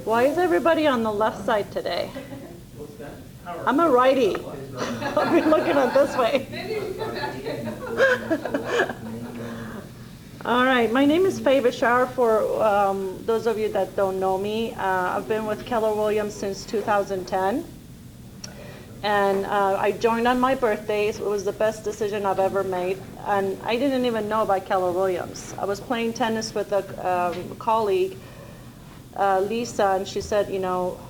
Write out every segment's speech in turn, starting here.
Why is everybody on the left side today? I'm a righty. I'll be looking at this way. All right, my name is Faye Bashar. For those of you that don't know me, I've been with Keller Williams since 2010. And I joined on my birthday. It was the best decision I've ever made. And I didn't even know about Keller Williams. I was playing tennis with a colleague, Lisa, and she said,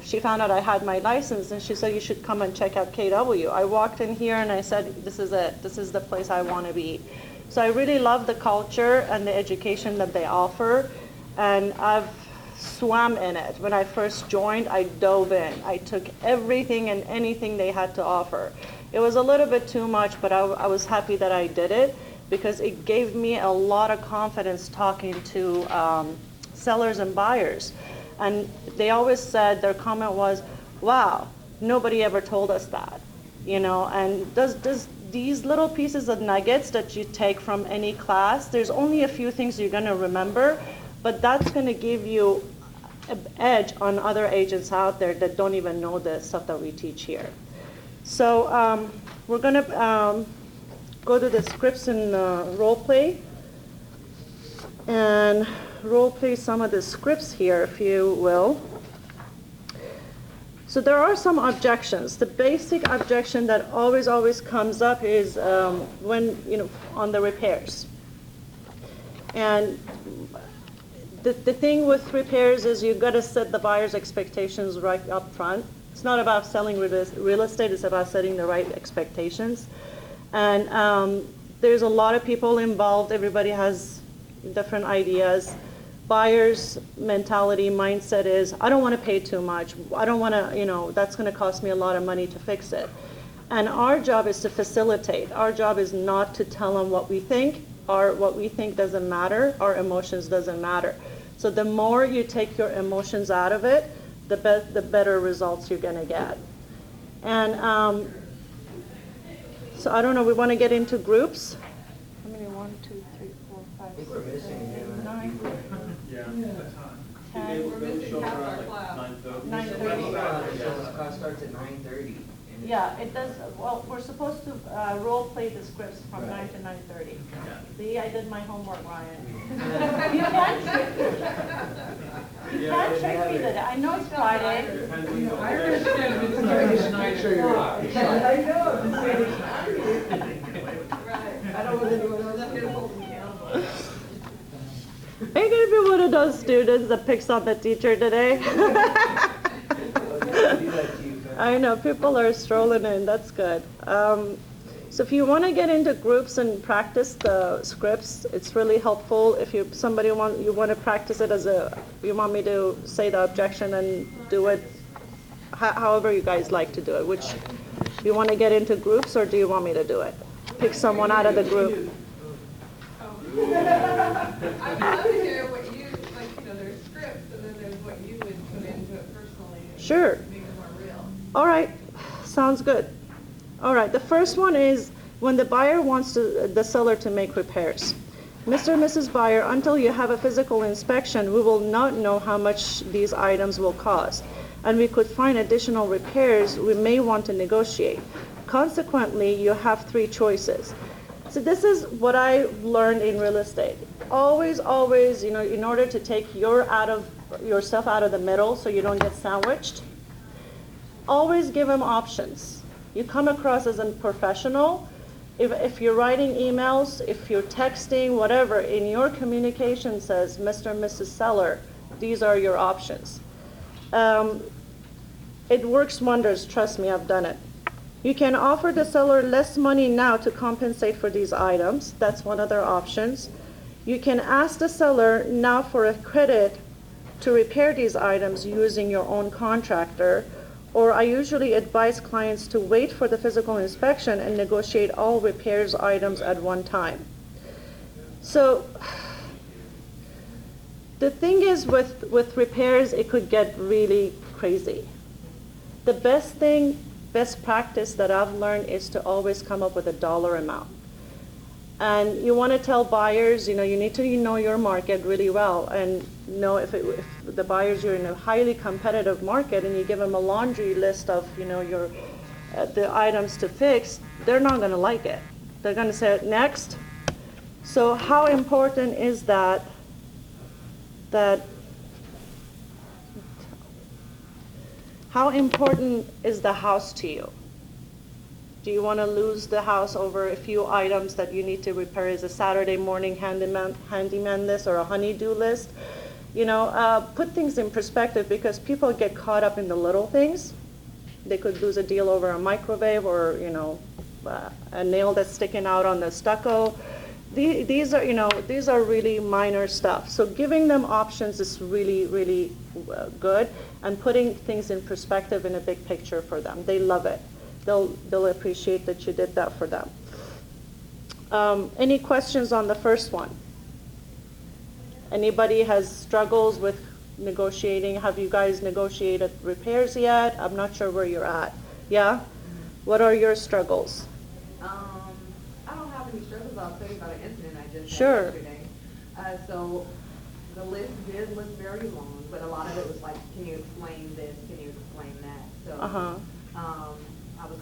she found out I had my license, and she said, you should come and check out KW. I walked in here and I said, this is it. This is the place I want to be. So I really love the culture and the education that they offer, and I've swam in it. When I first joined, I dove in. I took everything and anything they had to offer. It was a little bit too much, but I was happy that I did it because it gave me a lot of confidence talking to sellers and buyers. And they always said, their comment was, wow, nobody ever told us that. And does these little pieces of nuggets that you take from any class, there's only a few things you're going to remember, but that's going to give you an edge on other agents out there that don't even know the stuff that we teach here. So we're going to go to the scripts and role play, and role play some of the scripts here, if you will. So there are some objections. The basic objection that always comes up is when, on the repairs. And the thing with repairs is you've got to set the buyer's expectations right up front. It's not about selling real estate, it's about setting the right expectations. And there's a lot of people involved. Everybody has different ideas. Buyer's mentality, mindset is, I don't want to pay too much. I don't want to, that's going to cost me a lot of money to fix it. And our job is to facilitate. Our job is not to tell them what we think, or what we think doesn't matter, our emotions doesn't matter. So the more you take your emotions out of it, the better results you're going to get. And so I don't know, we want to get into groups. How many? 1, 2, 3, 4, 5, 6, 7, 8, 9. Yeah. 10. We're missing half our class. 9:30. Class starts at 9:30. Yeah, it does. Well, we're supposed to role play the scripts from 9 to 9:30. See, I did my homework, Ryan. You can't trick me. You can't trick me today. I know it's Friday. I understand it's not sure you're not. I know. Right. I don't want anyone else That's gonna hold me accountable. Are you going to be one of those students that picks on the teacher today? I know, people are strolling in. That's good. So if you want to get into groups and practice the scripts, it's really helpful. If you want to practice it you want me to say the objection and do it however you guys like to do it. Which, you want to get into groups, or do you want me to do it? Pick someone out of the group. I'd love to hear what you, there's scripts, and then there's what you would put into it personally. Sure. Make it more real. All right, sounds good. All right, the first one is when the buyer wants the seller to make repairs. Mr. and Mrs. Buyer, until you have a physical inspection, we will not know how much these items will cost, and we could find additional repairs we may want to negotiate. Consequently, you have 3 choices. So this is what I learned in real estate. Always, in order to take yourself out of the middle so you don't get sandwiched, always give them options. You come across as a professional. If you're writing emails, if you're texting, whatever, in your communication says, Mr. and Mrs. Seller, these are your options. It works wonders, trust me, I've done it. You can offer the seller less money now to compensate for these items. That's one of their options. You can ask the seller now for a credit to repair these items using your own contractor, or I usually advise clients to wait for the physical inspection and negotiate all repairs items at one time. So the thing is with repairs, it could get really crazy. The best practice that I've learned is to always come up with a dollar amount. And you want to tell buyers, you need to know your market really well and know if the buyers, you're in a highly competitive market and you give them a laundry list of, the items to fix, they're not going to like it. They're going to say, next. So how important is how important is the house to you? Do you want to lose the house over a few items that you need to repair? Is a Saturday morning handyman list or a honey-do list? Put things in perspective, because people get caught up in the little things. They could lose a deal over a microwave or, a nail that's sticking out on the stucco. These are really minor stuff. So giving them options is really, really good, and putting things in perspective in a big picture for them. They love it. They'll appreciate that you did that for them. Any questions on the first one? Anybody has struggles with negotiating? Have you guys negotiated repairs yet? I'm not sure where you're at. Yeah? What are your struggles? I don't have any struggles. I'll tell you about an incident I just Sure. had yesterday. So the list did look very long, but a lot of it was like, can you explain this? Can you explain that? So I was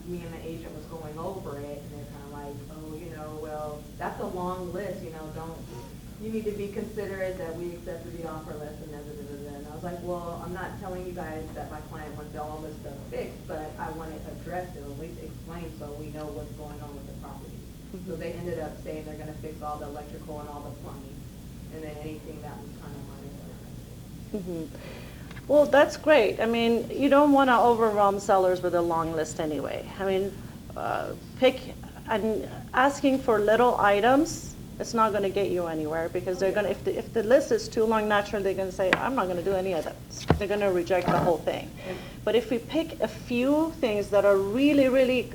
me and the agent was going over it, and they're kind of like, oh, well, that's a long list, you need to be considerate that we accepted the offer less and And I was like, well, I'm not telling you guys that my client wants all this stuff fixed, but I want it addressed and at least explained so we know what's going on with the property. So they ended up saying they're going to fix all the electrical and all the plumbing, and then anything that was kind of minor. Well, that's great. I mean, you don't want to overwhelm sellers with a long list anyway. I mean, asking for little items, it's not going to get you anywhere, because they're going to, if the list is too long, naturally they're going to say, I'm not going to do any of that. They're going to reject the whole thing. But if we pick a few things that are really, really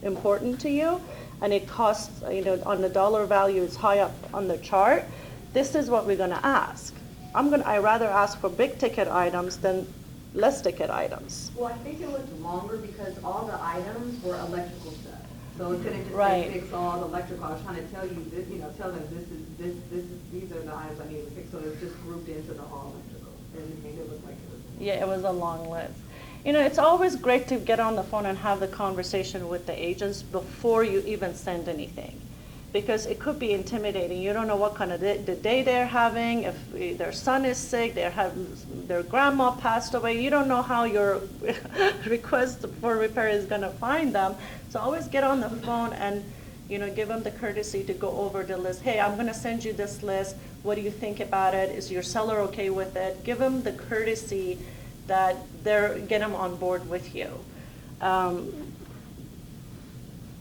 important to you, and it costs, on the dollar value, it's high up on the chart, this is what we're going to ask. I rather ask for big ticket items than less ticket items. Well, I think it was longer because all the items were electrical stuff. So it couldn't just Right. fix all the electrical. I was trying to tell you, tell them these are the items I need to fix. So it was just grouped into the all electrical, and it made it look like it was. Yeah, it was a long list. It's always great to get on the phone and have the conversation with the agents before you even send anything, because it could be intimidating. You don't know what kind of the day they're having, if their son is sick, their grandma passed away. You don't know how your request for repair is going to find them. So always get on the phone and give them the courtesy to go over the list. Hey, I'm going to send you this list. What do you think about it? Is your seller okay with it? Give them the courtesy that get them on board with you.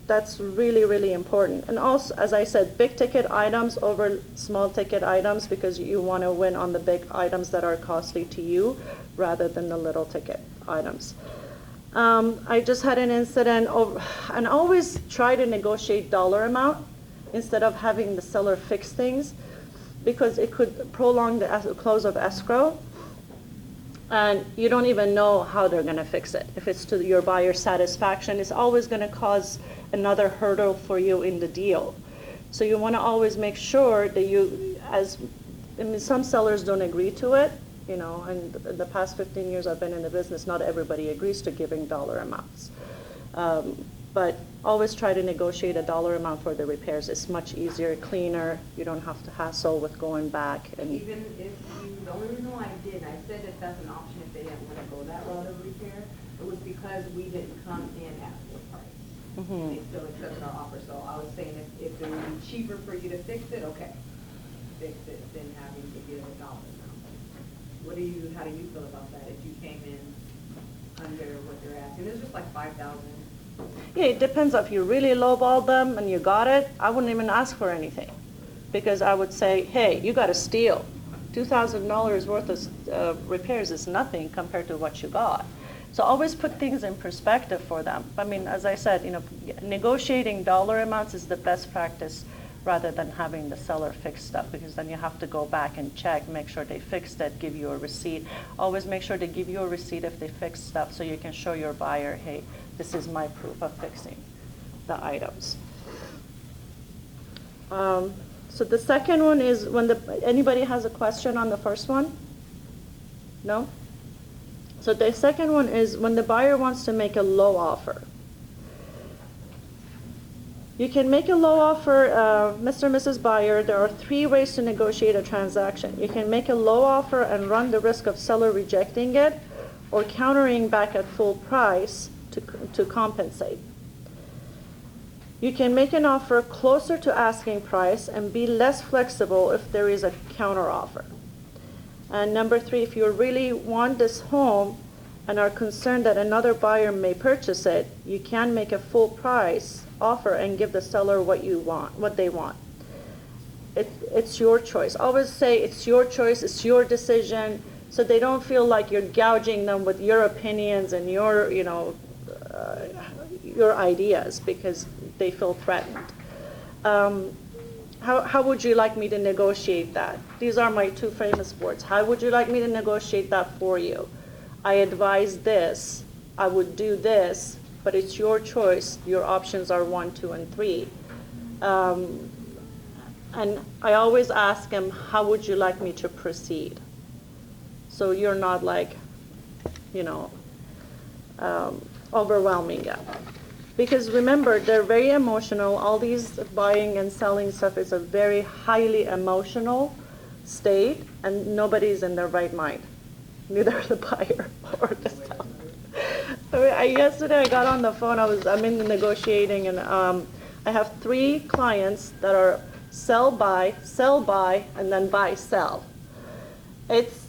That's really, really important. And also, as I said, big ticket items over small ticket items, because you want to win on the big items that are costly to you rather than the little ticket items. I just had an incident, and always try to negotiate dollar amount instead of having the seller fix things, because it could prolong the close of escrow, and you don't even know how they're going to fix it. If it's to your buyer's satisfaction, it's always going to cause another hurdle for you in the deal. So you want to always make sure that some sellers don't agree to it, and in the past 15 years I've been in the business, not everybody agrees to giving dollar amounts. But always try to negotiate a dollar amount for the repairs. It's much easier, cleaner. You don't have to hassle with going back. And Even if the only reason why I did, I said that that's an option if they didn't want to go that route of repair, it was because we didn't come in at full price. They still accepted our offer. So I was saying if it would be cheaper for you to fix it, okay, fix it, than having to give a dollar amount. How do you feel about that if you came in under what they're asking? It was just like $5,000. yeah, it depends. If you really lowballed them and you got it, I wouldn't even ask for anything, because I would say, hey, you got a steal. $2,000 worth of repairs is nothing compared to what you got. So always put things in perspective for them. I mean, as I said, negotiating dollar amounts is the best practice rather than having the seller fix stuff, because then you have to go back and check, make sure they fixed it, give you a receipt. Always make sure they give you a receipt if they fix stuff, so you can show your buyer, hey, this is my proof of fixing the items. So the second one is when anybody has a question on the first one? No? So the second one is when the buyer wants to make a low offer. You can make a low offer, Mr. and Mrs. Buyer. There are 3 ways to negotiate a transaction. You can make a low offer and run the risk of seller rejecting it or countering back at full price to compensate. You can make an offer closer to asking price and be less flexible if there is a counter offer. And number 3, if you really want this home and are concerned that another buyer may purchase it, you can make a full price offer and give the seller what they want. It's your choice. Always say it's your choice, it's your decision, so they don't feel like you're gouging them with your opinions and your ideas because they feel threatened. How would you like me to negotiate that? These are my 2 famous words. How would you like me to negotiate that for you? I advise this, I would do this, but it's your choice. Your options are 1, 2, and 3. And I always ask them, how would you like me to proceed? So you're not like, overwhelming them. Because remember, they're very emotional. All these buying and selling stuff is a very highly emotional state, and nobody's in their right mind. Neither the buyer or the seller. Yesterday I got on the phone. I'm in the negotiating, and I have 3 clients that are sell, buy, and then buy, sell. It's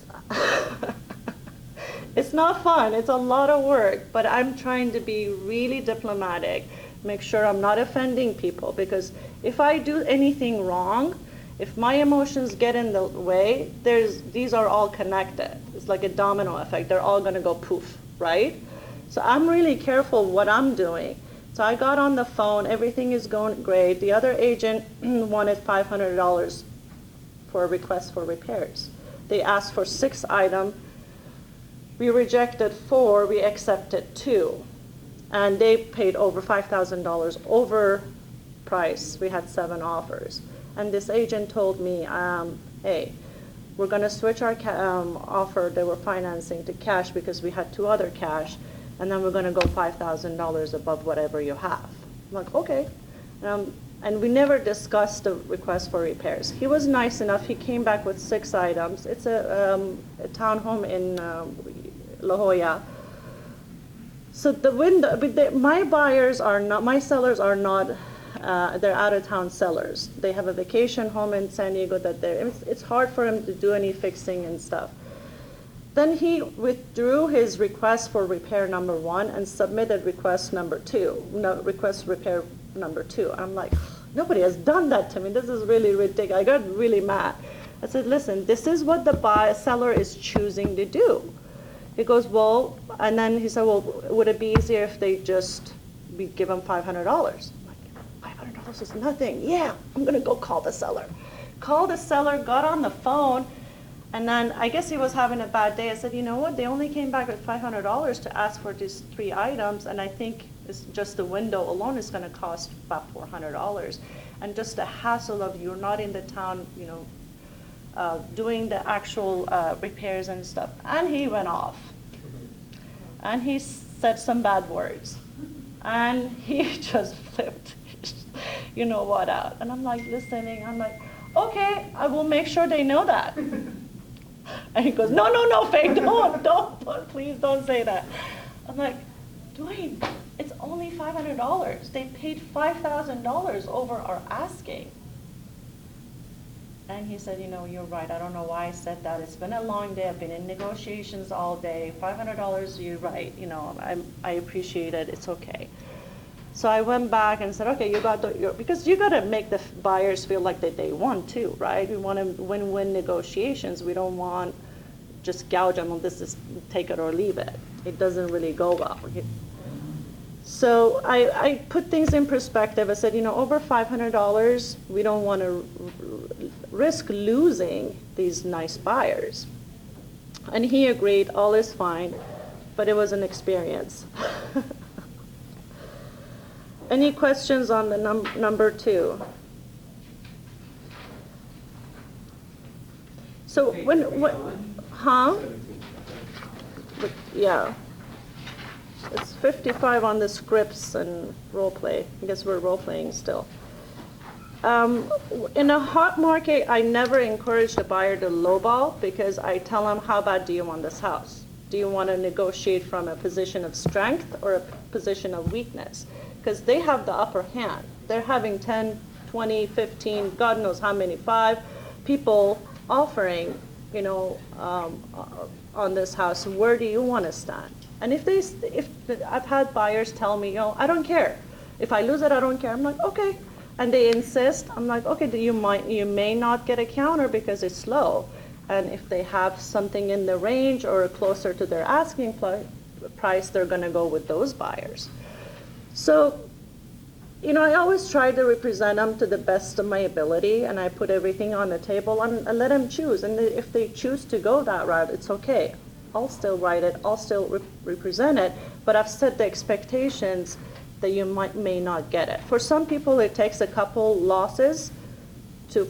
it's not fun. It's a lot of work, but I'm trying to be really diplomatic, make sure I'm not offending people, because if I do anything wrong, if my emotions get in the way, these are all connected. It's like a domino effect. They're all going to go poof, right? So I'm really careful what I'm doing. So I got on the phone. Everything is going great. The other agent wanted $500 for a request for repairs. They asked for 6 items. We rejected 4. We accepted 2. And they paid over $5,000 over price. We had 7 offers. And this agent told me, hey, we're going to switch our offer they were financing to cash because we had 2 other cash, and then we're going to go $5,000 above whatever you have. I'm like, okay. And we never discussed the request for repairs. He was nice enough. He came back with 6 items. It's a townhome in La Jolla. So my buyers are not, my sellers are not, they're out-of-town sellers. They have a vacation home in San Diego that it's hard for him to do any fixing and stuff. Then he withdrew his request for repair number 1 and submitted request number 2. No, request repair number 2. I'm like, nobody has done that to me. This is really ridiculous. I got really mad. I said, listen, this is what the seller is choosing to do. He goes, well, and then he said, well, would it be easier if they just give him $500? I'm like, $500 is nothing. Yeah, I'm going to go call the seller. Called the seller, got on the phone, and then I guess he was having a bad day. I said, you know what? They only came back with $500 to ask for these 3 items, and I think it's just the window alone is going to cost about $400. And just the hassle of you're not in the town, doing the actual repairs and stuff. And he went off. And he said some bad words. And he just flipped, out. And I'm like listening. I'm like, okay, I will make sure they know that. And he goes, no, Faye, don't, please don't say that. I'm like, Dwayne, it's only $500. They paid $5,000 over our asking. And he said, you're right. I don't know why I said that. It's been a long day. I've been in negotiations all day. $500, you're right. I appreciate it. It's okay. So I went back and said, okay, because you got to make the buyers feel like that they won too, right? We want to win-win negotiations. We don't want just gouge them on this is take it or leave it. It doesn't really go well. So I put things in perspective. I said, over $500, we don't want to risk losing these nice buyers. And he agreed, all is fine, but it was an experience. Any questions on the number 2? So huh? Yeah. It's 55 on the scripts and role play. I guess we're role playing still. In a hot market, I never encourage the buyer to lowball because I tell them, how bad do you want this house? Do you want to negotiate from a position of strength or a position of weakness? Because they have the upper hand. They're having 10, 20, 15, God knows how many, 5 people offering, on this house. Where do you want to stand? And if I've had buyers tell me, I don't care. If I lose it, I don't care. I'm like, okay. And they insist. I'm like, okay, you may not get a counter because it's low. And if they have something in the range or closer to their asking price, they're going to go with those buyers. So, I always try to represent them to the best of my ability, and I put everything on the table and let them choose. And if they choose to go that route, it's okay. I'll still write it, I'll still represent it, but I've set the expectations that you may not get it. For some people, it takes a couple losses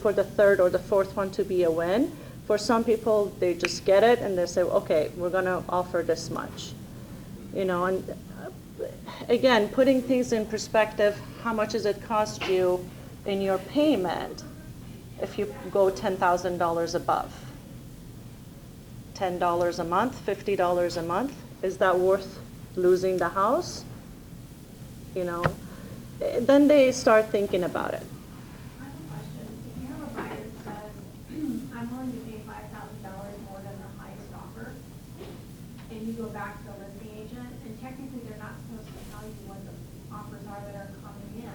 for the third or the fourth one to be a win. For some people, they just get it and they say, okay, we're going to offer this much. And again, putting things in perspective, how much does it cost you in your payment if you go $10,000 above? $10 a month, $50 a month? Is that worth losing the house? Then they start thinking about it. I have a question. If you have a buyer that says, I'm willing to pay $5,000 more than the highest offer, and you go back to the listing agent, and technically they're not supposed to tell you what the offers are that are coming in,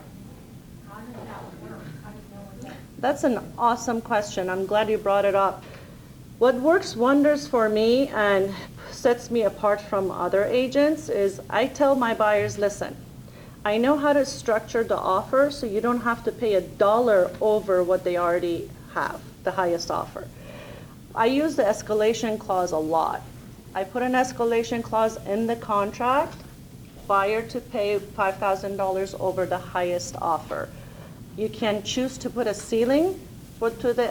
how does that work? How do you know what that? That's an awesome question. I'm glad you brought it up. What works wonders for me and sets me apart from other agents is I tell my buyers, listen, I know how to structure the offer so you don't have to pay $1 over what they already have, the highest offer. I use the escalation clause a lot. I put an escalation clause in the contract, buyer to pay $5,000 over the highest offer. You can choose to put a ceiling to the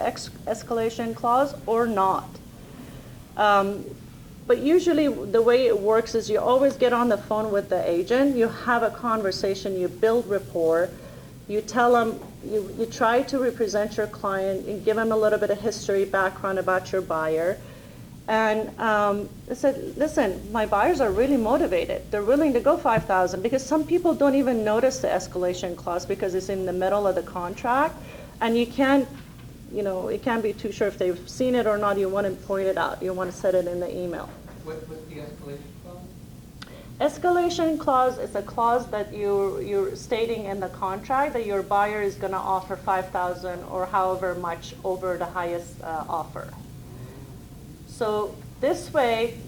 escalation clause or not. But usually the way it works is you always get on the phone with the agent, you have a conversation, you build rapport, you tell them, you try to represent your client, you give them a little bit of history, background about your buyer. And I said, listen, my buyers are really motivated. They're willing to go $5,000 because some people don't even notice the escalation clause because it's in the middle of the contract. And you can't, it can't be too sure if they've seen it or not. You want to point it out. You want to set it in the email. What's the escalation clause? Escalation clause is a clause that you're stating in the contract that your buyer is going to offer $5,000 or however much over the highest offer. So this way,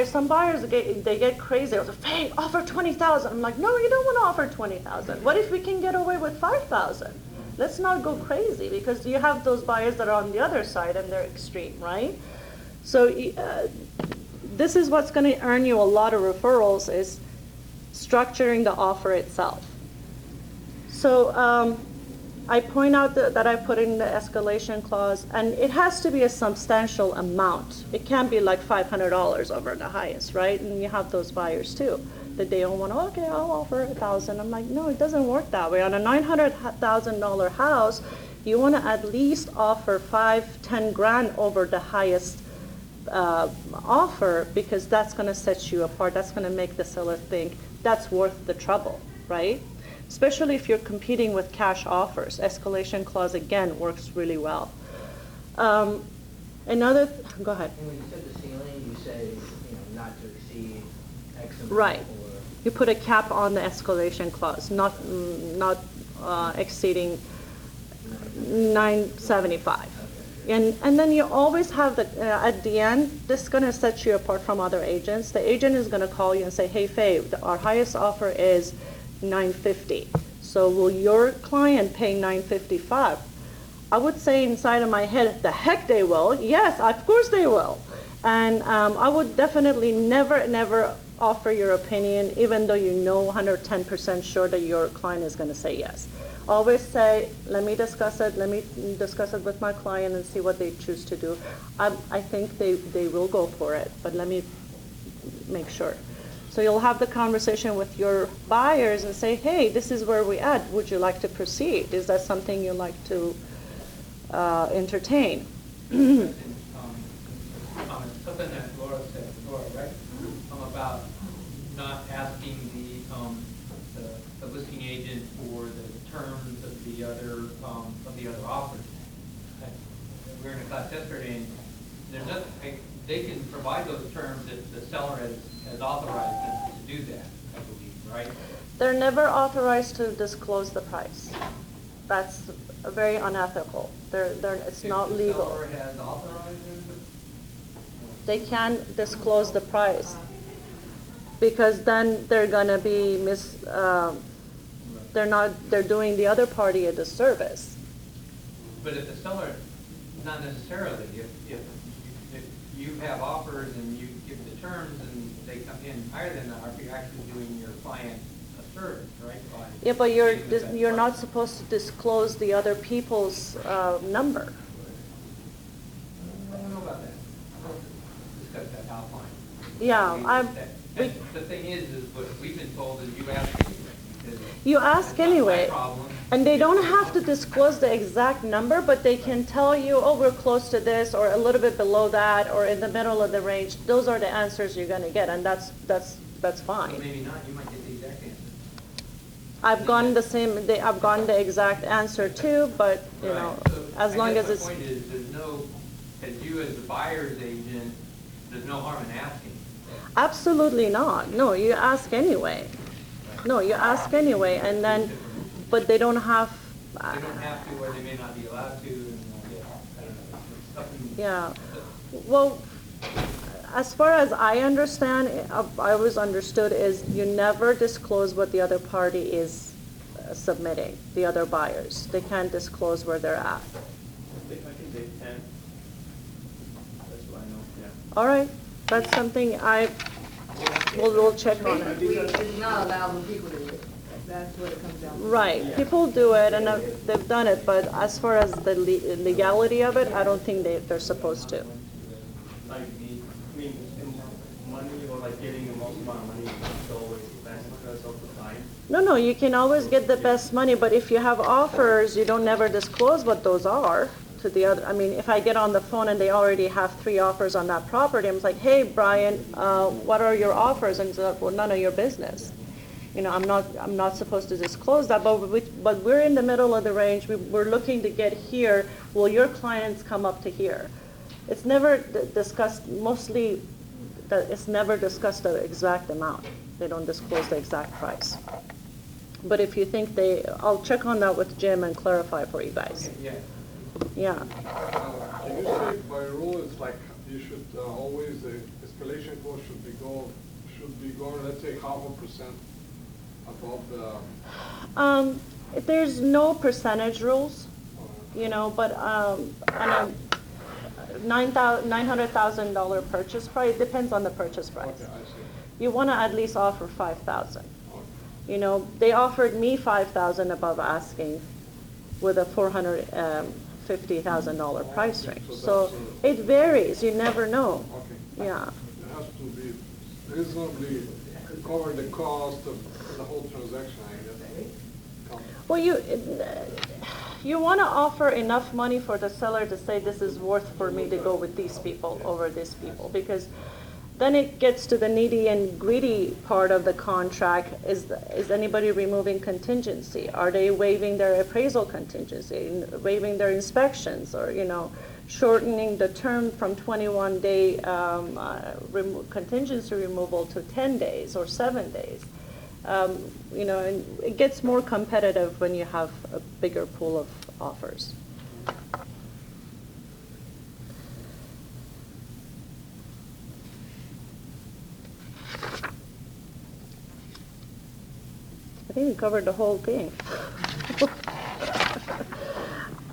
some buyers get crazy. They're like, hey, offer $20,000. I'm like, no, you don't want to offer $20,000. What if we can get away with $5,000? Let's not go crazy because you have those buyers that are on the other side and they're extreme, right? So this is what's going to earn you a lot of referrals is structuring the offer itself. So I point out that I put in the escalation clause, and it has to be a substantial amount. It can't be like $500 over the highest, right? And you have those buyers too, that they don't want to, okay, I'll offer $1,000. I'm like, no, it doesn't work that way. On a $900,000 house, you want to at least offer $5-10 grand over the highest offer because that's going to set you apart. That's going to make the seller think that's worth the trouble, right? Especially if you're competing with cash offers. Escalation clause, again, works really well. Go ahead. And when you said the ceiling, you say, not to exceed X amount. Right. Or You put a cap on the escalation clause, not exceeding 975. And then you always have at the end, this is going to set you apart from other agents. The agent is going to call you and say, hey, Faye, our highest offer is $950. So will your client pay $955? I would say inside of my head, the heck they will. Yes, of course they will. And I would definitely never offer your opinion, even though you know 110% sure that your client is going to say yes. Always say, let me discuss it with my client and see what they choose to do. I think they will go for it, but let me make sure. So you'll have the conversation with your buyers and say, hey, this is where we're at. Would you like to proceed? Is that something you'd like to entertain? Something that Laura said, right? About not asking the listing agent for the terms of the other offers. We were in a class yesterday, and there's nothing, they can provide those terms if the seller has authorized them to do that, I believe, right? They're never authorized to disclose the price. That's very unethical. It's not legal. If the seller has authorized them to? They can't disclose the price because then they're gonna be they're doing the other party a disservice. But if the seller, not necessarily, if you have offers and you give the terms and they come in higher than that, you're actually doing your client a service, right? Yeah, but you're not supposed to disclose the other people's number. I don't know about that. We'll discuss that offline. Yeah, The thing is what we've been told is you ask anyway. You ask anyway, That's not my problem. and they don't have to disclose the exact number, but they can tell you, oh, we're close to this, or a little bit below that, or in the middle of the range. Those are the answers you're going to get, and that's fine. But maybe not, you might get the exact answer. I've gotten the exact answer too, but you know, Right. So as long as it's. I guess my point is, there's no, as you as the buyer's agent, there's no harm in asking. Absolutely not. No, you ask anyway. No, you ask anyway, and then, but they don't have. They don't have to, or they may not be allowed to, and I don't know, it's something. Yeah. Well, as far as I understand, I always understood is you never disclose what the other party is submitting, the other buyers. They can't disclose where they're at. I think they can. That's what I know, yeah. All right, that's something we'll check on it. Basically, it's not allowed when people do it. That's what it comes down to. Right, people do it and they've done it, but as far as the legality of it, I don't think they're supposed to. Like, I mean, in money or like getting the most amount of money is always best because of the time. No, you can always get the best money, but if you have offers, you don't never disclose what those are to the other. I mean, if I get on the phone and they already have 3 offers on that property, I'm like, hey, Brian, what are your offers? And he's like, well, none of your business. You know, I'm not supposed to disclose that, but we're in the middle of the range. We're looking to get here. Will your clients come up to here? It's never discussed. Mostly, it's never discussed the exact amount. They don't disclose the exact price. But if you think I'll check on that with Jim and clarify for you guys. Yeah. Yeah. Can you say by rule, it's like you should always, the escalation cost should be going, let's say 0.5% above the. There's no percentage rules, you know, but on a $900,000 purchase price, it depends on the purchase price. Okay, I see. You want to at least offer $5,000. Okay. You know, they offered me $5,000 above asking with a $450,000 price range. So it varies. You never know. Okay. Yeah. It has to be reasonably cover the cost of the whole transaction, I guess. Well, you want to offer enough money for the seller to say this is worth for me to go with these people over these people, because then it gets to the needy and greedy part of the contract. Is anybody removing contingency? Are they waiving their appraisal contingency, waiving their inspections, or shortening the term from 21-day contingency removal to 10 days or 7 days? And it gets more competitive when you have a bigger pool of offers. I think we covered the whole thing.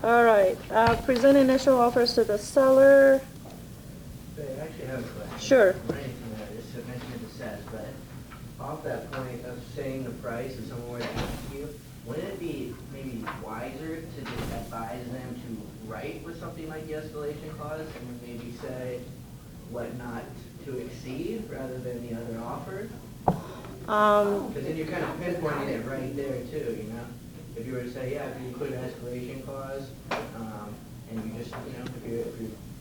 All right, present initial offers to the seller. I actually have a question. Sure. Or anything that is mentioned in the says, but off that point of saying the price and someone were to ask you, wouldn't it be maybe wiser to just advise them to write with something like the escalation clause and then maybe say what not to exceed rather than the other offer? Because then you're kind of pinpointing it right there too, you know? If you were to say, yeah, if you include an escalation clause, and you just, you know, if you're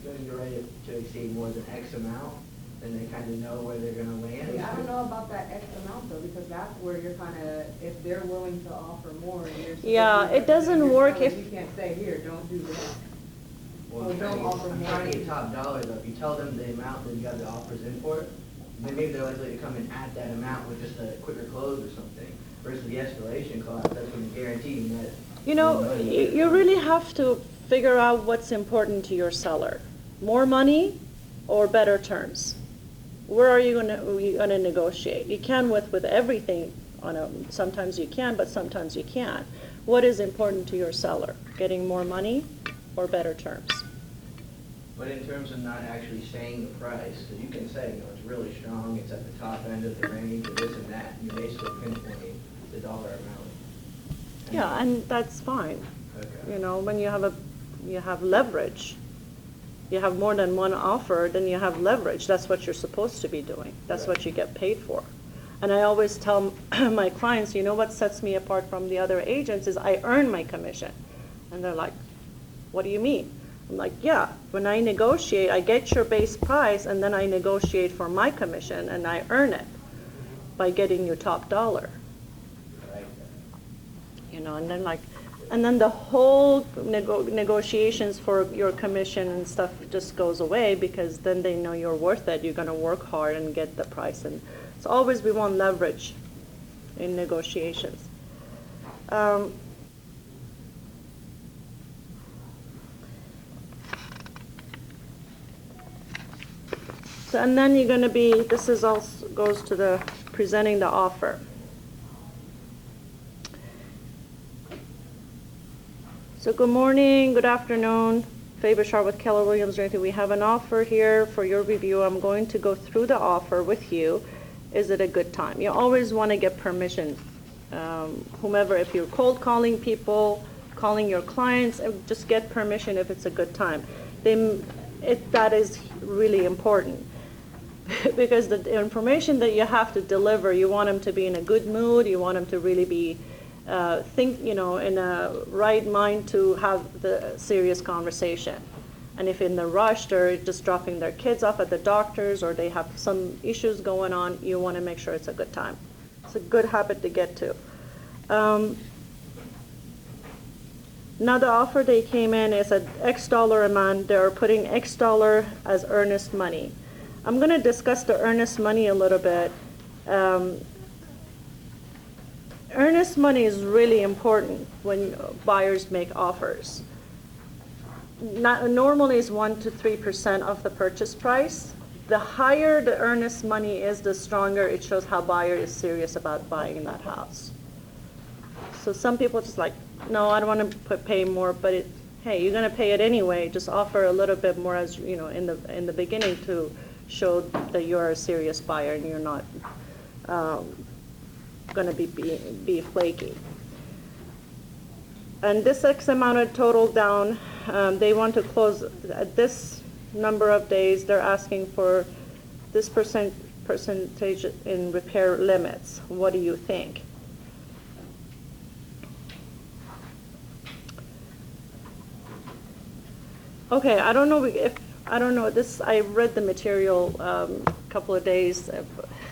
going to write it to exceed more than X amount, then they kind of know where they're going to land. Yeah, I don't know about that X amount though, because that's where you're kind of, if they're willing to offer more, and you're. Yeah, it doesn't work if- You can't say, here, don't do that. Well, Or don't offer I'm more. trying to get top dollar though. If you tell them the amount that you got the offers in for, then maybe they're likely to come in at that amount with just a quicker close or something. Versus the escalation clause, that's going to guarantee that. You know, you really have to figure out what's important to your seller. More money or better terms? Where are you going to negotiate? You can with everything. Sometimes you can, but sometimes you can't. What is important to your seller? Getting more money or better terms? But in terms of not actually saying the price, because you can say, you know, it's really strong, it's at the top end of the range, or this and that, and you're basically pinpointing the dollar amount. Yeah, and that's fine. Okay. You know, when you have leverage, you have more than one offer, then you have leverage. That's what you're supposed to be doing. That's what you get paid for. And I always tell my clients, you know what sets me apart from the other agents is I earn my commission. And they're like, what do you mean? I'm like, yeah, when I negotiate, I get your base price, and then I negotiate for my commission, and I earn it by getting you top dollar. Right. You know, and then the whole negotiations for your commission and stuff just goes away, because then they know you're worth it. You're going to work hard and get the price. And it's always we want leverage in negotiations. So, and then you're going to be, this is also goes to the presenting the offer. So good morning, good afternoon. Faye Bashar with Keller Williams Realty. We have an offer here for your review. I'm going to go through the offer with you. Is it a good time? You always want to get permission. Whomever, if you're cold calling people, calling your clients, just get permission if it's a good time. That is really important. Because the information that you have to deliver, you want them to be in a good mood, you want them to really be in a right mind to have the serious conversation. And if in the rush they're just dropping their kids off at the doctor's or they have some issues going on, you want to make sure it's a good time. It's a good habit to get to. Now the offer they came in is at X dollar amount. They're putting X dollar as earnest money. I'm going to discuss the earnest money a little bit. Earnest money is really important when buyers make offers. Normally it's 1 to 3% of the purchase price. The higher the earnest money is, the stronger it shows how buyer is serious about buying that house. So some people just like, no, I don't want to pay more, but hey, you're going to pay it anyway. Just offer a little bit more, as you know, in the beginning to show that you're a serious buyer and you're not going to be flaky. And this X amount of total down, they want to close at this number of days. They're asking for this percentage in repair limits. What do you think? Okay, I don't know this. I read the material a couple of days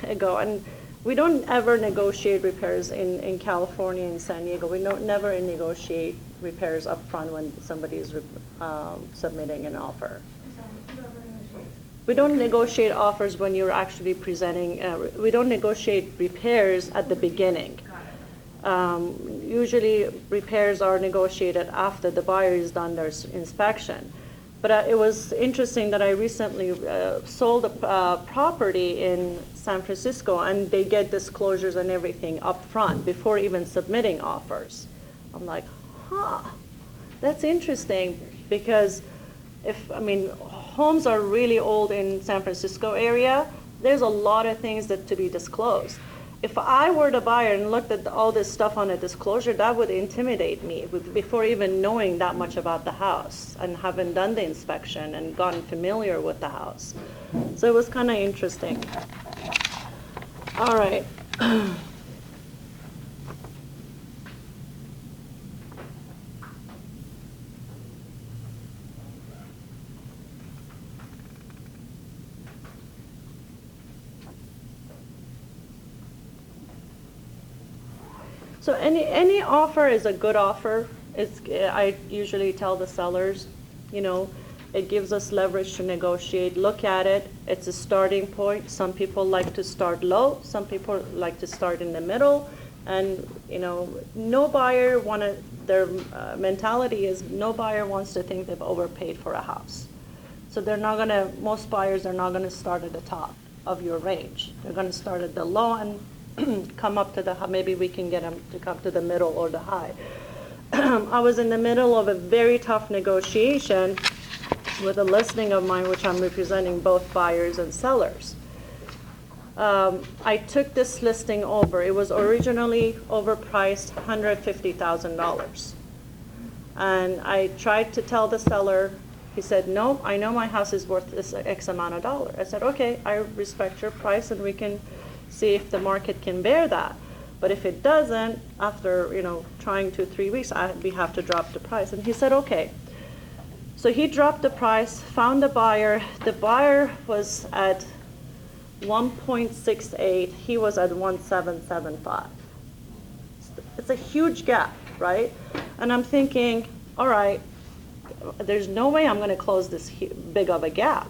ago, and we don't ever negotiate repairs in California and San Diego. We never negotiate repairs up front when somebody is submitting an offer. We don't negotiate offers when you're actually presenting. We don't negotiate repairs at the beginning. Usually repairs are negotiated after the buyer has done their inspection. But it was interesting that I recently sold a property in San Francisco, and they get disclosures and everything up front before even submitting offers. I'm like, that's interesting, because homes are really old in San Francisco area. There's a lot of things that to be disclosed. If I were the buyer and looked at all this stuff on a disclosure, that would intimidate me before even knowing that much about the house and having done the inspection and gotten familiar with the house. So it was kind of interesting. All right. So any offer is a good offer. I usually tell the sellers, you know, it gives us leverage to negotiate. Look at it. It's a starting point. Some people like to start low. Some people like to start in the middle. And, you know, no buyer their mentality is no buyer wants to think they've overpaid for a house. So most buyers are not going to start at the top of your range. They're going to start at the low and come up to maybe we can get them to come to the middle or the high. I was in the middle of a very tough negotiation with a listing of mine, which I'm representing both buyers and sellers. I took this listing over. It was originally overpriced $150,000. And I tried to tell the seller, he said, no, I know my house is worth this X amount of dollars. I said, okay, I respect your price and we can see if the market can bear that. But if it doesn't, after trying 2-3 weeks, we have to drop the price. And he said, okay. So he dropped the price, found a buyer. The buyer was at 1.68. He was at 1.775. It's a huge gap, right? And I'm thinking, all right, there's no way I'm going to close this big of a gap.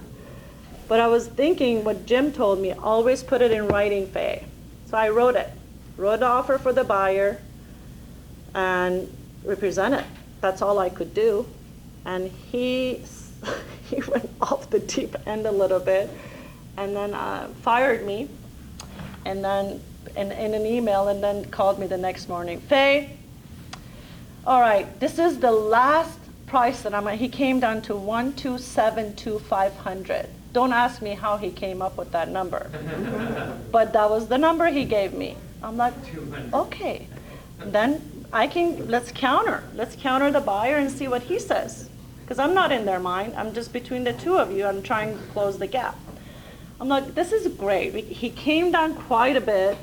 But I was thinking what Jim told me, always put it in writing, Faye. So I wrote the offer for the buyer and represent it. That's all I could do. And he went off the deep end a little bit and then fired me and then in an email and then called me the next morning. Faye, all right, this is the last price that he came down to 1272500. Don't ask me how he came up with that number. But that was the number he gave me. I'm like, okay. Then let's counter. Let's counter the buyer and see what he says. Because I'm not in their mind. I'm just between the two of you. I'm trying to close the gap. I'm like, this is great. He came down quite a bit.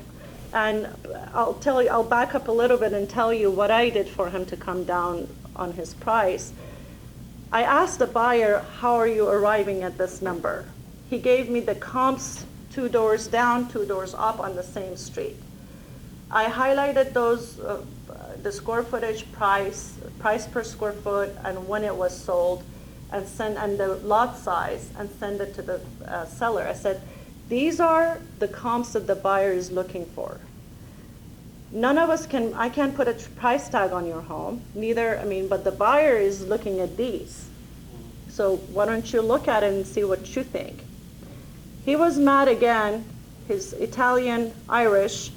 And I'll back up a little bit and tell you what I did for him to come down on his price. I asked the buyer, how are you arriving at this number? He gave me the comps, 2 doors down, 2 doors up on the same street. I highlighted those, the square footage price per square foot, and when it was sold, and the lot size, and send it to the seller. I said, these are the comps that the buyer is looking for. None of us I can't put a price tag on your home, but the buyer is looking at these. So why don't you look at it and see what you think? He was mad again. He's Italian, Irish.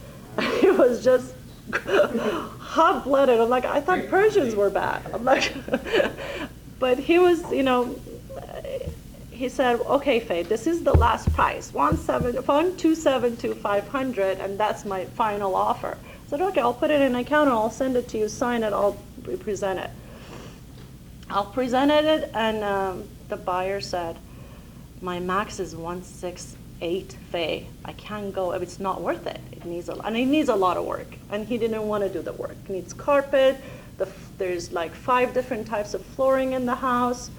He was just hot-blooded. I'm like, I thought Persians were bad. I'm like, but he was, he said, okay, Faye, this is the last price, 1272500, and that's my final offer. I said, okay, I'll put it in an account and I'll send it to you, sign it, I'll present it. I'll present it, and the buyer said, my max is 168, Faye. I can't go, it's not worth it. It needs a lot of work, and he didn't want to do the work. It needs carpet, there's like 5 different types of flooring in the house,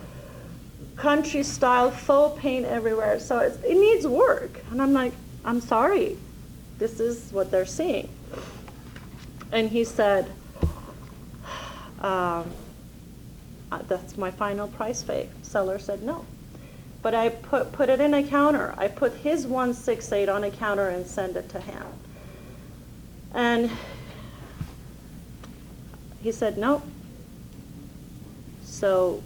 country style, faux paint everywhere, so it needs work. And I'm like, I'm sorry, this is what they're seeing. And he said, that's my final price, Faye. Seller said no. But I put it in a counter. I put his 168 on a counter and send it to him. And he said no. So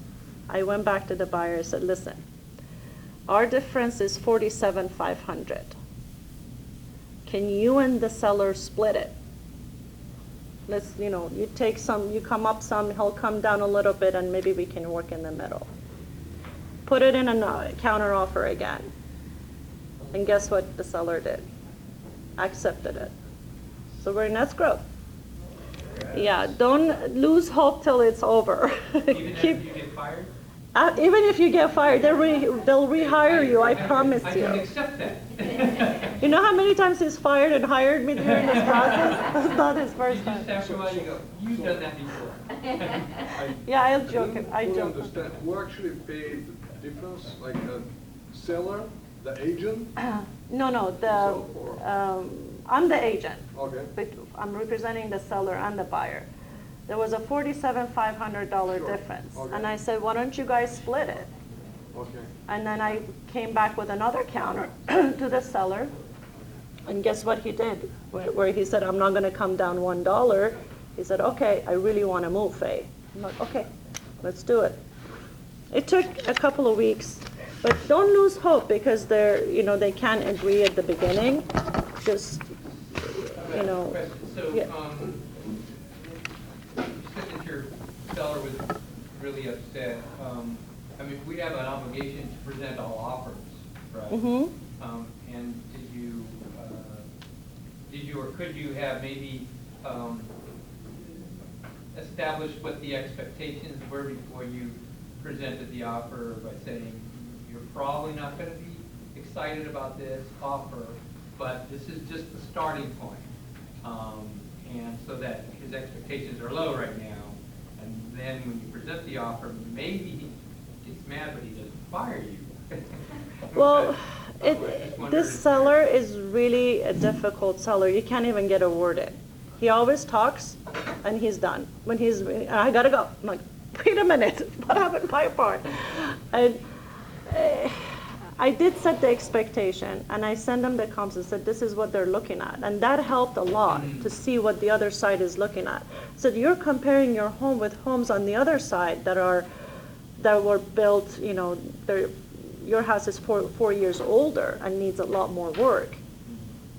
I went back to the buyer and said, listen, our difference is $47,500. Can you and the seller split it? Let's, you take some, you come up some, he'll come down a little bit, and maybe we can work in the middle. Put it in a counter offer again. And guess what the seller did? Accepted it. So we're in escrow. Yeah, don't lose hope till it's over. Even if Keep- you get fired? Even if you get fired, they'll rehire you, I promise I can you. accept that. You know how many times he's fired and hired me during this process? That's not his You first just time. have to let you go, you've done that before. Yeah, I'll joke it, I don't joke. understand, who actually paid the difference, like the seller, the agent? No, Yourself, I'm the agent, Okay, but I'm representing the seller and the buyer. There was a $47,500 Sure. difference. Okay. And I said, why don't you guys split it? okay. And then I came back with another counter to the seller. And guess what he did? Where he said, I'm not gonna come down $1. He said, okay, I really wanna move, Faye. I'm like, okay, let's do it. It took a couple of weeks, but don't lose hope because they can't agree at the beginning. Just, Question. So, yeah. you said that your seller was really upset. I mean, we have an obligation to present all offers, right? Mhm. And did you or could you have maybe established what the expectations were before you presented the offer by saying, you're probably not going to be excited about this offer, but this is just the starting point. And so that his expectations are low right now, and then when you present the offer, maybe he gets mad, but he doesn't fire you. Well, I just wondered this if- seller is really a difficult seller. You can't even get a word in. He always talks, and he's done. When I gotta go. I'm like, wait a minute, what happened to my part? And I did set the expectation, and I sent them the comps and said, this is what they're looking at. And that helped a lot to see what the other side is looking at. So you're comparing your home with homes on the other side that were built, your house is 4 years older and needs a lot more work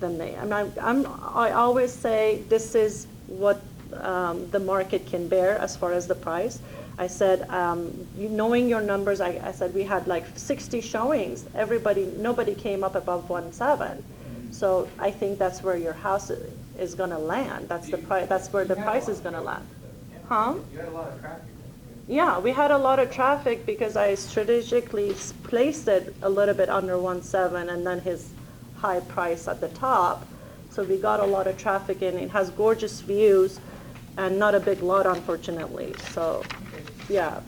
than they. I always say this is what the market can bear as far as the price. I said, knowing your numbers, I said we had like 60 showings. Nobody came up above 1.7. So I think that's where your house is going to land. That's the price. That's where the price is going to land. Huh? You had a lot of traffic. Yeah, we had a lot of traffic because I strategically placed it a little bit under 1.7 and then his high price at the top. So we got a lot of traffic in. It has gorgeous views and not a big lot, unfortunately. So, yeah.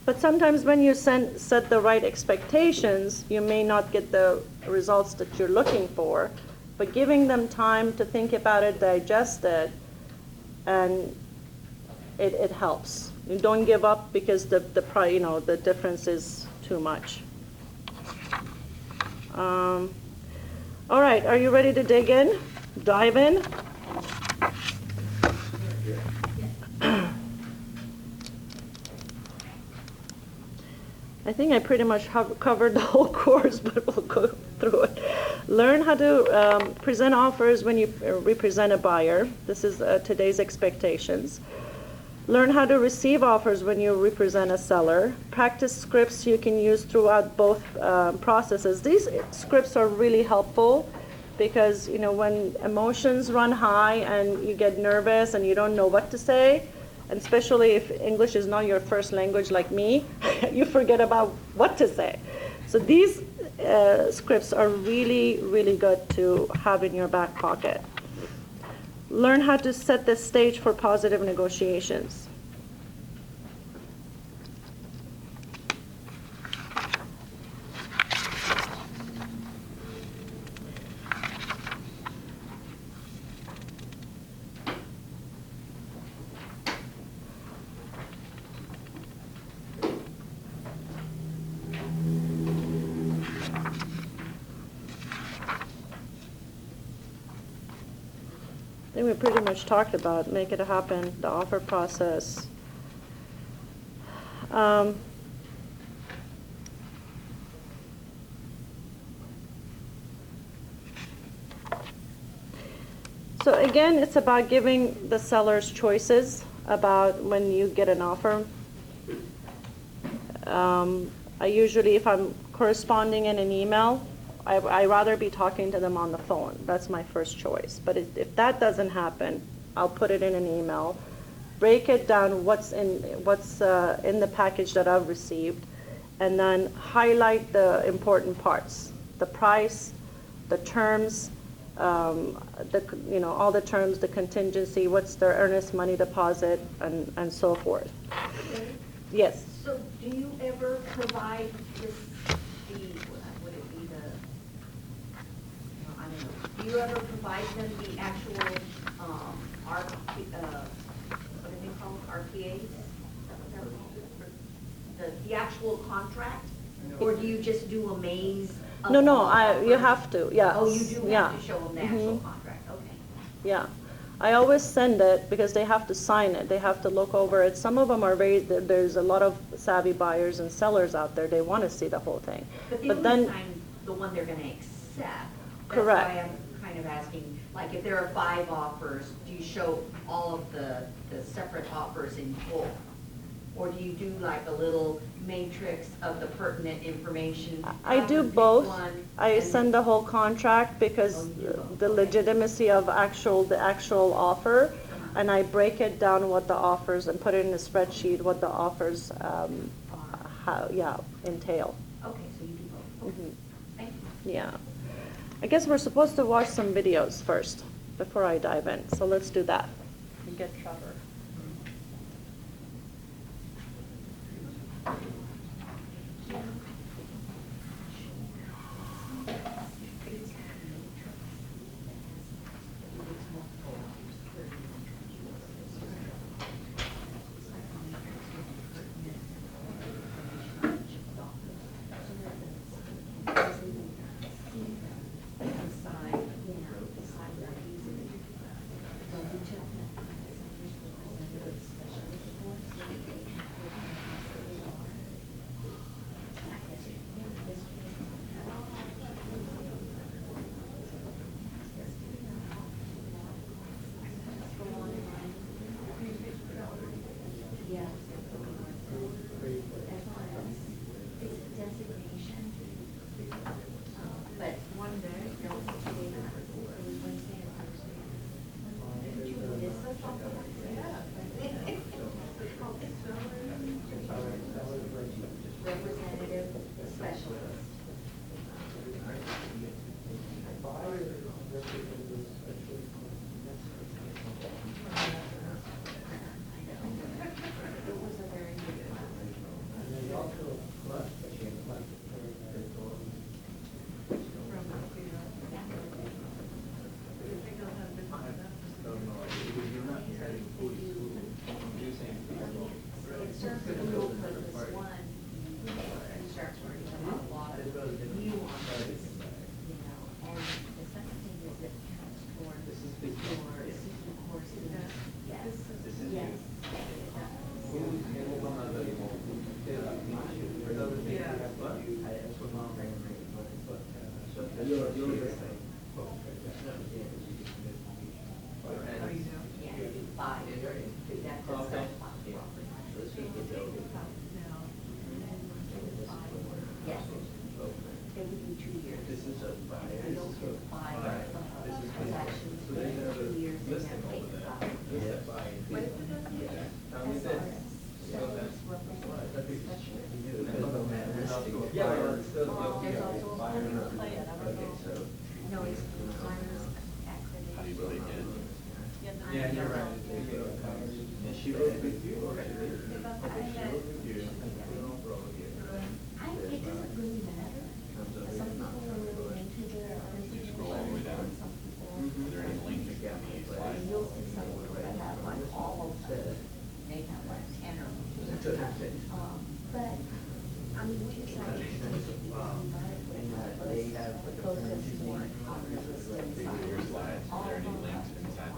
But sometimes when you set the right expectations, you may not get the results that you're looking for. But giving them time to think about it, digest it, and it helps. You don't give up because the difference is too much. All right, are you ready to dig in? Dive in? I think I pretty much covered the whole course, but we'll go through it. Learn how to present offers when you represent a buyer. This is today's expectations. Learn how to receive offers when you represent a seller. Practice scripts you can use throughout both processes. These scripts are really helpful because when emotions run high and you get nervous and you don't know what to say, and especially if English is not your first language like me, you forget about what to say. So these scripts are really, really good to have in your back pocket. Learn how to set the stage for positive negotiations. I think we pretty much talked about make it happen, the offer process. So again, it's about giving the sellers choices about when you get an offer. I usually, if I'm corresponding in an email, I rather be talking to them on the phone. That's my first choice. But if that doesn't happen, I'll put it in an email, break it down what's in the package that I've received, and then highlight the important parts: the price, the terms, all the terms, the contingency, what's their earnest money deposit, and so forth. Yes. So do you ever provide would it be I don't know, do you ever provide them the actual, what do they call them, RPAs? Is that what they're called? The actual contract? Or do you just do a maze? of No, all you offers? have to, yes. Oh, you do Yeah. have to show them the actual Mhm. contract, okay. Yeah. I always send it because they have to sign it. They have to look over it. Some of them are there's a lot of savvy buyers and sellers out there. They want to see the whole thing. But they But only then, sign the one they're gonna accept. Correct. That's why I'm kind of asking, like, if there are 5 offers, do you show all of the separate offers in full? Or do you do like a little matrix of the pertinent information? I do Pick both. one I and- send the whole contract because Oh, you do both. the legitimacy of the actual offer, and I break it down what the offers and put it in a spreadsheet what the offers entail. Okay, so you do both. Okay. Mhm. Thank you. Yeah. I guess we're supposed to watch some videos first before I dive in, so let's do that. And get Trevor. But one day, there was a day, it was Wednesday and Thursday. Didn't you miss us on Representative specialist. It was a very good class. It serves a dual purpose. One, you start learning about a lot of nuances, and the second thing is it counts towards your assistant courses. Yes, yes. Yeah, 5. That's a self-taught Yes. It would be 2 years. I don't get 5 transactions for 2 years and then take 5. SRS, Sellers Representative Specialist. There's also a formula. No, it's requires accreditation. Yeah, you're right. She wrote with you, or she did? It doesn't really matter. Some people are really into their organization, some people. And you'll see some people that have like all of the, they have like 10 or more. That's what happened. But, I mean, we decided to take it easy, but They have like a focus more on the listing side. All of our customers are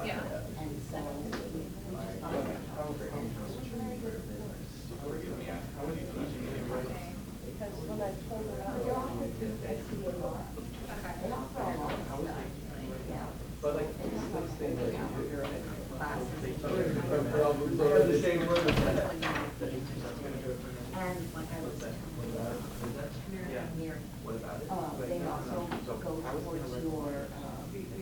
Yeah. and so we just thought that because when I told her, they're all with the SBA law. They offer a lot of stuff. Yeah. But like, this thing that you do here, Classes. they're the same word as that. And like I was telling you, Mary. What about it? They also go towards your,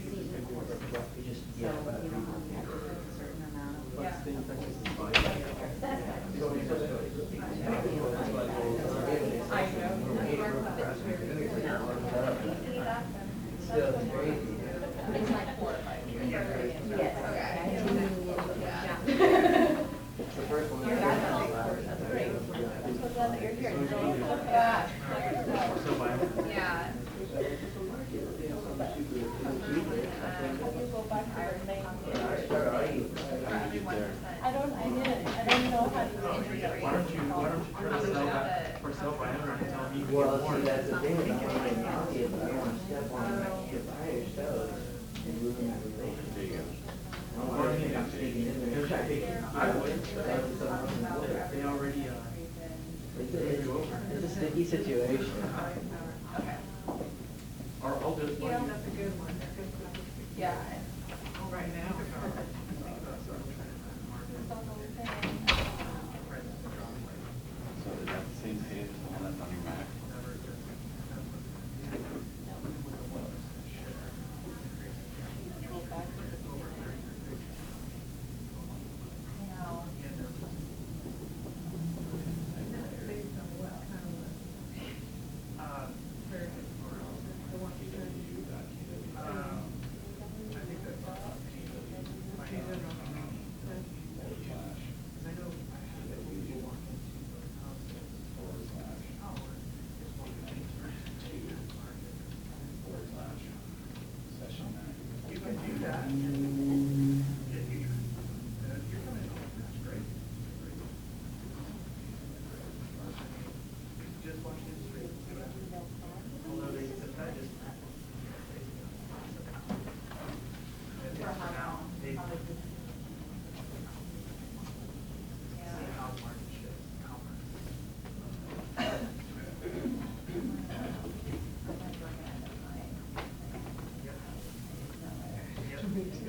season course. We just, So, yeah, but. you know, you have to put a certain amount of. Still, it's crazy. It's like 4 or 5 years. Yes. It's the first one. I'm so glad that you're here. Yeah. I don't know how to. Why don't you try to sell that for self-brand and tell me you can Well, get more? see, that's the thing, about making copies, but I don't wanna step on the buyer's toes and ruin that relationship. I don't want anything I'm speaking in there. I would. They already, It's a sticky situation. are all just. Yeah, that's a good one. Yeah. Right now. So is that the same page as the one that's on your Mac?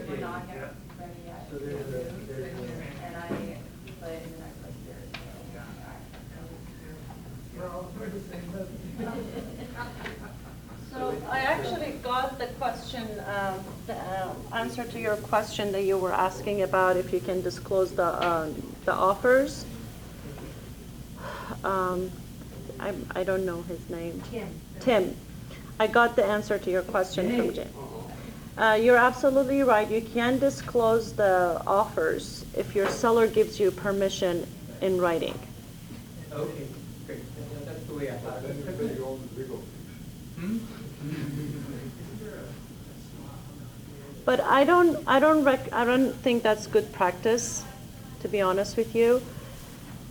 We're not yet ready yet. So there's And I put in the next like year. So I actually got the question, the answer to your question that you were asking about if you can disclose the offers. I don't know his name. Tim. I got the answer to your question from Jim. You're absolutely right. You can disclose the offers if your seller gives you permission in writing. Okay, great. That's the way I thought. Then you own the legal fees. But I don't think that's good practice, to be honest with you,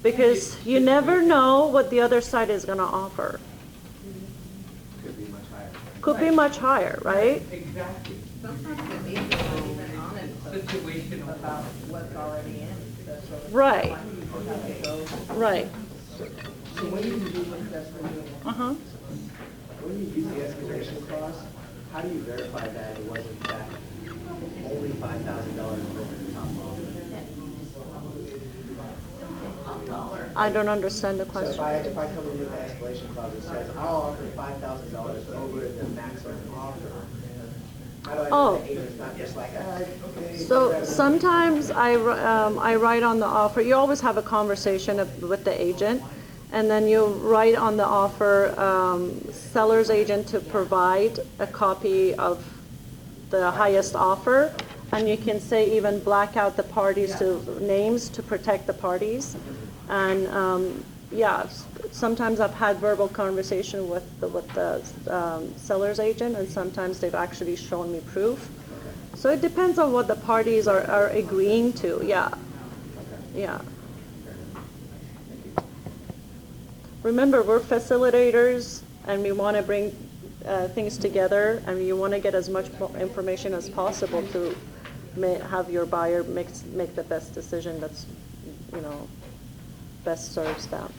because you never know what the other side is going to offer. Could be much higher. Could be much higher, right? Exactly. Sometimes the agent isn't even honest Situational. about what's already in. So Right. a lot of people have to go. Right. So what do you do what's best for you? Uh-huh. When you use the excavation cost, how do you verify that it wasn't that only $5,000 over the top of it? I don't understand the So question. if I come in with the escalation clause that says, I'll offer $5,000 over the maximum offer, how do I Oh. know the agent's not just like, okay. So sometimes I write on the offer, you always have a conversation with the agent, and then you write on the offer, seller's agent to provide a copy of the highest offer, and you can say even black out the parties to names to protect the parties. And sometimes I've had verbal conversation with the seller's agent, and sometimes they've actually shown me proof. So it depends on what the parties are agreeing to. Yeah. Yeah. Remember, we're facilitators, and we want to bring things together, and you want to get as much information as possible to have your buyer make the best decision that's, best serves them.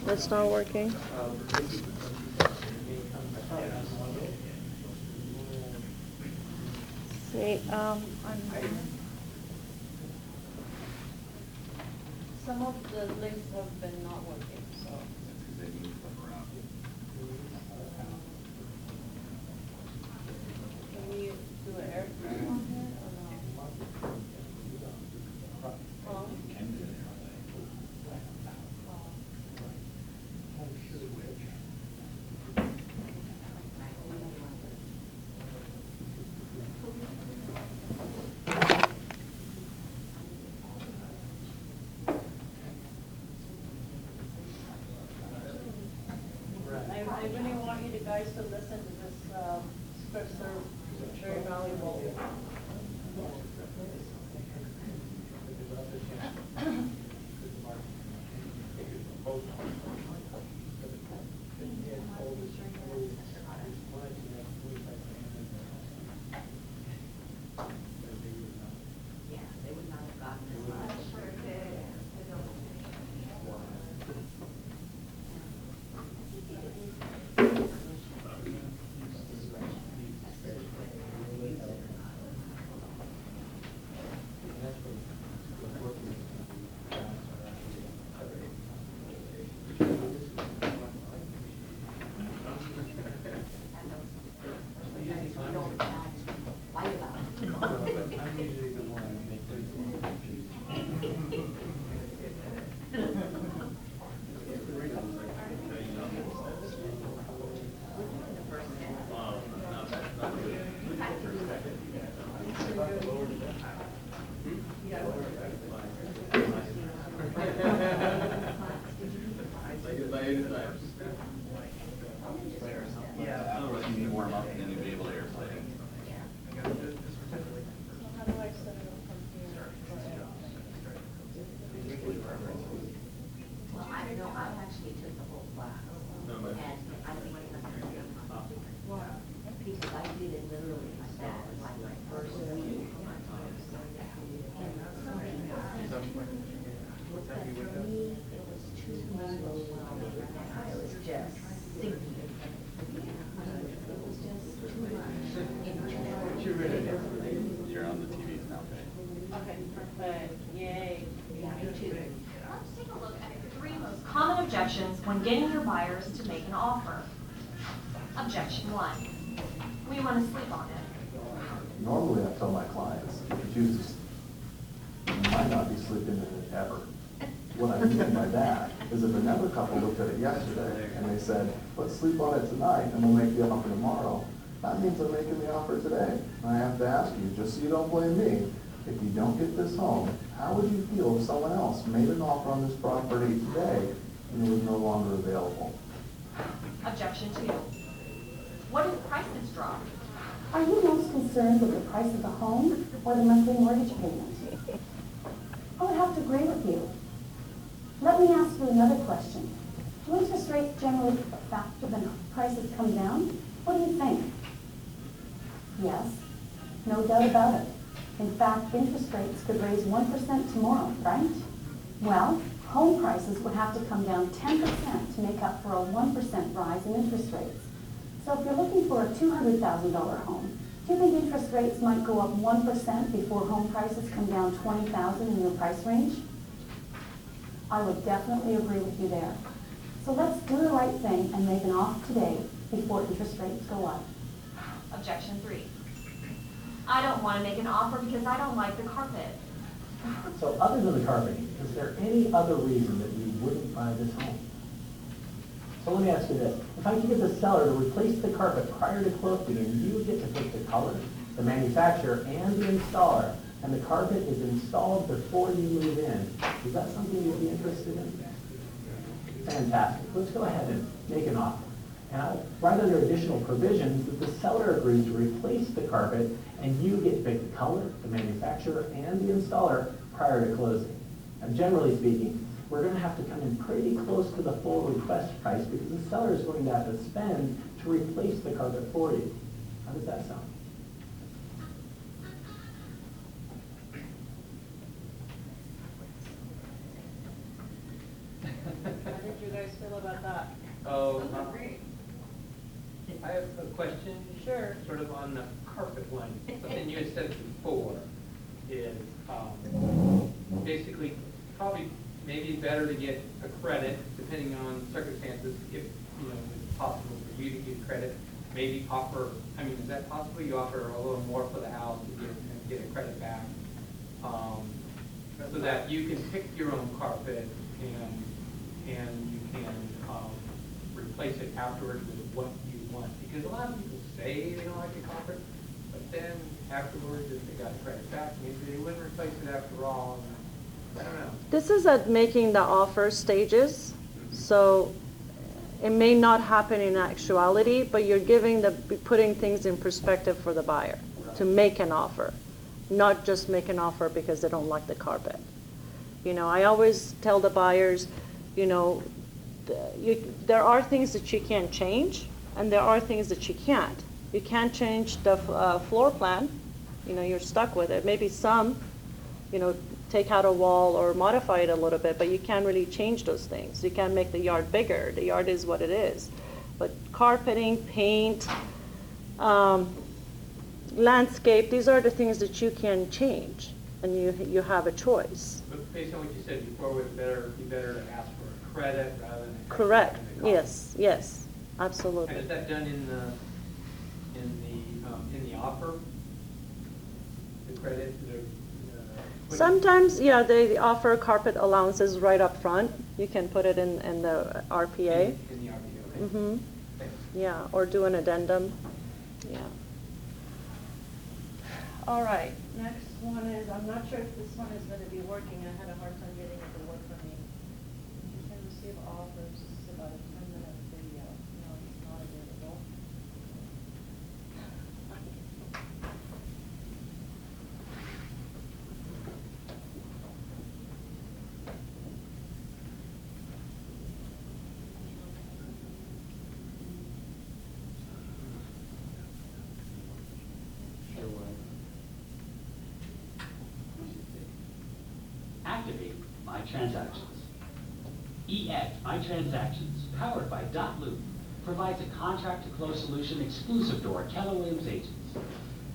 That's not working. See, some of the links have been not working, so. They move stuff around. Can we do an airplane on here or no? Huh? Can do it. I really want you guys to listen to this script, they're very valuable. Yeah, they would not have gotten this much. You need to warm up and then you'll be able to airplay. How do I set it up from here? Well, I don't know, I actually took the whole class, and I think because I did it literally like that, like my first week. And for me, it was too slow, I was just sinking. It was just too much. You're on the TVs now, okay? Okay, perfect, yay. Yeah, me too. Let's take a look at the 3 most common objections when getting your buyers to make an offer. Objection 1. We want to sleep on it. Normally, I tell my clients, if you choose to, you might not be sleeping in it ever. What I mean by that is if another couple looked at it yesterday and they said, let's sleep on it tonight and we'll make the offer tomorrow, that means they're making the offer today. And I have to ask you, just so you don't blame me, if you don't get this home, how would you feel if someone else made an offer on this property today and it was no longer available? Objection 2. What if prices drop? Are you most concerned with the price of the home or the monthly mortgage payment? I would have to agree with you. Let me ask you another question. Do interest rates generally factor when prices come down? What do you think? Yes, no doubt about it. In fact, interest rates could raise 1% tomorrow, right? Well, home prices would have to come down 10% to make up for a 1% rise in interest rates. So if you're looking for a $200,000 home, do you think interest rates might go up 1% before home prices come down $20,000 in your price range? I would definitely agree with you there. So let's do the right thing and make an offer today before interest rates go up. Objection 3. I don't want to make an offer because I don't like the carpet. So other than the carpeting, is there any other reason that you wouldn't buy this home? So let me ask you this. If I could get the seller to replace the carpet prior to closing and you would get to pick the color, the manufacturer, and the installer, and the carpet is installed before you move in, is that something you'd be interested in? Fantastic. Let's go ahead and make an offer. And I'll write under additional provisions that the seller agrees to replace the carpet and you get to pick the color, the manufacturer, and the installer prior to closing. Now, generally speaking, we're going to have to come in pretty close to the full request price because the seller is going to have to spend to replace the carpet for you. How does that sound? How did you feel about that? Oh, I have a question. Sure. Sort of on the carpet one. Something you had said before is basically probably maybe better to get a credit depending on circumstances if, it's possible for you to get credit. Maybe offer, is that possible? You offer a little more for the house to get a credit back. So that you can pick your own carpet and you can replace it afterwards with what you want. Because a lot of people say they don't like the carpet, but then afterwards, if they got credit back, maybe they wouldn't replace it after all. I don't know. This is at making the offer stages, so it may not happen in actuality, but you're putting things in perspective for the buyer to make an offer, not just make an offer because they don't like the carpet. I always tell the buyers, there are things that you can change, and there are things that you can't. You can't change the floor plan. You're stuck with it. Maybe some, take out a wall or modify it a little bit, but you can't really change those things. You can't make the yard bigger. The yard is what it is. But carpeting, paint, landscape, these are the things that you can change, and you have a choice. But based on what you said before, would it be better to ask for a credit rather than a Correct. cost? Yes, absolutely. And is that done in the offer? The credit? Sometimes, they offer carpet allowances right up front. You can put it in the RPA. In the RPA, okay. Mm-hmm. Thanks. Yeah, or do an addendum. Yeah. All right, next one is, I'm not sure if this one is going to be working. I had a hard time getting it to work for me. You can receive offers. This is about a 10-minute video. No, it's not available. Activate My Transactions. EX My Transactions, powered by .loop, provides a contract-to-close solution exclusive to our Keller Williams agents,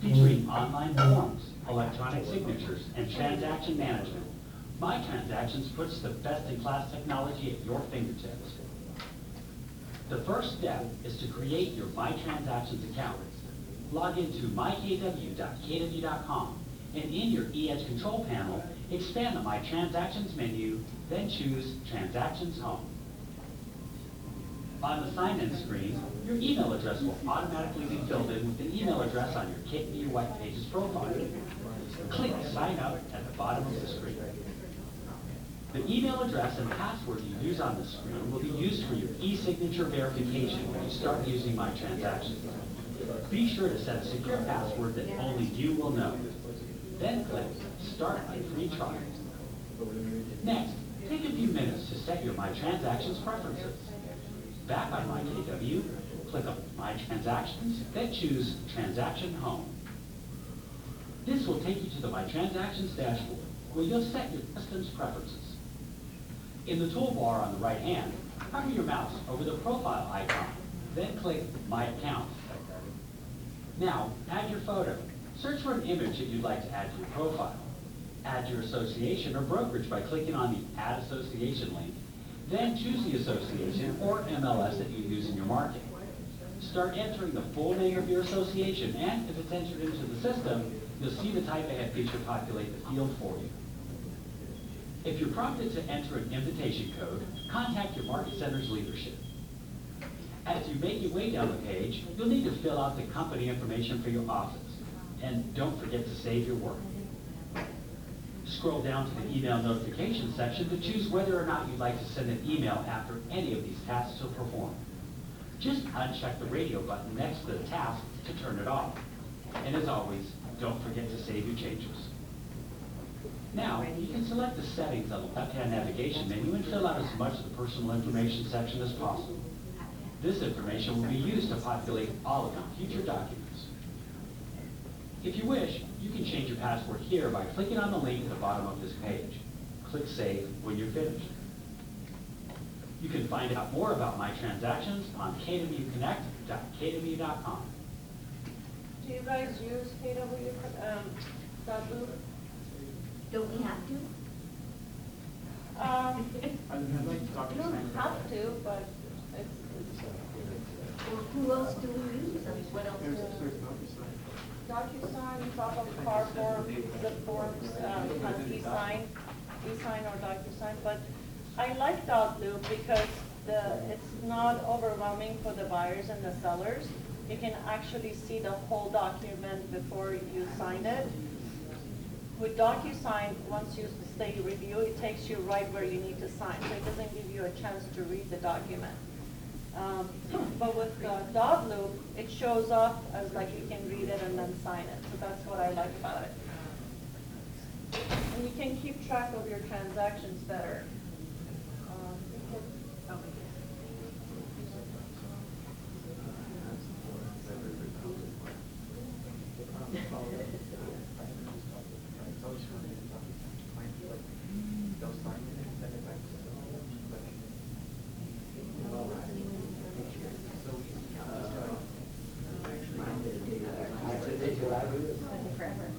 featuring online forms, electronic signatures, and transaction management. My Transactions puts the best-in-class technology at your fingertips. The first step is to create your My Transactions account. Log into mykw.kw.com, and in your eEdge control panel, expand the My Transactions menu, then choose Transactions Home. On the sign-in screen, your email address will automatically be filled in with the email address on your KW White Pages profile. Click Sign Up at the bottom of the screen. The email address and password you use on the screen will be used for your e-signature verification when you start using My Transactions. Be sure to set a secure password that only you will know. Then click Start My Free Trial. Next, take a few minutes to set your My Transactions preferences. Back on MyKW, click on My Transactions, then choose Transaction Home. This will take you to the My Transactions dashboard, where you'll set your custom's preferences. In the toolbar on the right hand, hover your mouse over the profile icon, then click My Account. Now, add your photo. Search for an image that you'd like to add to your profile. Add your association or brokerage by clicking on the Add Association link. Then choose the association or MLS that you use in your market. Start entering the full name of your association, and if it's entered into the system, you'll see the type ahead feature populate the field for you. If you're prompted to enter an invitation code, contact your market center's leadership. As you make your way down the page, you'll need to fill out the company information for your office. And don't forget to save your work. Scroll down to the email notification section to choose whether or not you'd like to send an email after any of these tasks are performed. Just uncheck the radio button next to the task to turn it off. And as always, don't forget to save your changes. Now, you can select the settings on the left-hand navigation menu and fill out as much of the personal information section as possible. This information will be used to populate all of your future documents. If you wish, you can change your password here by clicking on the link at the bottom of this page. Click Save when you're finished. You can find out more about my transactions on kwconnect.kw.com. Do you guys use KW, .loop? Don't we have to? You don't have to, but it's. Well, who else do we use? I mean, what else do we? DocuSign, drop off car form, zip forms, e-sign or DocuSign, but I like .loop because it's not overwhelming for the buyers and the sellers. You can actually see the whole document before you sign it. With DocuSign, once you say review, it takes you right where you need to sign, so it doesn't give you a chance to read the document. But with .loop, it shows up as like you can read it and then sign it, so that's what I like about it. And you can keep track of your transactions better. Forever.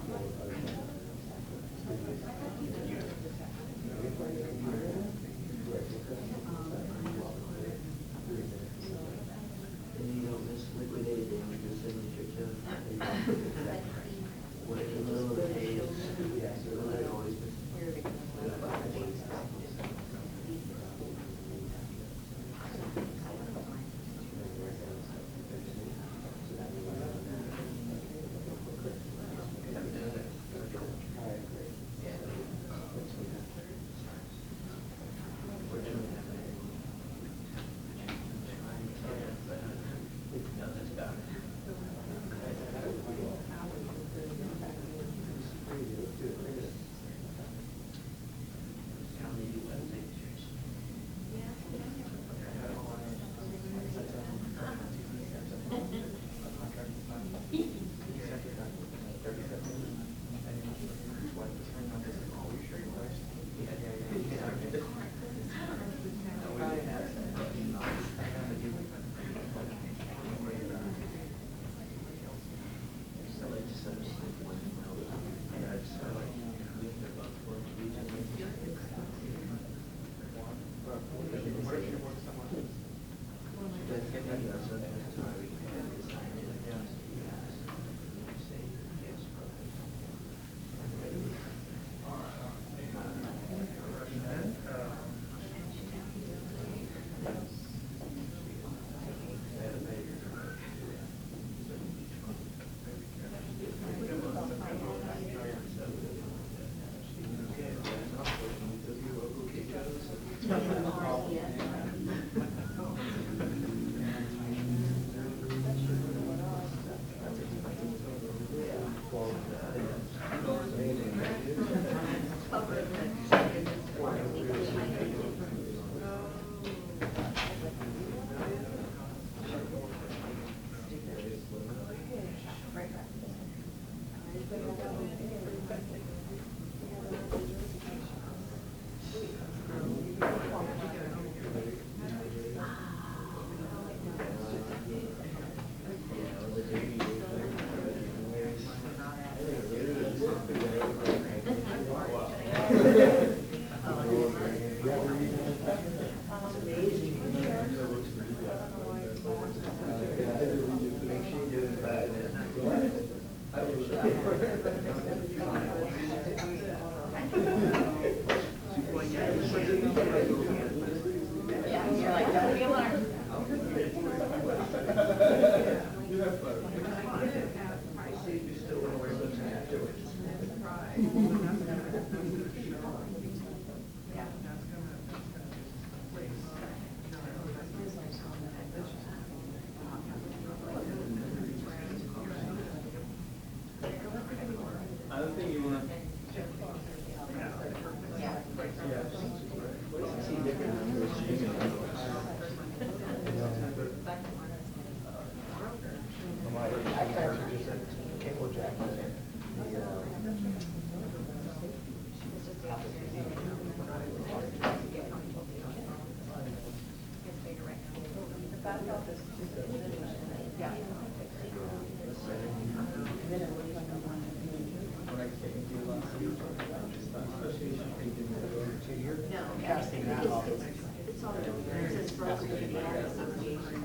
Casting that off. It's all different. It says Rose Community Association.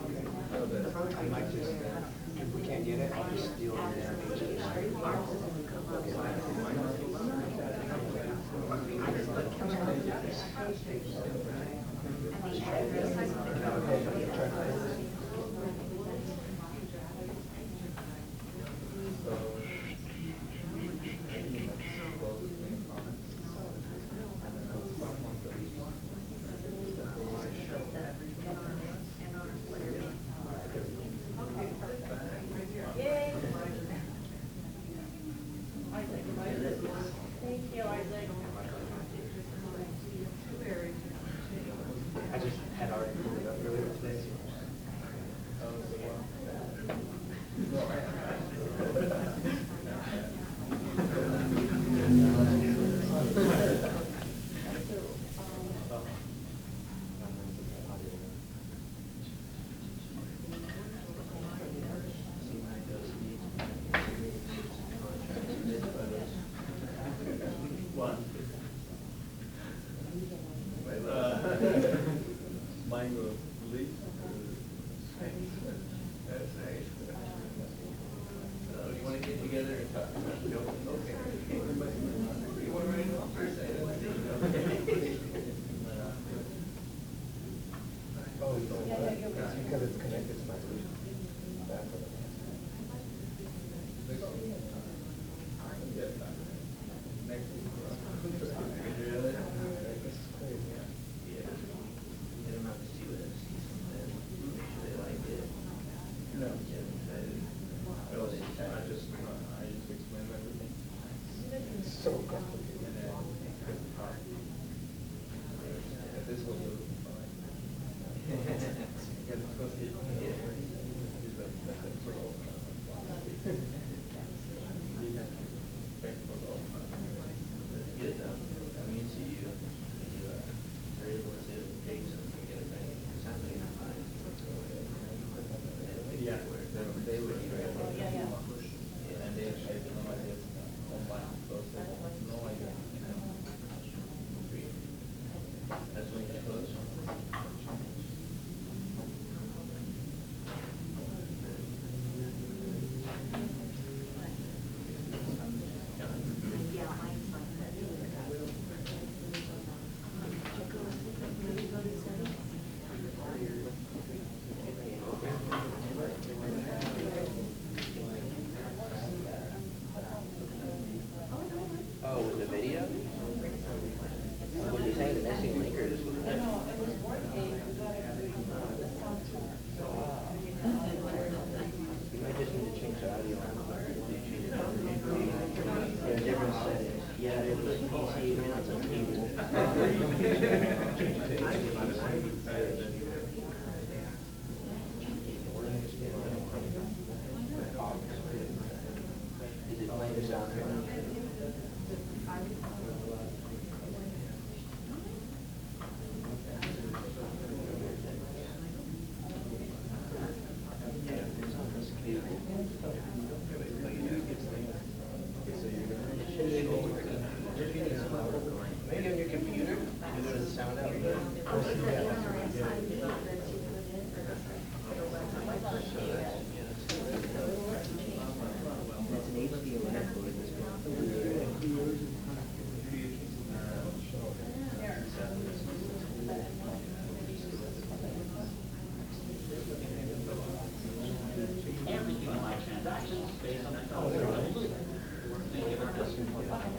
I might just, if we can't get it, I'll just steal Thank you, Isaac. I just had already pulled it up earlier today. Mango leaf. You want to get together and talk about it? Okay. You want to write it off first? Oh, it's because it's connected to my solution. So complicated. This was Oh, with the video? Was you saying the missing link or just was it? You might just need to change the audio. Yeah, different settings. Yeah, it was PC, now it's on keyboard. Is it playing the sound? Maybe on your computer, you know the sound out. That's an HDMI. Everything in my transactions is based on the color.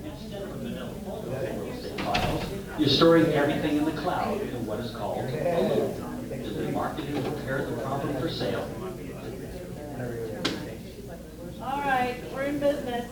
Instead of a vanilla folder, you're storing everything in the cloud in what is called a loop. To be marketed and prepared the property for sale. All right, we're in business.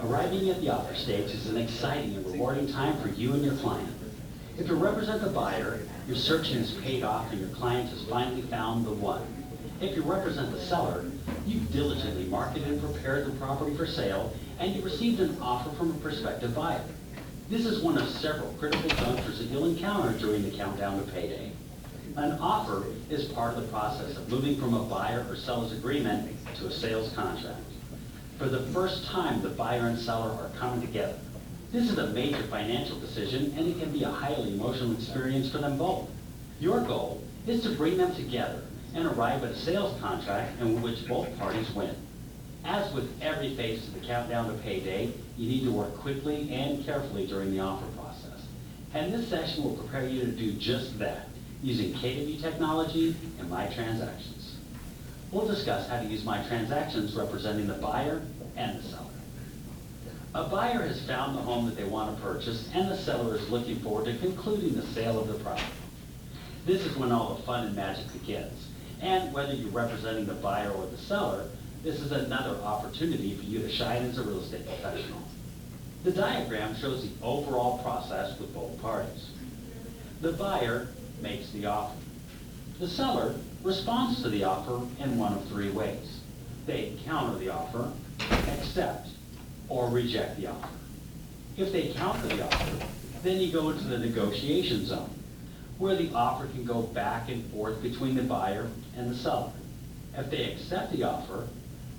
Arriving at the office, stage is an exciting and rewarding time for you and your client. If you represent the buyer, your searching is paid off and your client has finally found the one. If you represent the seller, you've diligently marketed and prepared the property for sale and you received an offer from a prospective buyer. This is one of several critical junctures that you'll encounter during the countdown to payday. An offer is part of the process of moving from a buyer or seller's agreement to a sales contract. For the first time, the buyer and seller are coming together. This is a major financial decision, and it can be a highly emotional experience for them both. Your goal is to bring them together and arrive at a sales contract in which both parties win. As with every phase of the countdown to payday, you need to work quickly and carefully during the offer process. And this session will prepare you to do just that, using KW technology and My Transactions. We'll discuss how to use My Transactions representing the buyer and the seller. A buyer has found the home that they want to purchase, and the seller is looking forward to concluding the sale of the property. This is when all the fun and magic begins. And whether you're representing the buyer or the seller, this is another opportunity for you to shine as a real estate professional. The diagram shows the overall process with both parties. The buyer makes the offer. The seller responds to the offer in one of three ways. They counter the offer, accept, or reject the offer. If they counter the offer, then you go into the negotiation zone, where the offer can go back and forth between the buyer and the seller. If they accept the offer,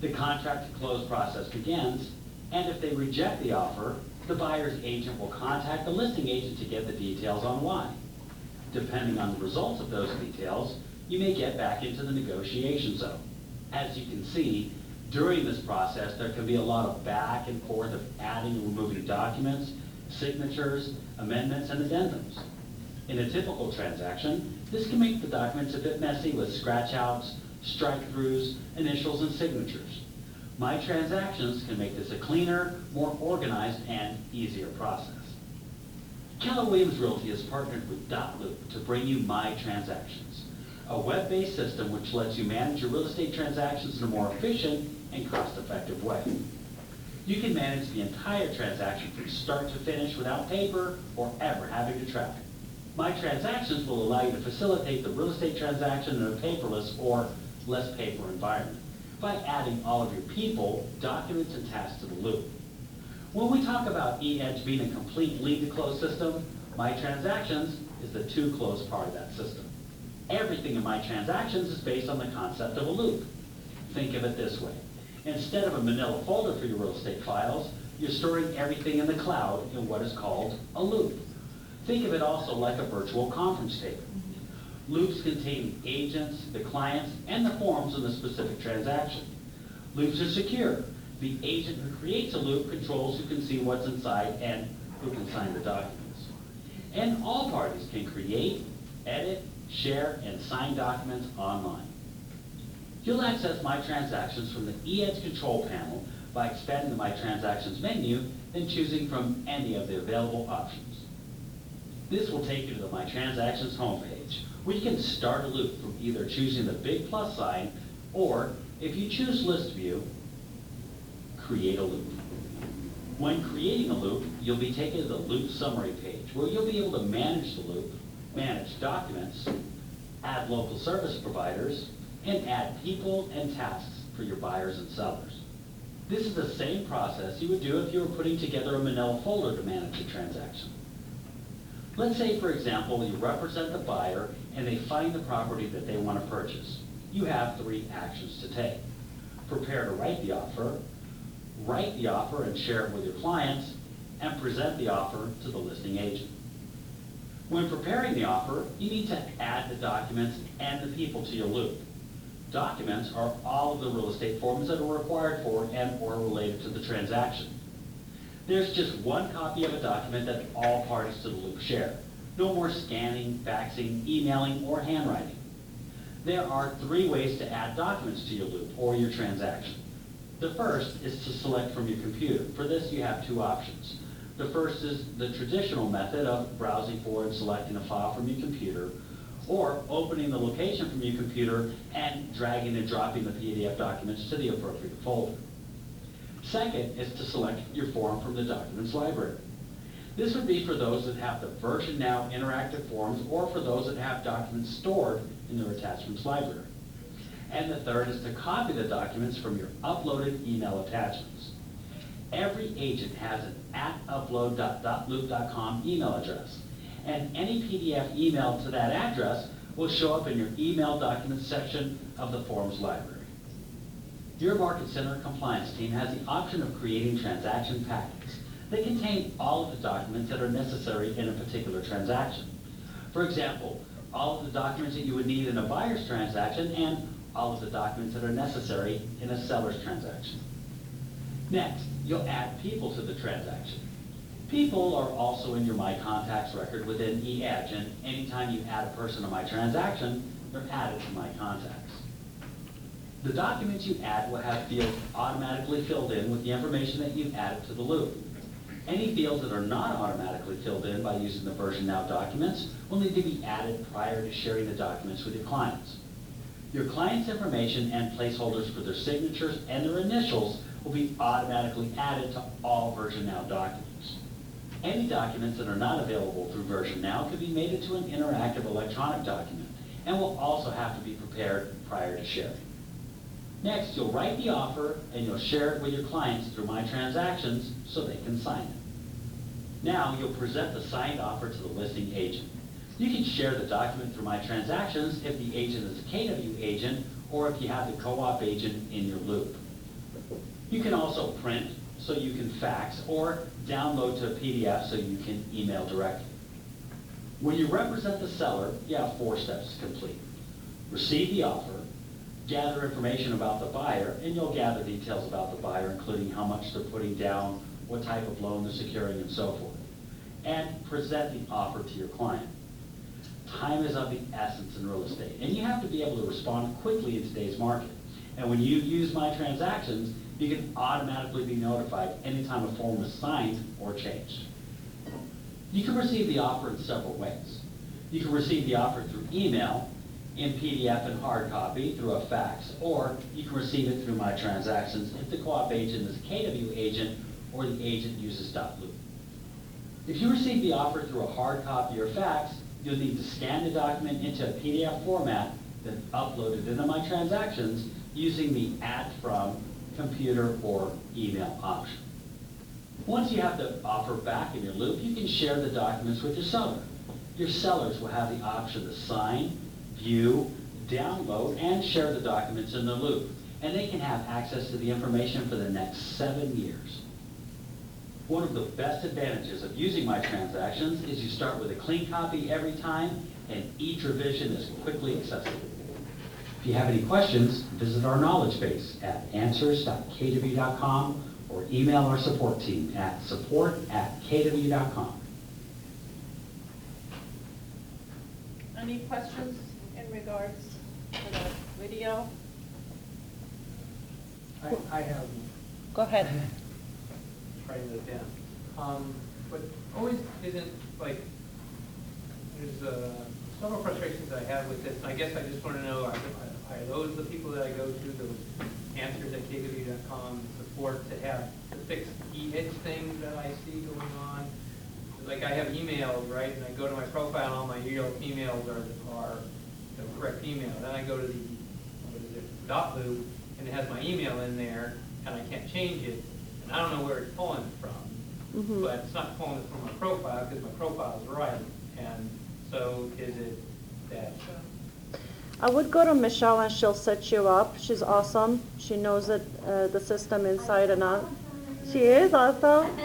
the contract to close process begins, and if they reject the offer, the buyer's agent will contact the listing agent to get the details on why. Depending on the results of those details, you may get back into the negotiation zone. As you can see, during this process, there can be a lot of back and forth of adding and removing documents, signatures, amendments, and addendums. In a typical transaction, this can make the documents a bit messy with scratch-outs, strike-throughs, initials, and signatures. My Transactions can make this a cleaner, more organized, and easier process. Keller Williams Realty has partnered with dotloop to bring you My Transactions, a web-based system which lets you manage your real estate transactions in a more efficient and cost-effective way. You can manage the entire transaction from start to finish without paper or ever having to track it. My Transactions will allow you to facilitate the real estate transaction in a paperless or less paper environment by adding all of your people, documents, and tasks to the loop. When we talk about eEdge being a complete lead-to-close system, My Transactions is the to-close part of that system. Everything in My Transactions is based on the concept of a loop. Think of it this way. Instead of a manila folder for your real estate files, you're storing everything in the cloud in what is called a loop. Think of it also like a virtual conference table. Loops contain agents, the clients, and the forms in the specific transaction. Loops are secure. The agent who creates a loop controls who can see what's inside and who can sign the documents. And all parties can create, edit, share, and sign documents online. You'll access My Transactions from the eEdge control panel by expanding the My Transactions menu and choosing from any of the available options. This will take you to the My Transactions homepage, where you can start a loop from either choosing the big plus sign, or if you choose List View, create a loop. When creating a loop, you'll be taken to the loop summary page, where you'll be able to manage the loop, manage documents, add local service providers, and add people and tasks for your buyers and sellers. This is the same process you would do if you were putting together a manila folder to manage a transaction. Let's say, for example, you represent the buyer and they find the property that they want to purchase. You have three actions to take. Prepare to write the offer and share it with your clients, and present the offer to the listing agent. When preparing the offer, you need to add the documents and the people to your loop. Documents are all of the real estate forms that are required for and or related to the transaction. There's just one copy of a document that all parties to the loop share. No more scanning, faxing, emailing, or handwriting. There are three ways to add documents to your loop or your transaction. The first is to select from your computer. For this, you have two options. The first is the traditional method of browsing for and selecting a file from your computer, or opening the location from your computer and dragging and dropping the PDF documents to the appropriate folder. Second is to select your form from the documents library. This would be for those that have the Version Now interactive forms or for those that have documents stored in their attachments library. And the third is to copy the documents from your uploaded email attachments. Every agent has an @upload.dotloop.com email address, and any PDF emailed to that address will show up in your email documents section of the forms library. Your Market Center compliance team has the option of creating transaction packets. They contain all of the documents that are necessary in a particular transaction. For example, all of the documents that you would need in a buyer's transaction and all of the documents that are necessary in a seller's transaction. Next, you'll add people to the transaction. People are also in your My Contacts record within eEdge, and anytime you add a person to My Transaction, they're added to My Contacts. The documents you add will have fields automatically filled in with the information that you've added to the loop. Any fields that are not automatically filled in by using the Version Now documents will need to be added prior to sharing the documents with your clients. Your clients' information and placeholders for their signatures and their initials will be automatically added to all Version Now documents. Any documents that are not available through Version Now can be made into an interactive electronic document and will also have to be prepared prior to sharing. Next, you'll write the offer and you'll share it with your clients through My Transactions so they can sign it. Now, you'll present the signed offer to the listing agent. You can share the document through My Transactions if the agent is a KW agent or if you have the co-op agent in your loop. You can also print so you can fax or download to a PDF so you can email directly. When you represent the seller, you have 4 steps to complete. Receive the offer, gather information about the buyer, and you'll gather details about the buyer, including how much they're putting down, what type of loan they're securing, and so forth. And present the offer to your client. Time is of the essence in real estate, and you have to be able to respond quickly in today's market. And when you use My Transactions, you can automatically be notified anytime a form is signed or changed. You can receive the offer in several ways. You can receive the offer through email, in PDF and hard copy, through a fax, or you can receive it through My Transactions if the co-op agent is a KW agent or the agent uses .loop. If you receive the offer through a hard copy or fax, you'll need to scan the document into a PDF format, then upload it into My Transactions using the Add From computer or email option. Once you have the offer back in your loop, you can share the documents with your seller. Your sellers will have the option to sign, view, download, and share the documents in the loop, and they can have access to the information for the next 7 years. One of the best advantages of using My Transactions is you start with a clean copy every time, and each revision is quickly accessible. If you have any questions, visit our knowledge base at answers.kw.com or email our support team at support@kw.com. Any questions in regards to the video? I have. Go ahead. Writing this down. But always isn't like, there's several frustrations I have with this. I guess I just want to know, are those the people that I go to, those answers at kw.com support to have the fixed eEdge things that I see going on? Like I have emails, right, and I go to my profile and all my emails are the correct email. Then I go to the, .loop, and it has my email in there, and I can't change it, and I don't know where it's pulling it from. Mm-hmm. But it's not pulling it from my profile because my profile is right. And so is it that... I would go to Michelle and she'll set you up. She's awesome. She knows it, the system inside and out. She is awesome.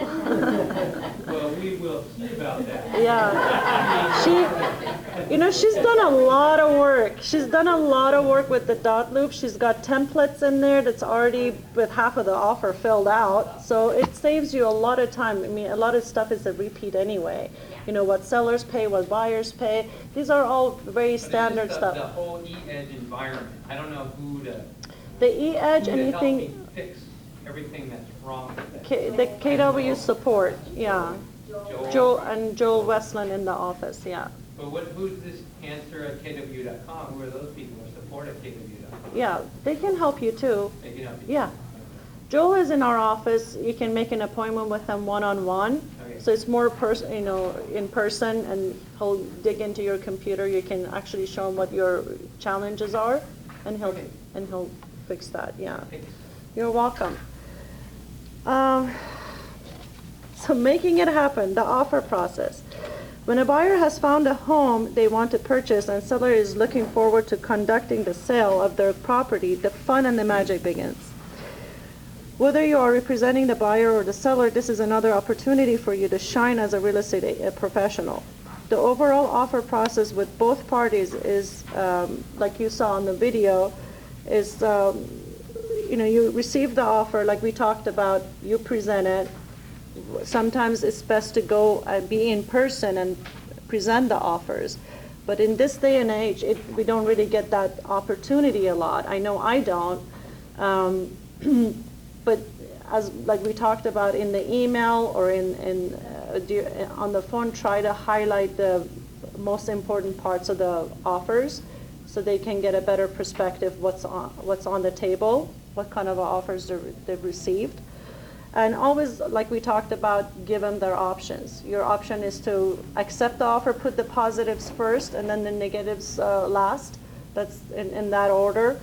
Well, we will see about that. Yeah. She's done a lot of work. She's done a lot of work with the .loop. She's got templates in there that's already with half of the offer filled out. So it saves you a lot of time. I mean, a lot of stuff is a repeat anyway. You know, what sellers pay, what buyers pay. These are all very standard stuff. The whole eEdge environment. I don't know who to... The eEdge, anything... Help me fix everything that's wrong with it. The KW support, yeah. Joel Westland in the office, yeah. But who's this answer at kw.com? Who are those people or support at kw.com? Yeah, they can help you too. They can help you. Yeah. Joe is in our office. You can make an appointment with him one-on-one. Okay. So it's more in person, and he'll dig into your computer. You can actually show him what your challenges are, and he'll fix that. Yeah. Thanks. You're welcome. So making it happen, the offer process. When a buyer has found a home they want to purchase and seller is looking forward to conducting the sale of their property, the fun and the magic begins. Whether you are representing the buyer or the seller, this is another opportunity for you to shine as a real estate professional. The overall offer process with both parties is, like you saw in the video, is you receive the offer, like we talked about, you present it. Sometimes it's best to go be in person and present the offers. But in this day and age, we don't really get that opportunity a lot. I know I don't. But as like we talked about in the email or on the phone, try to highlight the most important parts of the offers so they can get a better perspective what's on the table, what kind of offers they've received. And always, like we talked about, give them their options. Your option is to accept the offer, put the positives first, and then the negatives last. That's in that order.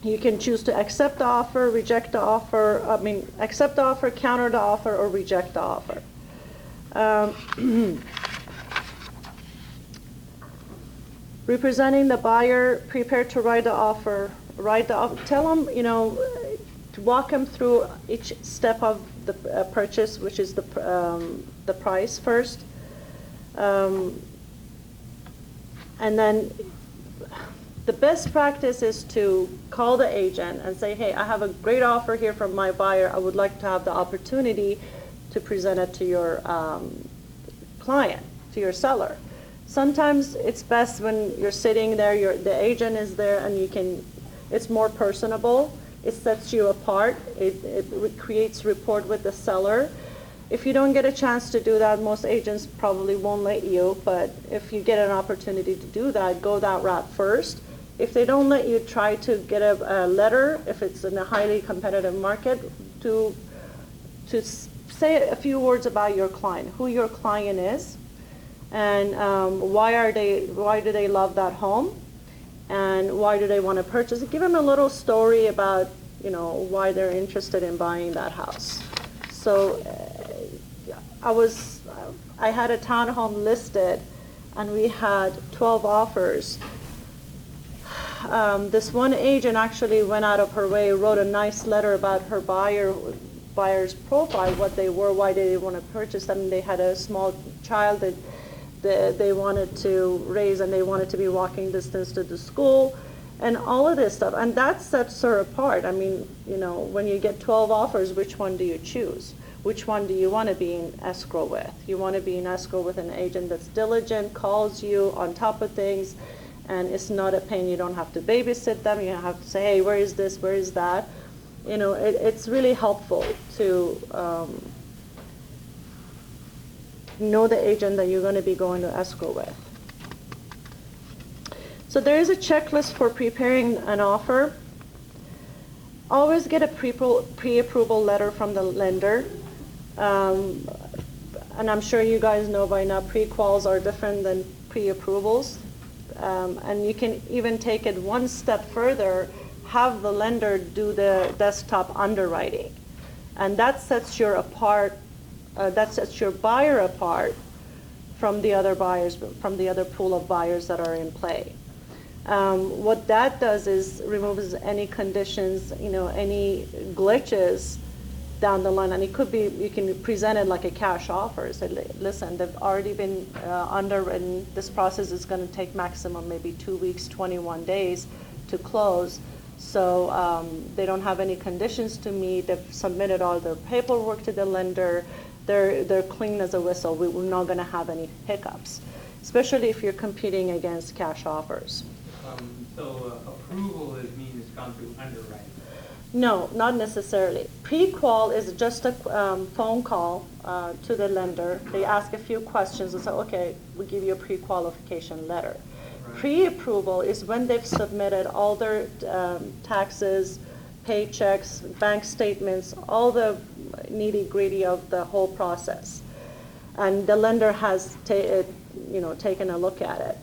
You can choose to accept the offer, reject the offer, accept the offer, counter the offer, or reject the offer. Representing the buyer, prepare to write the offer. Tell them, to walk them through each step of the purchase, which is the price first. And then the best practice is to call the agent and say, hey, I have a great offer here from my buyer. I would like to have the opportunity to present it to your client, to your seller. Sometimes it's best when you're sitting there, the agent is there, and it's more personable. It sets you apart. It creates rapport with the seller. If you don't get a chance to do that, most agents probably won't let you, but if you get an opportunity to do that, go that route first. If they don't let you, try to get a letter, if it's in a highly competitive market, to say a few words about your client, who your client is, and why do they love that home, and why do they want to purchase it. Give them a little story about why they're interested in buying that house. So I had a townhome listed, and we had 12 offers. This one agent actually went out of her way, wrote a nice letter about her buyer's profile, what they were, why they didn't want to purchase them. They had a small child that they wanted to raise, and they wanted to be walking distance to the school, and all of this stuff. And that sets her apart. I mean, when you get 12 offers, which one do you choose? Which one do you want to be in escrow with? You want to be in escrow with an agent that's diligent, calls you on top of things, and it's not a pain. You don't have to babysit them. You have to say, hey, where is this? Where is that? It's really helpful to know the agent that you're going to be going to escrow with. So there is a checklist for preparing an offer. Always get a pre-approval letter from the lender. And I'm sure you guys know by now, pre-quals are different than pre-approvals. And you can even take it one step further, have the lender do the desktop underwriting. And that sets your buyer apart from the other buyers, from the other pool of buyers that are in play. What that does is removes any conditions, any glitches down the line. And it could be, you can present it like a cash offer. Say, listen, they've already been underwritten. This process is going to take maximum maybe 2 weeks, 21 days to close. So they don't have any conditions to meet. They've submitted all their paperwork to the lender. They're clean as a whistle. We're not going to have any hiccups, especially if you're competing against cash offers. So approval means it's gone through underwriting? No, not necessarily. Pre-qual is just a phone call to the lender. They ask a few questions and say, okay, we'll give you a pre-qualification letter. Right. Pre-approval is when they've submitted all their taxes, paychecks, bank statements, all the nitty-gritty of the whole process. And the lender has taken a look at it.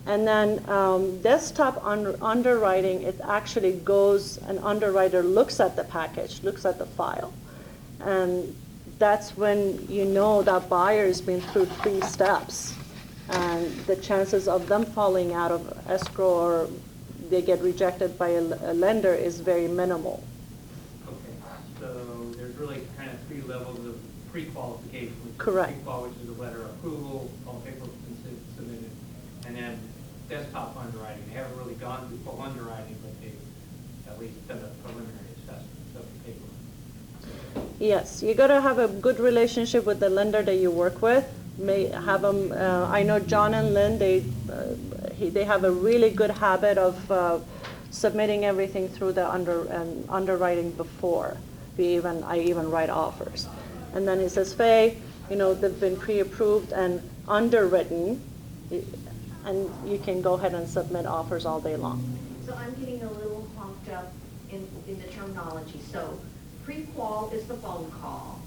And then desktop underwriting, it actually goes, an underwriter looks at the package, looks at the file. And that's when you know that buyer has been through 3 steps. And the chances of them falling out of escrow or they get rejected by a lender is very minimal. Okay, so there's really kind of 3 levels of pre-qualification. Correct. Pre-qual, which is a letter of approval, all paperwork submitted, and then desktop underwriting. They haven't really gone through full underwriting, but they've at least done a preliminary assessment of the paperwork. Yes, you got to have a good relationship with the lender that you work with. May have them. I know John and Lynn. They have a really good habit of submitting everything through the underwriting before I even write offers. And then he says, Faye, they've been pre-approved and underwritten, and you can go ahead and submit offers all day long. So I'm getting a little honked up in the terminology. So pre-qual is the phone call.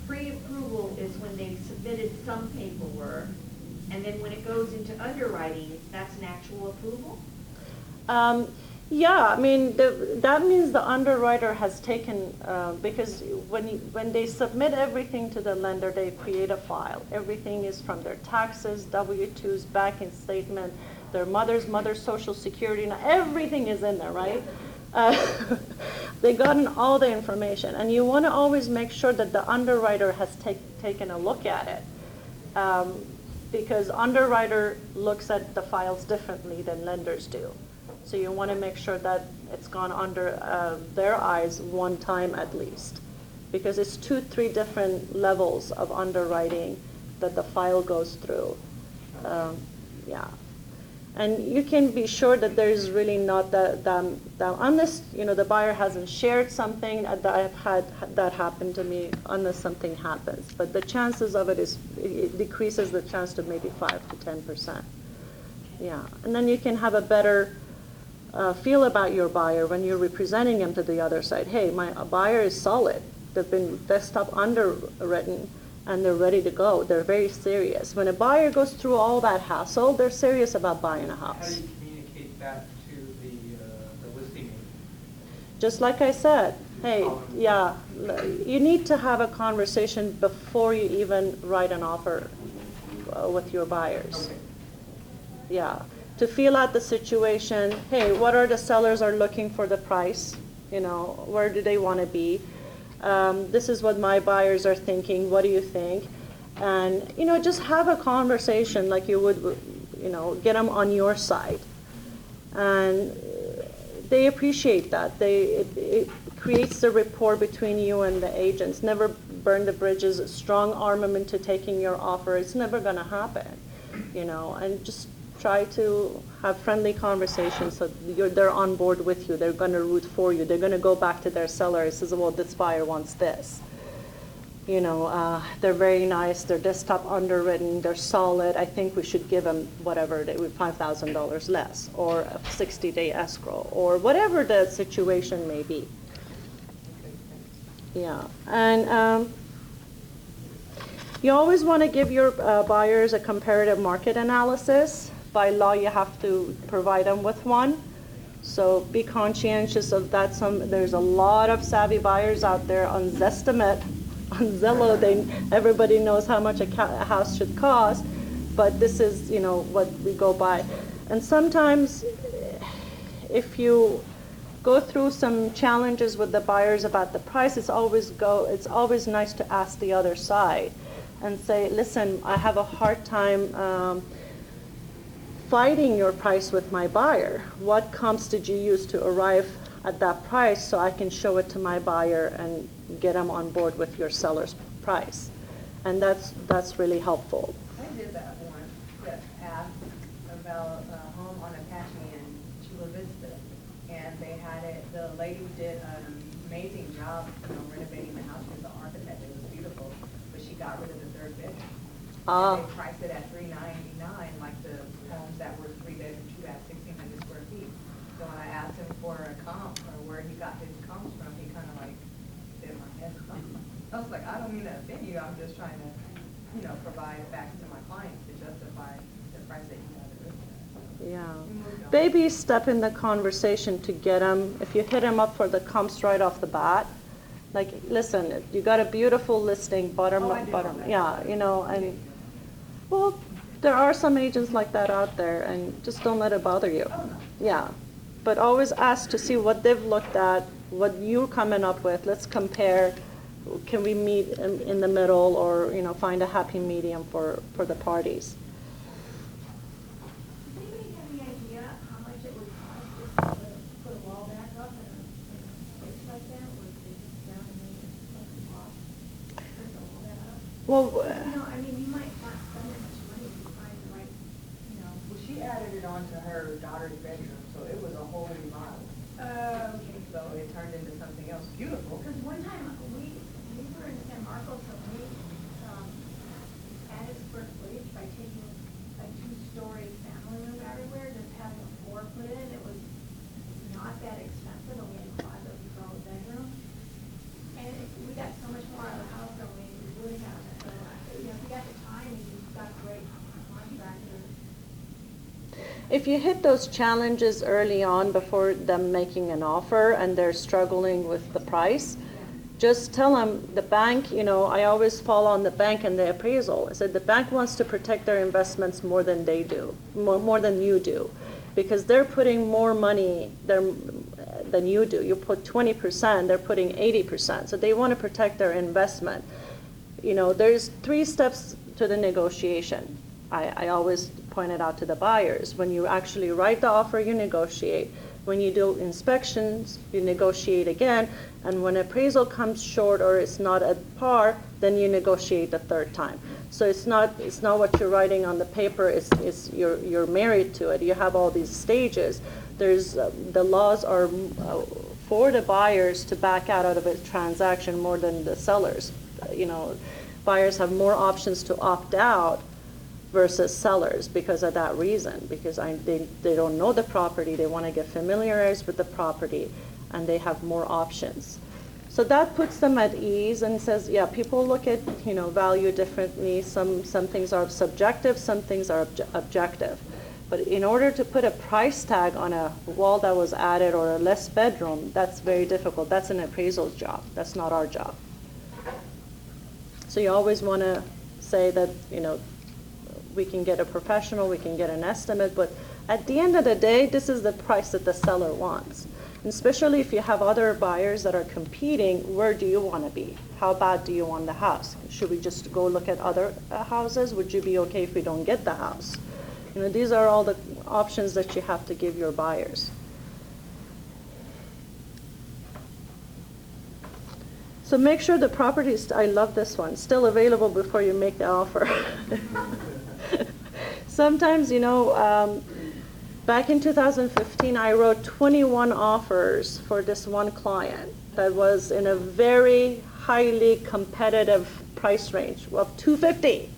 Pre-approval is when they've submitted some paperwork. And then when it goes into underwriting, that's an actual approval? Yeah, I mean, that means the underwriter has taken, because when they submit everything to the lender, they create a file. Everything is from their taxes, W-2s, banking statement, their mother's social security, everything is in there, right? They've gotten all the information, and you want to always make sure that the underwriter has taken a look at it, because underwriter looks at the files differently than lenders do. So you want to make sure that it's gone under their eyes one time at least, because it's 2-3 different levels of underwriting that the file goes through. Yeah. And you can be sure that there is really not that unless the buyer hasn't shared something that I've had that happen to me, unless something happens. But the chances of it decreases the chance to maybe 5 to 10%. Yeah, and then you can have a better feel about your buyer when you're representing them to the other side. Hey, my buyer is solid. They've been desktop underwritten. And they're ready to go. They're very serious. When a buyer goes through all that hassle, they're serious about buying a house. How do you communicate that to the listing agent? Just like I said, hey, yeah, you need to have a conversation before you even write an offer with your buyers. Okay. Yeah, to feel out the situation. Hey, what are the sellers are looking for the price? Where do they want to be? This is what my buyers are thinking. What do you think? And, just have a conversation like you would, get them on your side. And they appreciate that. It creates a rapport between you and the agents. Never burn the bridges, strong armament to taking your offer. It's never going to happen, and just try to have friendly conversations so they're on board with you. They're going to root for you. They're going to go back to their seller and says, well, this buyer wants this. They're very nice. They're desktop underwritten. They're solid. I think we should give them whatever, $5,000 less or a 60-day escrow or whatever the situation may be. Yeah. And you always want to give your buyers a comparative market analysis. By law, you have to provide them with one. So be conscientious of that. There's a lot of savvy buyers out there on Zestimate, on Zillow. Everybody knows how much a house should cost, but this is what we go by. And sometimes, if you go through some challenges with the buyers about the price, it's always nice to ask the other side and say, listen, I have a hard time fighting your price with my buyer. What comps did you use to arrive at that price so I can show it to my buyer and get them on board with your seller's price? And that's really helpful. I did that once, that asked about a home on Apache in Chula Vista. And the lady did an amazing job, renovating the house. She was an architect. It was beautiful. But she got rid of the third bedroom. And they priced it at $399, like the homes that were 3 bedroom, 2 bath, 1,600 square feet. So when I asked him for a comp, or where he got his comps from, he kind of like did my head. I was like, I don't mean to offend you, I'm just trying to, provide facts to my clients to justify the price that you have it listed at. Yeah. Baby step in the conversation to get them, if you hit them up for the comps right off the bat, like, listen, you got a beautiful listing, bottom, yeah, and, well, there are some agents like that out there, and just don't let it bother you. Yeah. But always ask to see what they've looked at, what you're coming up with. Let's compare. Can we meet in the middle, or find a happy medium for the parties? Does anybody have any idea how much it would cost just to put a wall back up in a place like that? Would they just down and make it off? All that up? Well, I mean, you might not spend that much money if you find the right, Well, she added it onto her daughter's bedroom, so it was a whole remodel. Okay. So it turned into something else beautiful. Because one time we were in San Marcos, so we added square footage by taking a 2-story family room everywhere, just having a 4 put in. It was not that expensive, and we had a closet for all the bedroom. And we got so much more out of the house than we would have. So, if you got the time and you've got great contractors. if you hit those challenges early on before them making an offer and they're struggling with the price, just tell them the bank, I always fall on the bank and the appraisal. I said the bank wants to protect their investments more than they do, more than you do, because they're putting more money than you do. You put 20%, they're putting 80%. So they want to protect their investment. There's 3 steps to the negotiation. I always point it out to the buyers. When you actually write the offer, you negotiate. When you do inspections, you negotiate again. And when appraisal comes short or it's not at par, then you negotiate the 3rd time. So it's not what you're writing on the paper. It's you're married to it. You have all these stages. There's the laws are for the buyers to back out of a transaction more than the sellers. Buyers have more options to opt out versus sellers because of that reason, because they don't know the property, they want to get familiarized with the property, and they have more options. So that puts them at ease and says, yeah, people look at value differently. Some things are subjective, some things are objective. But in order to put a price tag on a wall that was added or a less bedroom, that's very difficult. That's an appraisal's job. That's not our job. So you always want to say that, we can get a professional, we can get an estimate, but at the end of the day, this is the price that the seller wants. And especially if you have other buyers that are competing, where do you want to be? How bad do you want the house? Should we just go look at other houses? Would you be okay if we don't get the house? These are all the options that you have to give your buyers. So make sure the property is, I love this one, still available before you make the offer. Sometimes, back in 2015, I wrote 21 offers for this one client that was in a very highly competitive price range of $250.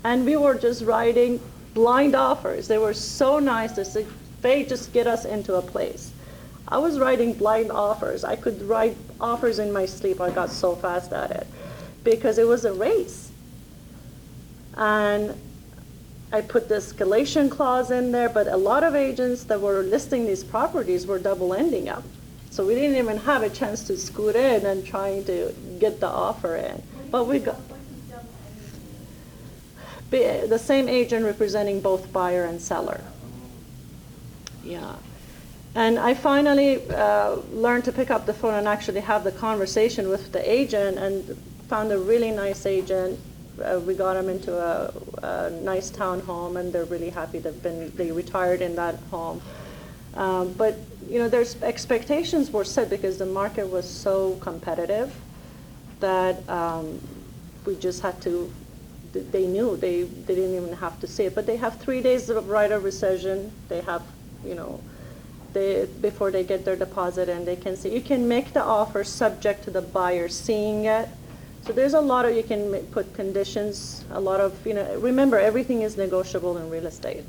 And we were just writing blind offers. They were so nice. They said, "Faye, just get us into a place." I was writing blind offers. I could write offers in my sleep. I got so fast at it because it was a race. And I put the escalation clause in there, but a lot of agents that were listing these properties were double ending them. So we didn't even have a chance to scoot in and trying to get the offer in. But we got the same agent representing both buyer and seller. Yeah. And I finally learned to pick up the phone and actually have the conversation with the agent, and found a really nice agent. We got them into a nice townhome, and they're really happy. They retired in that home. But there's expectations were set because the market was so competitive that we just had to. They knew they didn't even have to say it, but they have 3 days of right of rescission. They have before they get their deposit, and they can see. You can make the offer subject to the buyer seeing it. So there's a lot of, you can put conditions, a lot of, remember everything is negotiable in real estate.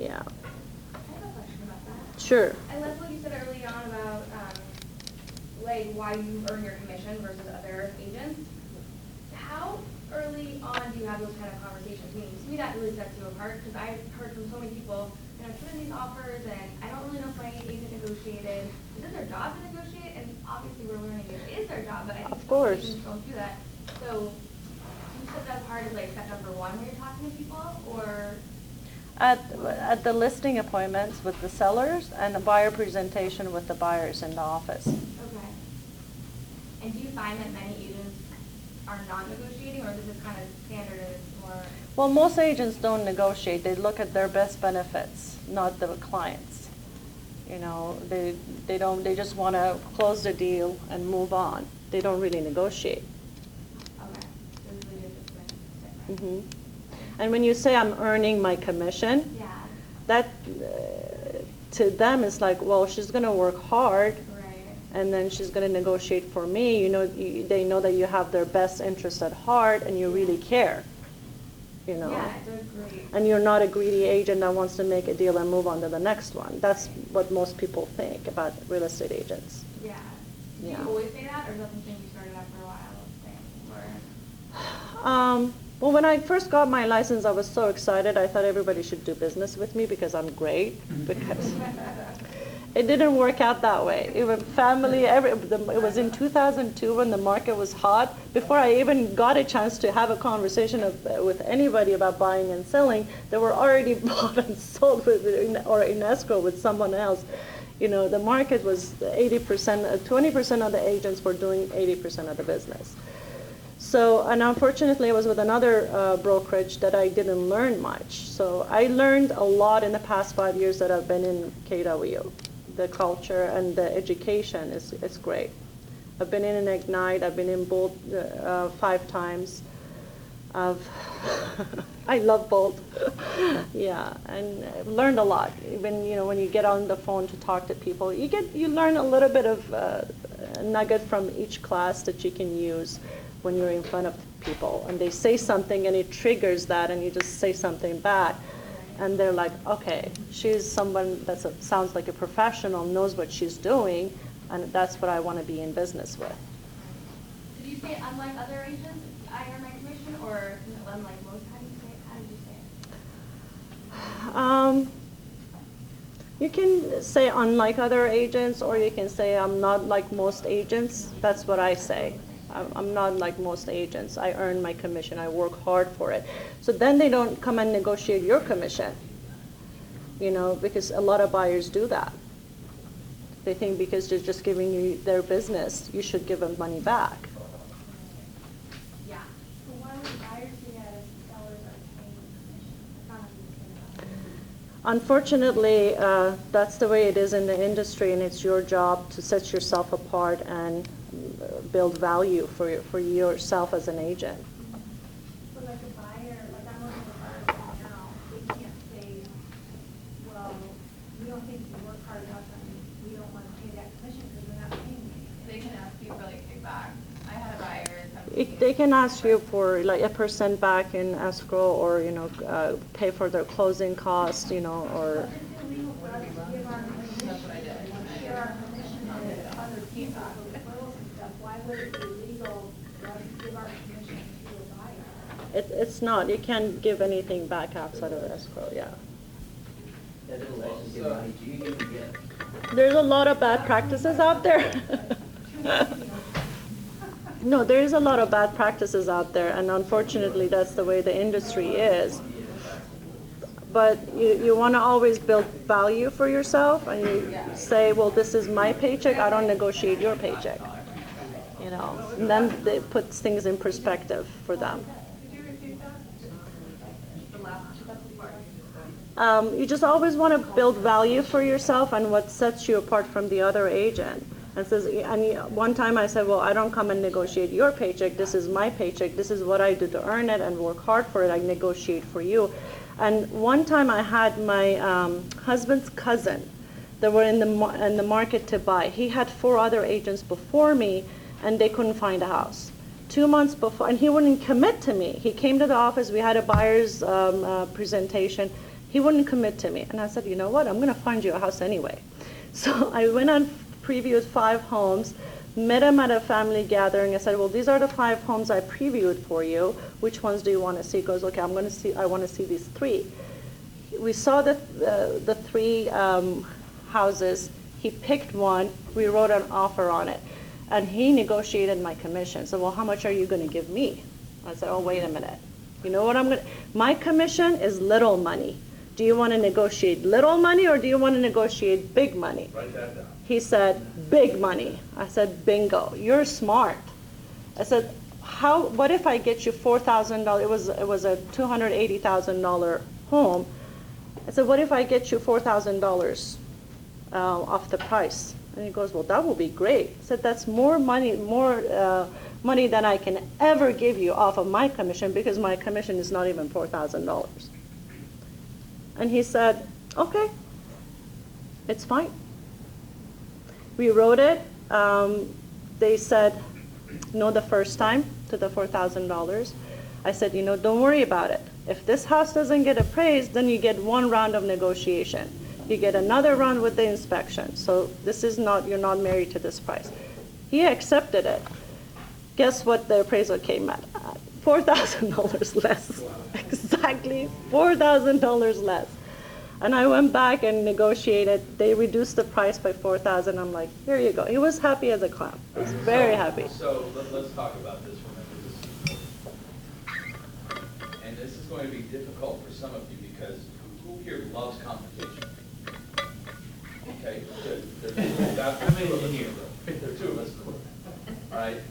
Yeah, I have a question about that. sure. I love what you said early on about, like, why you earn your commission versus other agents. How early on do you have those kind of conversations? Meaning, to me, that really sets you apart, because I've heard from so many people, you know, put in these offers, and I don't really know if my agent negotiated. Is it their job to negotiate? And obviously, we're learning it is their job, but I think Of some course. agents don't do that. So, you set that apart as, like, step number one when you're talking to people, or? At the listing appointments with the sellers and the buyer presentation with the buyers in the office. Okay. And do you find that many agents are not negotiating, or is this kind of standard and it's more? Well, most agents don't negotiate. They look at their best benefits, not the clients. You know, they don't, they just want to close the deal and move on. They don't really negotiate. Okay. So it's really just different. And when you say I'm earning my commission, Yeah. that to them is like, well, she's going to work hard, Right. and then she's going to negotiate for me. You know, they know that you have their best interest at heart, and you really care. You know. Yeah, they're great. And you're not a greedy agent that wants to make a deal and move on to the next one. That's what most people think about real estate agents. Yeah. Do Yeah. you always say that, or is that something you started after a while saying? Or? Well, when I first got my license, I was so excited. I thought everybody should do business with me because I'm great. Because it didn't work out that way. Even family, it was in 2002 when the market was hot. Before I even got a chance to have a conversation with anybody about buying and selling, they were already bought and sold or in escrow with someone else. You know, the market was 80%, 20% of the agents were doing 80% of the business. So, and unfortunately, it was with another brokerage that I didn't learn much. So I learned a lot in the past 5 years that I've been in KW. The culture and the education is great. I've been in Ignite. I've been in Bolt 5 times. I love Bolt. Yeah, and I've learned a lot. Even, you know, when you get on the phone to talk to people, you learn a little bit of a nugget from each class that you can use when you're in front of people, and they say something and it triggers that, and you just say something back, and they're like, okay, she's someone that sounds like a professional, knows what she's doing, and that's what I want to be in business with. Did you say unlike other agents, I earn my commission, or unlike most? How did you say it? You can say unlike other agents, or you can say I'm not like most agents. That's what I say. I'm not like most agents. I earn my commission. I work hard for it. So then they don't come and negotiate your commission, you know, because a lot of buyers do that. They think because they're just giving you their business, you should give them money back. Yeah. So why would buyers see that as sellers are paying commission? I don't understand that. Unfortunately, that's the way it is in the industry, and it's your job to set yourself apart and build value for yourself as an agent. So like a buyer, like I'm looking at buyers right now, they can't say, well, we don't think you work hard enough and we don't want to pay that commission because we're not paying you. They can ask you for like kickback. I had a buyer. They can ask you for like 1% back in escrow, or, you know, pay for their closing costs, you know, or. It's illegal for us to give our commission. That's what I did. Share our commission with other people, referrals and stuff. Why would it be legal for us to give our commission to a buyer? It's not. You can't give anything back outside of escrow, yeah. Yeah, there's a license give money to you, give a gift. There's a lot of bad practices out there. No, there is a lot of bad practices out there, and unfortunately, that's the way the industry is. But you want to always build value for yourself, and you say, well, this is my paycheck, I don't negotiate your paycheck. You know, and then it puts things in perspective for them. You just always want to build value for yourself and what sets you apart from the other agent. And one time I said, well, I don't come and negotiate your paycheck. This is my paycheck. This is what I do to earn it and work hard for it. I negotiate for you. And one time I had my husband's cousin that were in the market to buy. He had 4 other agents before me, and they couldn't find a house. 2 months before, and he wouldn't commit to me. He came to the office. We had a buyer's presentation. He wouldn't commit to me. And I said, you know what, I'm going to find you a house anyway. So I went on previewed 5 homes, met him at a family gathering. I said, well, these are the 5 homes I previewed for you. Which ones do you want to see? He goes, okay, I want to see these 3. We saw the 3 houses. He picked one. We wrote an offer on it. And he negotiated my commission. So, well, how much are you going to give me? I said, oh, wait a minute. You know what my commission is little money. Do you want to negotiate little money or do you want to negotiate big money? Write that down. He said, big money. I said, bingo, you're smart. I said, what if I get you $4,000? It was a $280,000 home. I said, what if I get you $4,000 off the price? And he goes, well, that will be great. I said, that's more money than I can ever give you off of my commission because my commission is not even $4,000. And he said, okay, it's fine. We wrote it. They said no the first time to the $4,000. I said, don't worry about it. If this house doesn't get appraised, then you get 1 round of negotiation. You get another round with the inspection. So this is not, you're not married to this price. He accepted it. Guess what the appraisal came at? $4,000 less. Exactly, $4,000 less. And I went back and negotiated. They reduced the price by $4,000. I'm like, here you go. He was happy as a clown. He was very happy. So let's talk about this for a minute. And this is going to be difficult for some of you because who here loves competition? Okay, good. There's 2 of us here. There are 2 of us in the room. All right.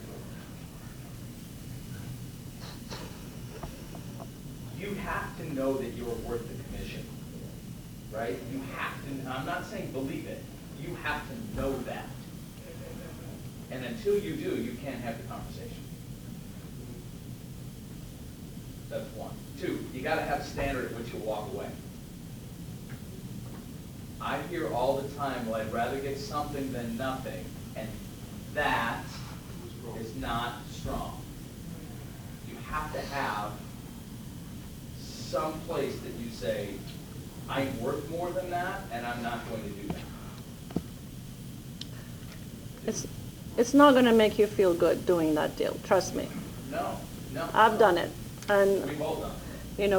You have to know that you're worth the commission, right? You have to, I'm not saying believe it, you have to know that. And until you do, you can't have the conversation. That's 1. 2, you gotta have a standard at which you'll walk away. I hear all the time, well, I'd rather get something than nothing, and that is not strong. You have to have some place that you say, I'm worth more than that, and I'm not going to do that. It's not going to make you feel good doing that deal. Trust me. No. I've done it, and we've all done it.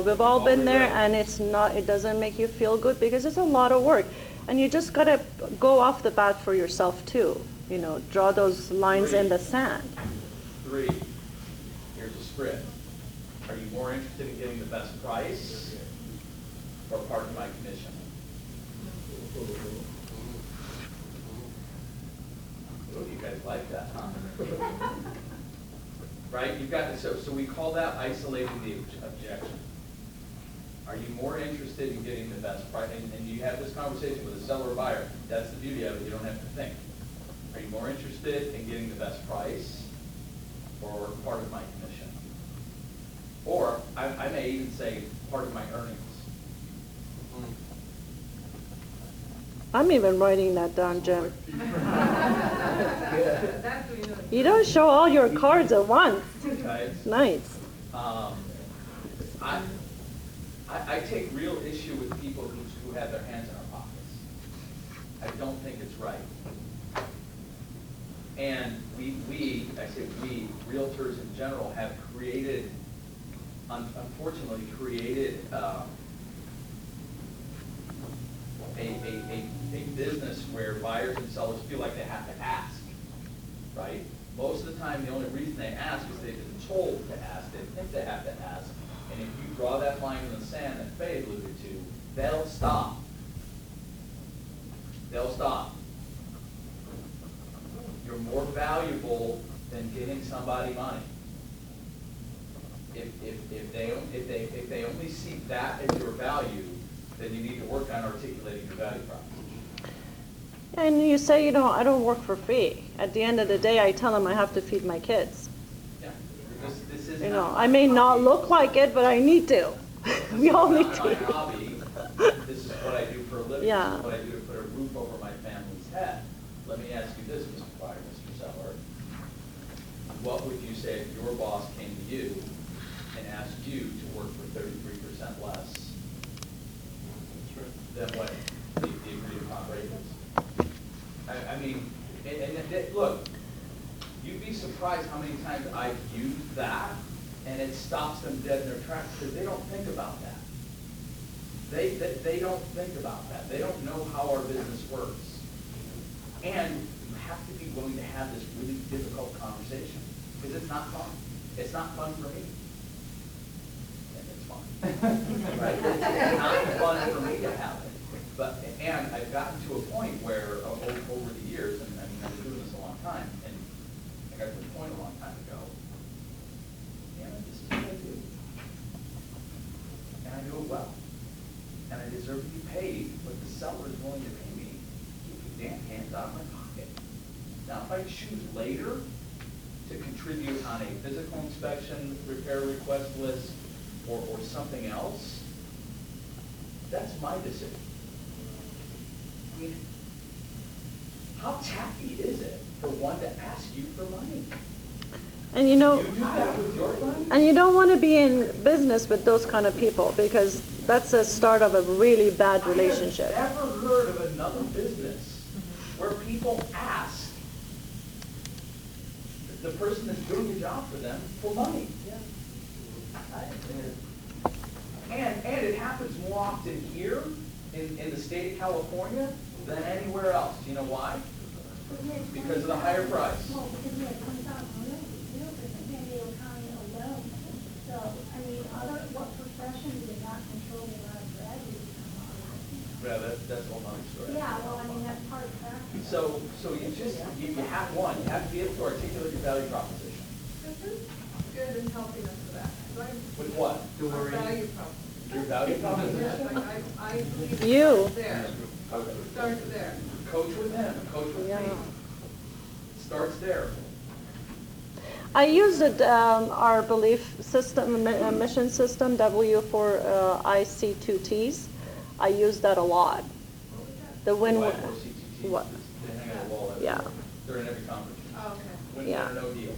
We've all been there, and it doesn't make you feel good because it's a lot of work, and you just got to go off the bat for yourself too. Draw those lines in the sand. 3, here's a script. Are you more interested in getting the best price or part of my commission? Ooh, you guys like that, huh? Right? You've got so we call that isolating the objection. Are you more interested in getting the best price? And you have this conversation with a seller or buyer. That's the beauty of it. You don't have to think. Are you more interested in getting the best price or part of my commission? Or I may even say part of my earnings. I'm even writing that down, Jim. You don't show all your cards at once. Okay. Nice. I take real issue with people who have their hands in our pockets. I don't think it's right. And we, realtors in general, have created, unfortunately, a business where buyers and sellers feel like they have to ask, right? Most of the time, the only reason they ask is they've been told to ask. They think they have to ask. And if you draw that line in the sand that Faye alluded to, they'll stop. They'll stop. You're more valuable than giving somebody money. If they only see that as your value, then you need to work on articulating your value proposition. And you say, I don't work for free. At the end of the day, I tell them I have to feed my kids. Yeah. This is I may not look like it, but I need to. We all need to. My hobby. This is what I do for a living. Yeah. This is what I do to put a roof over my family's head. Let me ask you this, Mr. Buyer, Mr. Seller. What would you say if your boss came to you and asked you to work for 33% less than what the agreed upon rate is. I mean, look, you'd be surprised how many times I've used that, and it stops them dead in their tracks, because they don't think about that. They don't think about that. They don't know how our business works. And you have to be willing to have this really difficult conversation, because it's not fun. It's not fun for me. And it's fun. Right? It's not fun for me to have it. And I've gotten to a point where, over the years, and I mean, I've been doing this a long time, and I got to the point a long time ago, this is what I do. And I do it well. And I deserve to be paid what the seller is willing to pay me. Keep your damn hands out of my pocket. Now, if I choose later to contribute on a physical inspection, repair request list, or something else, that's my decision. I mean, how tacky is it for one to ask you for money? And you know, You do that with your money? and you don't want to be in business with those kind of people, because that's the start of a really bad relationship. I have never heard of another business where people ask the person that's doing the job for them for money. And it happens more often here in the state of California than anywhere else. Do you know why? Because of the higher price. Well, because we have 20,000 realtors in San Diego County alone. So, I mean, what profession did not control the amount of bread we become on? Yeah, that's a whole nother story. Yeah, well, I mean, that's part of practice. So you have you have to be able to articulate your value proposition. This is good in helping us with that. With what? Our value proposition. Your value proposition? Yes, I believe You. it starts there. Okay. Starts there. Coach with him, coach with me. Starts there. I used our belief system, mission system, W for IC2Ts. I use that a lot. The win. Why for CTTs? What? They hang on the wall everywhere. Yeah. They're in every conference. Oh, okay. Win, Yeah. win or no deal.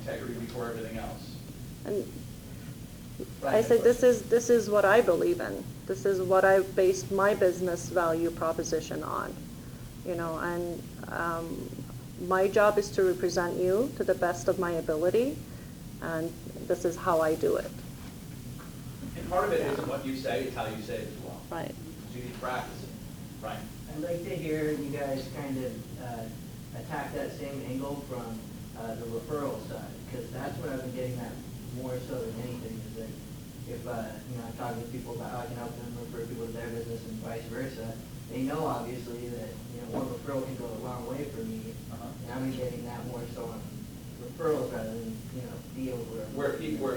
Integrity before everything else. And I said, this is what I believe in. This is what I based my business value proposition on. You know, and my job is to represent you to the best of my ability, and this is how I do it. And part of it isn't what you say, it's how you say it as well. Right. So you need to practice it, right? I'd like to hear you guys kind of attack that same angle from the referral side, because that's what I've been getting at more so than anything, is that if, I'm talking to people about how I can help them refer people to their business and vice versa, they know obviously that, one referral can go a long way for me, and I'm getting that more so on referrals rather than, deals Where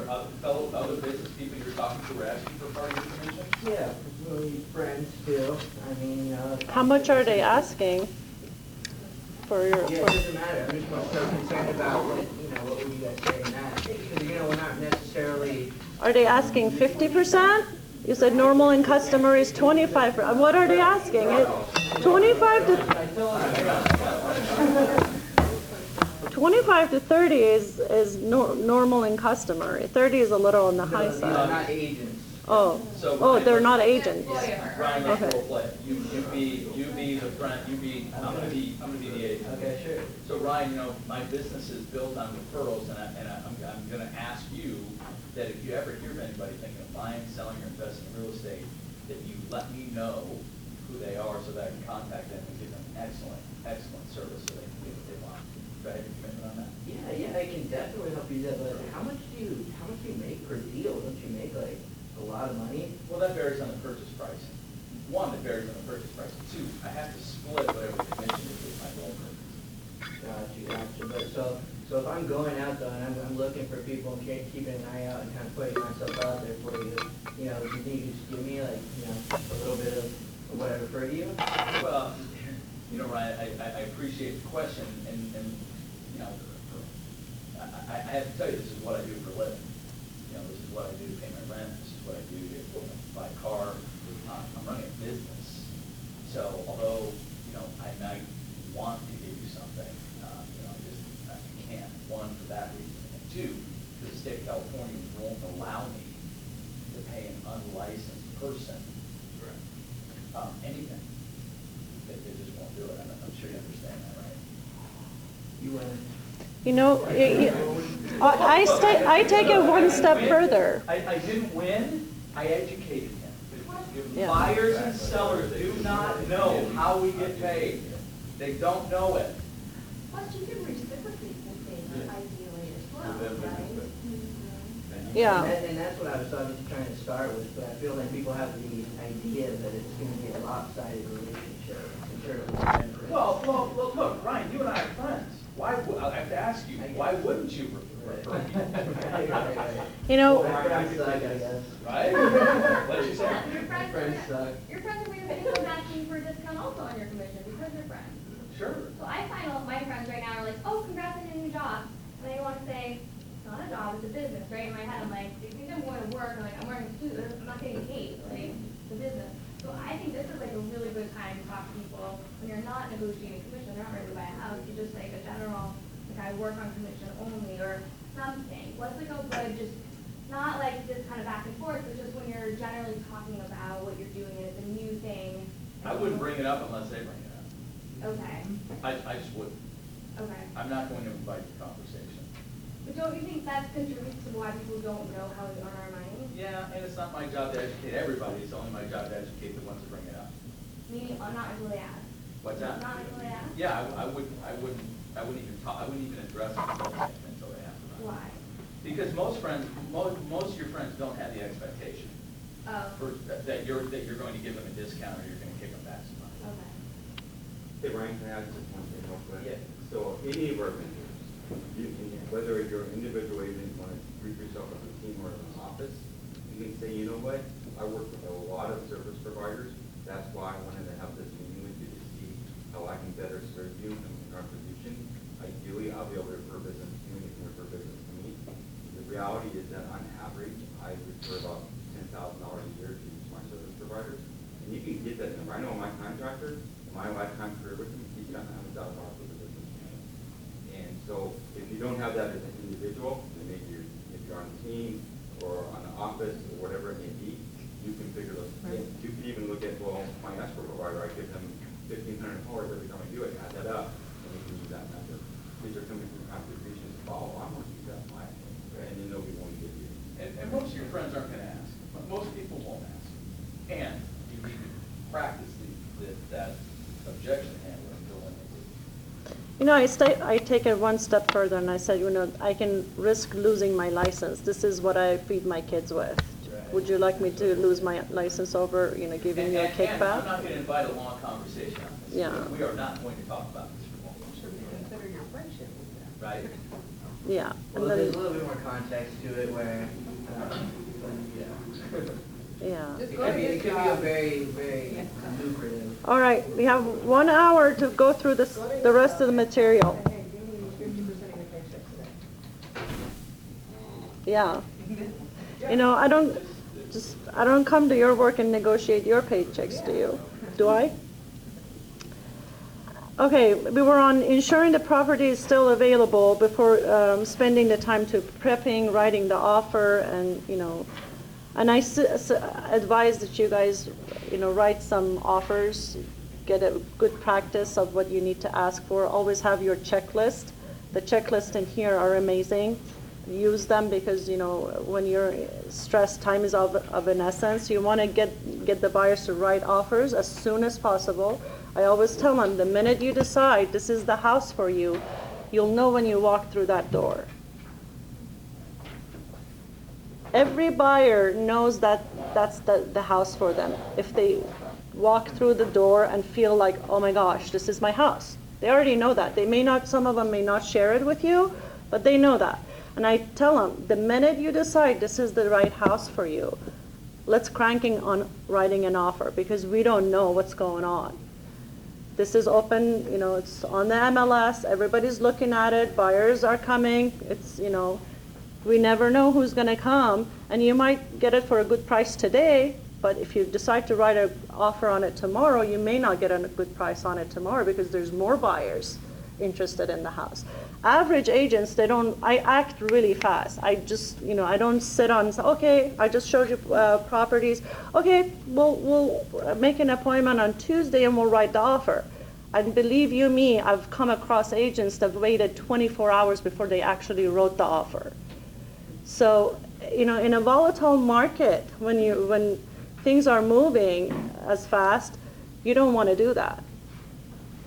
other business people you're talking to are asking for part of your commission? Yeah, really friends too. I mean, How much are they asking for your? Yeah, it doesn't matter. I'm just more so concerned about what would you guys say in that? Because, we're not necessarily. Are they asking 50%? You said normal and customary is 25%. What are they asking? 25 to 30 is normal and customary. 30 is a little on the high They're side. not agents. Oh, they're not agents. Ryan, let's Okay. role play. You be the friend, I'm gonna be the agent. Okay, sure. So Ryan, my business is built on referrals, and I'm gonna ask you that if you ever hear of anybody thinking of buying, selling, or investing in real estate, that you let me know who they are so that I can contact them and give them excellent service so they can get what they want. Do I have your commitment on that? Yeah, I can definitely help you do that, but how much do you make per deal? Don't you make like a lot of money? Well, that varies on the purchase price. One, it varies on the purchase price. Two, I have to split whatever the commission is with my broker. Gotcha. But so if I'm going out though and I'm looking for people and keeping an eye out and kind of putting myself out there for you, do you think you just give me like, a little bit of whatever for you? Well, Ryan, I appreciate the question, and I have to tell you, this is what I do for a living. This is what I do to pay my rent. This is what I do to buy a car. I'm running a business. So although, I might want to give you something, I can't. One, for that reason. And two, because the state of California won't allow me to pay an unlicensed person, anything. They just won't do it. I'm sure you understand that, right? You win. You know, I take it one step further. I didn't win, I educated him. Yeah. Buyers and sellers do not know how we get paid. They don't know it. Plus, you can reciprocate the favor ideally as well, right? Yeah. And that's what I was trying to start with, but I feel like people have the idea that it's going to be a lopsided relationship. Well, look, Ryan, you and I are friends. I have to ask you, why wouldn't you refer me? You know, Friends suck, I guess. Right? What'd you say? Your friends suck. Your friends are going to come asking for a discount also on your commission because you're friends. Sure. So I find all of my friends right now are like, oh, congrats on your new job. And I want to say, it's not a job, it's a business, right? In my head, I'm like, they think I'm going to work, I'm like, I'm wearing a suit, I'm not getting paid, like, it's a business. So I think this is like a really good time to talk to people when you're not negotiating commission, they're not ready to buy a house, you're just like a general, like I work on commission only or something. What's like a good, just not like this kind of back and forth, but just when you're generally talking about what you're doing and it's a new thing. I wouldn't bring it up unless they bring it up. Okay, I just wouldn't. okay. I'm not going to invite the conversation. But don't you think that contributes to why people don't know how we earn our money? Yeah, and it's not my job to educate everybody, it's only my job to educate the ones that bring it up. Meaning, not until they ask. What's that? Not until they ask? Yeah, I wouldn't even address it until they ask about it. Why? Because most of your friends don't have the expectation that you're going to give them a discount or you're going to kick them back some money. Okay. Hey, Ryan, can I ask just one thing real quick? Yeah. So any of our vendors, whether you're an individual agent, want to group yourself as a team or an office, you can say, you know what, I work with a lot of service providers. That's why I wanted to have this meeting with you to see how I can better serve you in our position. Ideally, I'll be able to refer business to you and you can refer business to me. The reality is that on average, I refer about $10,000 a year to my service providers. And you can get that number. I know my contractor, my lifetime career with him, he's gotten $100,000 worth of business. And so if you don't have that as an individual, then maybe if you're on a team or on an office or whatever it may be, you can figure those things. You can even look at, well, my escrow provider, I give them $1,500 every time I do it, add that up, and you can use that method. These are coming from contributions to follow. I'm going to use that in my and then nobody won't give you. And most of your friends aren't going to ask. Most people won't ask. And you need to practice that objection handling until when they do. You know, I take it one step further and I said, you know, I can risk losing my license. This is what I feed my kids with. Would you like me to lose my license over, you know, giving you a And kickback? I'm not going to invite a long conversation on this. Yeah. We are not going to talk about this for long. Consider your friendship with them. Right? Yeah. Well, And then, there's a little bit more context to it where, yeah. it could be a very, very lucrative. All right, we have 1 hour to go through the rest of the material. Yeah. You know, I don't come to your work and negotiate your paychecks, do you? Do I? Okay, we were on ensuring the property is still available before spending the time to prepping, writing the offer, and, you know, and I advise that you guys, you know, write some offers, get a good practice of what you need to ask for. Always have your checklist. The checklists in here are amazing. Use them because, you know, when you're stressed, time is of an essence. You want to get the buyers to write offers as soon as possible. I always tell them, the minute you decide this is the house for you, you'll know when you walk through that door. Every buyer knows that that's the house for them. If they walk through the door and feel like, oh my gosh, this is my house. They already know that. They may not, some of them may not share it with you, but they know that. And I tell them, the minute you decide this is the right house for you, let's cranking on writing an offer because we don't know what's going on. This is open, you know, it's on the MLS, everybody's looking at it, buyers are coming, it's, you know, we never know who's going to come, and you might get it for a good price today, but if you decide to write an offer on it tomorrow, you may not get a good price on it tomorrow because there's more buyers. interested in the house. Average agents, I act really fast. I just, I don't sit on, okay, I just showed you properties. Okay, we'll make an appointment on Tuesday and we'll write the offer. And believe you me, I've come across agents that waited 24 hours before they actually wrote the offer. So, in a volatile market, when things are moving as fast, you don't want to do that.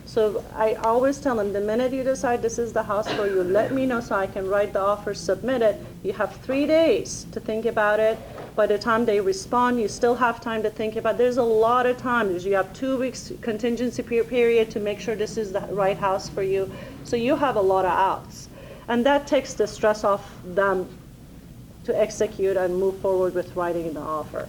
So I always tell them, the minute you decide this is the house for you, let me know so I can write the offer, submit it. You have 3 days to think about it. By the time they respond, you still have time to think about it. There's a lot of time. You have 2 weeks contingency period to make sure this is the right house for you. So you have a lot of outs. And that takes the stress off them to execute and move forward with writing the offer.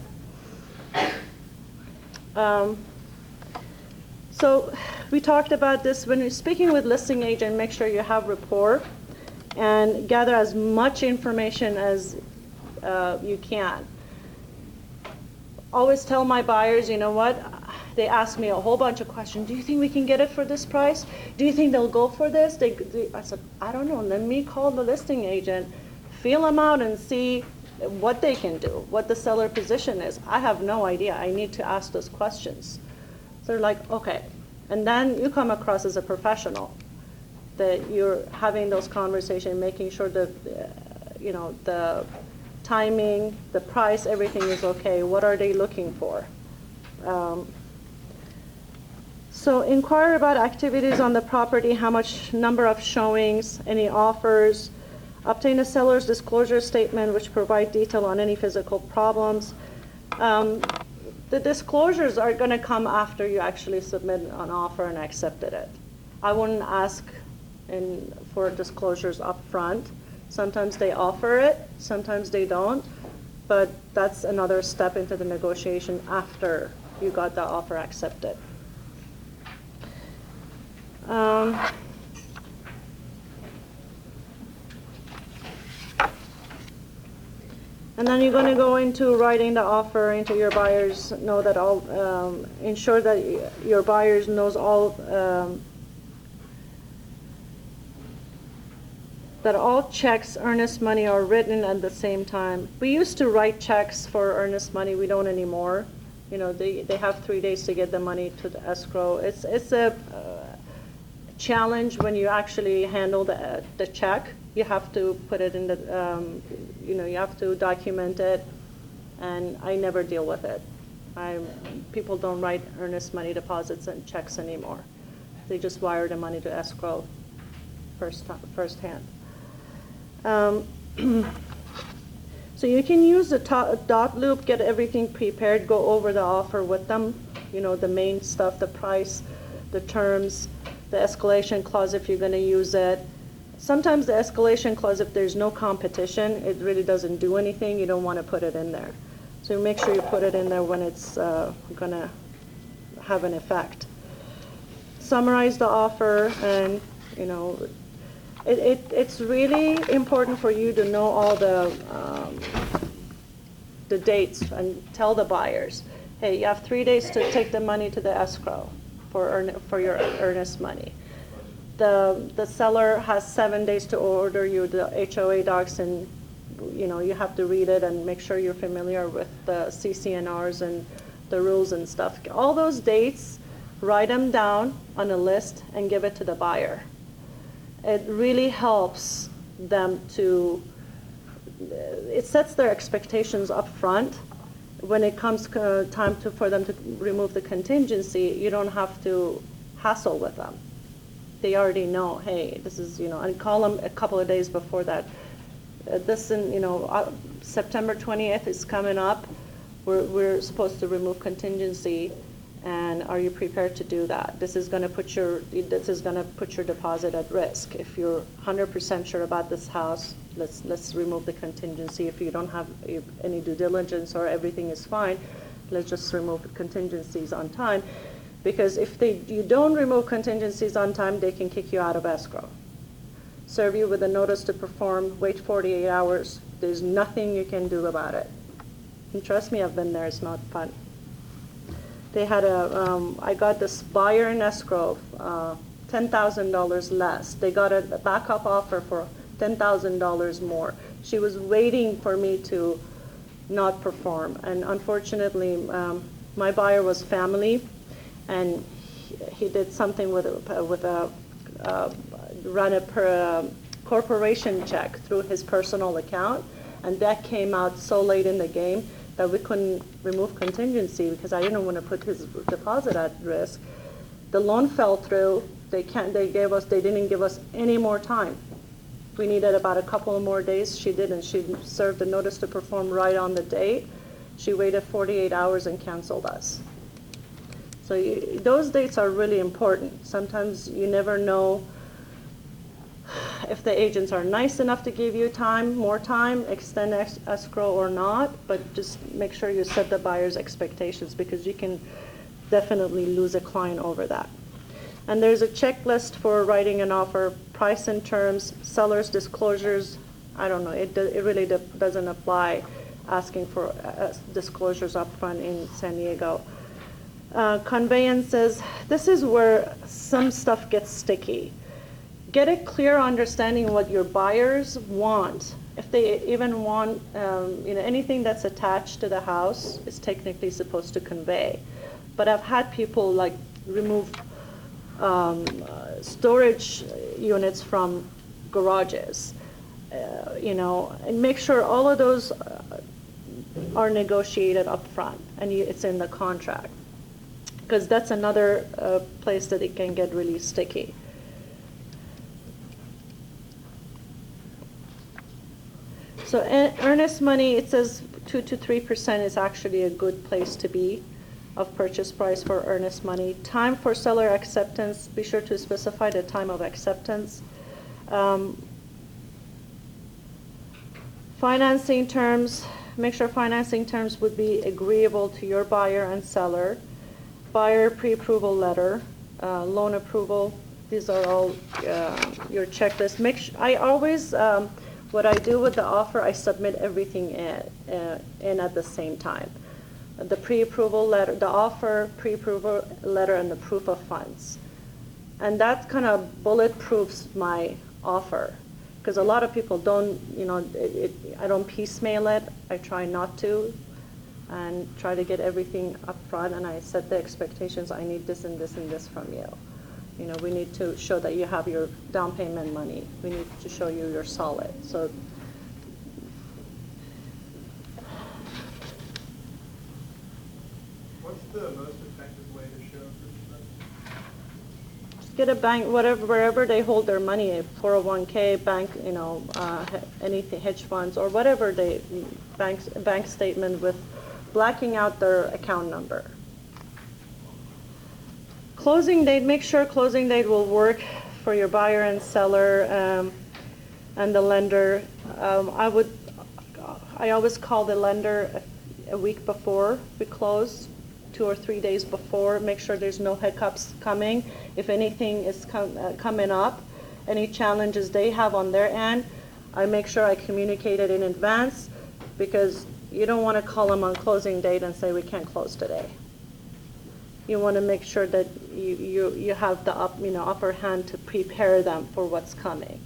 So we talked about this. When you're speaking with listing agent, make sure you have rapport and gather as much information as you can. Always tell my buyers, you know what, they ask me a whole bunch of questions. Do you think we can get it for this price? Do you think they'll go for this? I said, I don't know. Let me call the listing agent, feel them out and see what they can do, what the seller position is. I have no idea. I need to ask those questions. So they're like, okay. And then you come across as a professional, that you're having those conversations, making sure that, the timing, the price, everything is okay. What are they looking for? So inquire about activities on the property, how much number of showings, any offers. Obtain a seller's disclosure statement which provide detail on any physical problems. The disclosures are going to come after you actually submit an offer and accepted it. I wouldn't ask for disclosures up front. Sometimes they offer it, sometimes they don't, but that's another step into the negotiation after you got the offer accepted. And then you're going to go into writing the offer into your buyers, know that all, ensure that your buyers knows all, that all checks, earnest money are written at the same time. We used to write checks for earnest money. We don't anymore. They have 3 days to get the money to the escrow. It's a challenge when you actually handle the check. You have to put it in the, you have to document it, and I never deal with it. People don't write earnest money deposits and checks anymore. They just wire the money to escrow firsthand. So you can use the dot loop, get everything prepared, go over the offer with them, the main stuff, the price, the terms, the escalation clause if you're going to use it. Sometimes the escalation clause, if there's no competition, it really doesn't do anything. You don't want to put it in there. So make sure you put it in there when it's going to have an effect. Summarize the offer, and it's really important for you to know all the dates and tell the buyers, hey, you have 3 days to take the money to the escrow for your earnest money. The seller has 7 days to order you the HOA docs, and you have to read it and make sure you're familiar with the CC&Rs and the rules and stuff. All those dates, write them down on a list and give it to the buyer. It really helps them it sets their expectations up front. When it comes time for them to remove the contingency, you don't have to hassle with them. They already know, hey, this is, and call them a couple of days before that. September 20th is coming up. We're supposed to remove contingency, and are you prepared to do that? This is going to put your deposit at risk. If you're 100% sure about this house, let's remove the contingency. If you don't have any due diligence or everything is fine, let's just remove the contingencies on time. Because if you don't remove contingencies on time, they can kick you out of escrow. Serve you with a notice to perform, wait 48 hours. There's nothing you can do about it. And trust me, I've been there, it's not fun. They had I got this buyer in escrow $10,000 less. They got a backup offer for $10,000 more. She was waiting for me to not perform. And unfortunately, my buyer was family, and he did something with a run a corporation check through his personal account, and that came out so late in the game that we couldn't remove contingency because I didn't want to put his deposit at risk. The loan fell through. They didn't give us any more time. We needed about a couple of more days. She didn't. She served the notice to perform right on the date. She waited 48 hours and canceled us. So those dates are really important. Sometimes you never know if the agents are nice enough to give you more time, extend escrow or not, but just make sure you set the buyer's expectations because you can definitely lose a client over that. And there's a checklist for writing an offer, price and terms, seller's disclosures. I don't know, it really doesn't apply asking for disclosures up front in San Diego. Conveyances, this is where some stuff gets sticky. Get a clear understanding what your buyers want. If they even want, anything that's attached to the house is technically supposed to convey. But I've had people like remove storage units from garages, and make sure all of those are negotiated up front and it's in the contract. Because that's another place that it can get really sticky. So earnest money, it says 2 to 3% is actually a good place to be of purchase price for earnest money. Time for seller acceptance, be sure to specify the time of acceptance. Financing terms, make sure financing terms would be agreeable to your buyer and seller. Buyer pre-approval letter, loan approval, these are all your checklist. I always, what I do with the offer, I submit everything in at the same time. The pre-approval letter, the offer, pre-approval letter, and the proof of funds. And that kind of bulletproofs my offer. Because a lot of people don't, I don't piecemeal it. I try not to. And try to get everything up front, and I set the expectations. I need this and this and this from you. We need to show that you have your down payment money. We need to show you're solid. So what's the most effective way to show purchase? just get a bank, wherever they hold their money, a 401k, bank, anything, hedge funds, or whatever bank statement with blacking out their account number. Closing date, make sure closing date will work for your buyer and seller and the lender. I always call the lender a week before we close, 2 or 3 days before, make sure there's no hiccups coming. If anything is coming up, any challenges they have on their end, I make sure I communicate it in advance because you don't want to call them on closing date and say we can't close today. You want to make sure that you have the upper hand to prepare them for what's coming,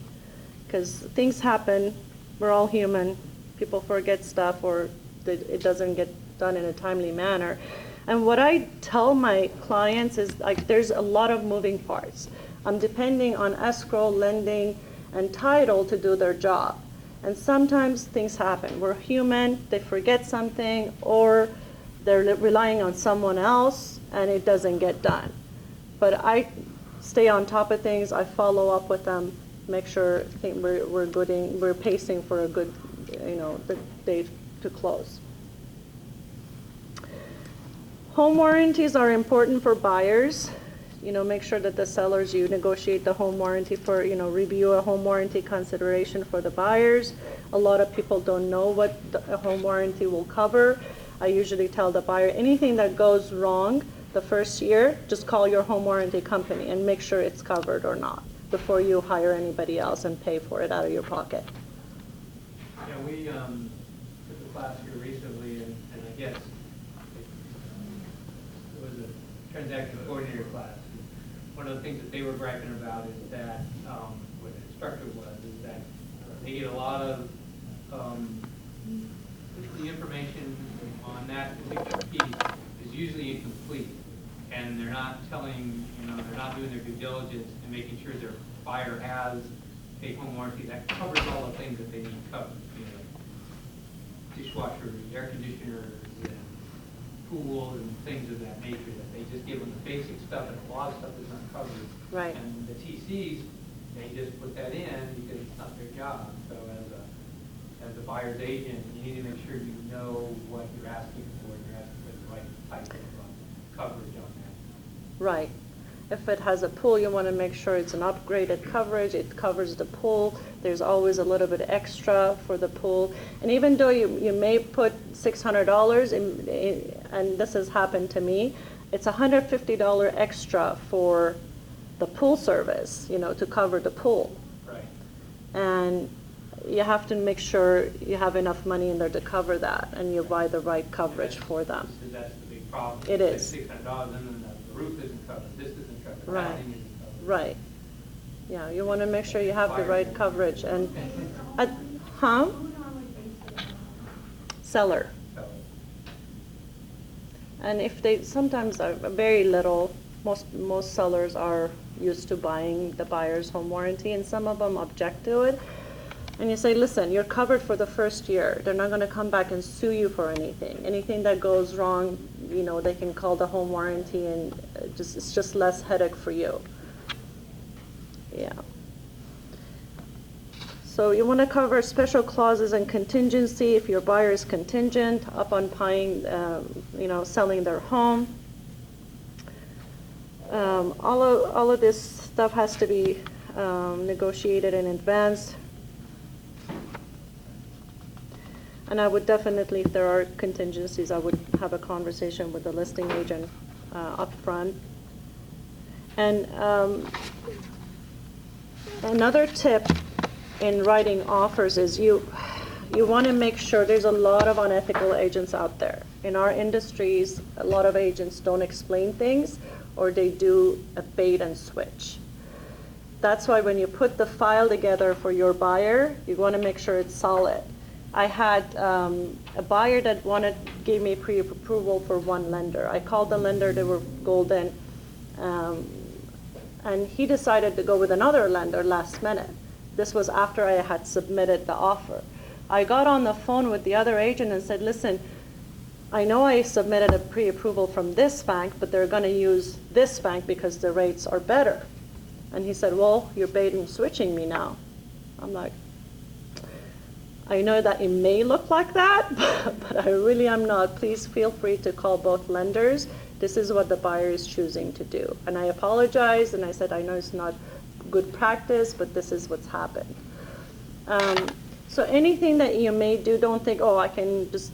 because things happen. We're all human. People forget stuff, or it doesn't get done in a timely manner. And what I tell my clients is there's a lot of moving parts. I'm depending on escrow, lending, and title to do their job. And sometimes things happen. We're human, they forget something, or they're relying on someone else and it doesn't get done. But I stay on top of things, I follow up with them, make sure we're pacing for a good, the date to close. Home warranties are important for buyers. Make sure that the sellers, you negotiate the home warranty for, review a home warranty consideration for the buyers. A lot of people don't know what a home warranty will cover. I usually tell the buyer, anything that goes wrong the first year, just call your home warranty company and make sure it's covered or not before you hire anybody else and pay for it out of your pocket. Yeah, we took a class here recently, and I guess it was a transaction coordinator class. one of the things that they were griping about is that, what the instructor was, is that they get a lot of, the information on that particular piece is usually incomplete. And they're not telling, they're not doing their due diligence and making sure their buyer has a home warranty that covers all the things that they need covered. Dishwashers, air conditioners, and pools, and things of that nature, that they just give them the basic stuff, and a lot of stuff is not covered. Right. And the TCs, they just put that in because it's not their job. So as a buyer's agent, you need to make sure you know what you're asking for, and you're asking for the right type of coverage on that. Right. If it has a pool, you want to make sure it's an upgraded coverage. It covers the pool. There's always a little bit extra for the pool. And even though you may put $600 and this has happened to me, it's $150 extra for the pool service, to cover the pool. Right. And you have to make sure you have enough money in there to cover that, and you buy the right coverage for them. That's the big problem. It is. $600, and then the roof isn't covered, this isn't covered, Right. housing isn't covered. Right. Yeah, you want to make sure you have the right coverage. And, seller. And if they sometimes are very little, most sellers are used to buying the buyer's home warranty, and some of them object to it. And you say, listen, you're covered for the first year. They're not going to come back and sue you for anything. Anything that goes wrong, they can call the home warranty, and it's just less headache for you. Yeah. So you want to cover special clauses and contingency if your buyer is contingent upon buying, selling their home. All of this stuff has to be negotiated in advance. And I would definitely, if there are contingencies, I would have a conversation with the listing agent up front. And another tip in writing offers is you want to make sure, there's a lot of unethical agents out there. In our industries, a lot of agents don't explain things, or they do a bait and switch. That's why when you put the file together for your buyer, you want to make sure it's solid. I had a buyer that gave me pre-approval for one lender. I called the lender, they were golden, and he decided to go with another lender last minute. This was after I had submitted the offer. I got on the phone with the other agent and said, listen, I know I submitted a pre-approval from this bank, but they're going to use this bank because the rates are better. And he said, well, you're bait and switching me now. I'm like, I know that it may look like that, but I really am not. Please feel free to call both lenders. This is what the buyer is choosing to do. And I apologized, and I said, I know it's not good practice, but this is what's happened. So anything that you may do, don't think, oh, I can just,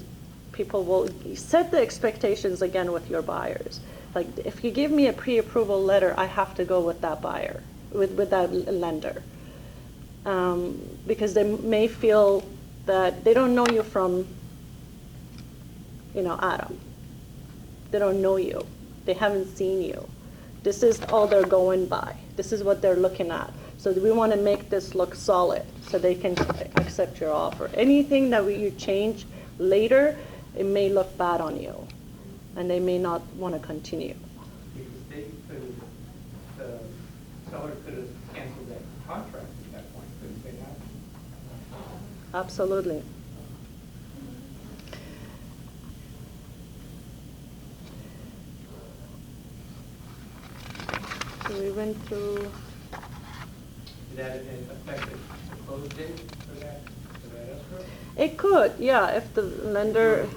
people will set the expectations again with your buyers. Like, if you give me a pre-approval letter, I have to go with that buyer, with that lender. Because they may feel that they don't know you from, Adam. They don't know you. They haven't seen you. This is all they're going by. This is what they're looking at. So we want to make this look solid so they can accept your offer. Anything that you change later, it may look bad on you, and they may not want to continue. The seller could have canceled that contract at that point, couldn't they not? Absolutely. So we went through. Did that affect the close date for that escrow? It could, yeah, if the lender.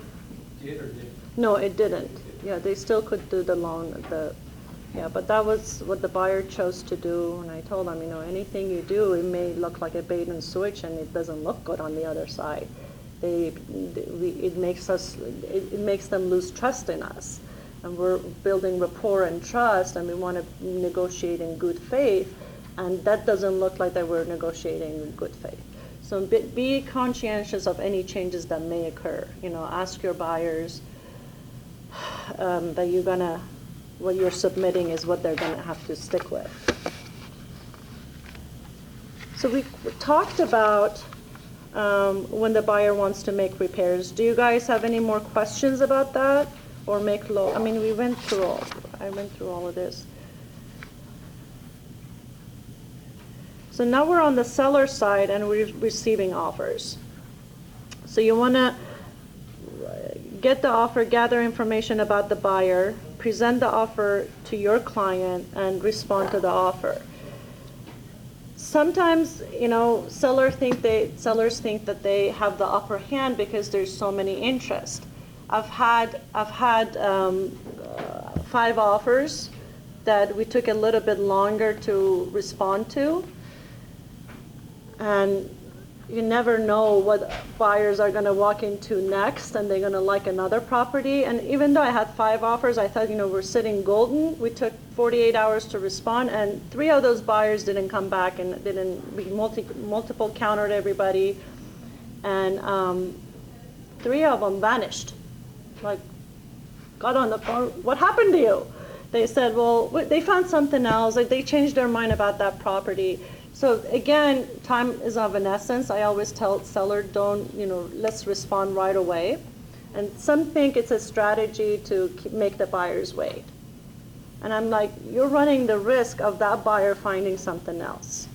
Did or didn't? No, it didn't. Yeah, they still could do the loan. Yeah, but that was what the buyer chose to do, and I told them, anything you do, it may look like a bait and switch, and it doesn't look good on the other side. It makes them lose trust in us, and we're building rapport and trust, and we want to negotiate in good faith, and that doesn't look like that we're negotiating in good faith. So be conscientious of any changes that may occur. Ask your buyers that you're gonna what you're submitting is what they're going to have to stick with. So we talked about when the buyer wants to make repairs. Do you guys have any more questions about that? Or make I mean, I went through all of this. So now we're on the seller side and we're receiving offers. So you want to get the offer, gather information about the buyer, present the offer to your client, and respond to the offer. Sometimes, sellers think that they have the upper hand because there's so many interest. I've had 5 offers that we took a little bit longer to respond to, and you never know what buyers are going to walk into next, and they're going to like another property. And even though I had 5 offers, I thought, we're sitting golden. We took 48 hours to respond, and 3 of those buyers didn't come back, and we multiple countered everybody, and 3 of them vanished. Like, got on the phone, what happened to you? They said, well, they found something else. Like, they changed their mind about that property. So again, time is of an essence. I always tell seller, let's respond right away. And some think it's a strategy to make the buyers wait. And I'm like, you're running the risk of that buyer finding something else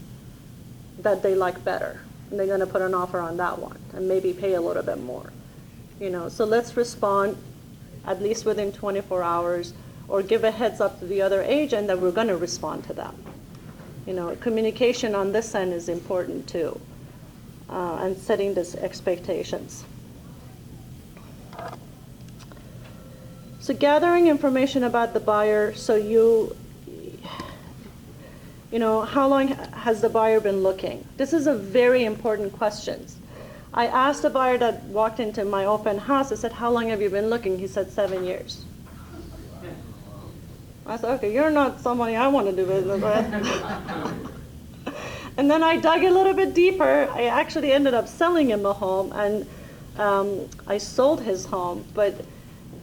that they like better. And they're going to put an offer on that one and maybe pay a little bit more. So let's respond at least within 24 hours, or give a heads up to the other agent that we're going to respond to them. Communication on this end is important too, and setting these expectations. So gathering information about the buyer, so how long has the buyer been looking? This is a very important question. I asked a buyer that walked into my open house, I said, how long have you been looking? He said 7 years. I said, okay, you're not somebody I want to do business with. And then I dug a little bit deeper. I actually ended up selling him a home, and I sold his home. But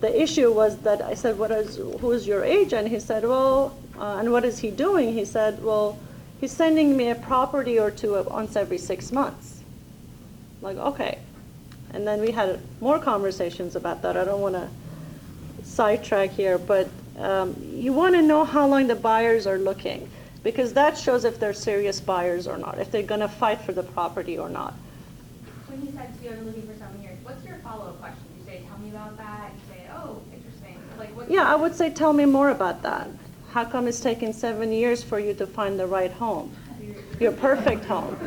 the issue was that I said, who is your agent? He said, well, and what is he doing? He said, well, he's sending me a property or two once every 6 months. Like, okay. And then we had more conversations about that. I don't want to sidetrack here, but you want to know how long the buyers are looking, because that shows if they're serious buyers or not, if they're going to fight for the property or not. When you said you've been looking for 7 years, what's your follow-up question? You say, tell me about that. You say, oh, interesting. Yeah, I would say, tell me more about that. How come it's taking 7 years for you to find the right home, your perfect home?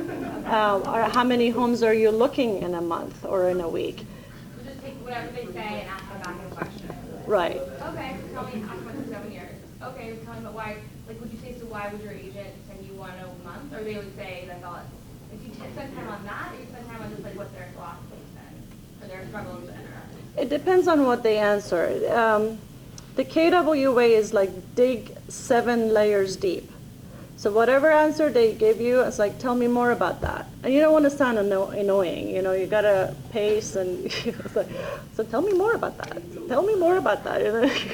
Or how many homes are you looking in a month or in a week? So just take whatever they say and ask them back a question. Right. Okay, tell me, ask about the 7 years. Okay, tell me about why, would you say, so why would your agent send you one a month? Or they would say, if you spend time on that, or you spend time on just what their philosophy's been, or their struggles and It depends on what they answer. The KWA is like dig 7 layers deep. So whatever answer they give you, it's like, tell me more about that. And you don't want to sound annoying, you got to pace, and it's like, so tell me more about that. Tell me more about that.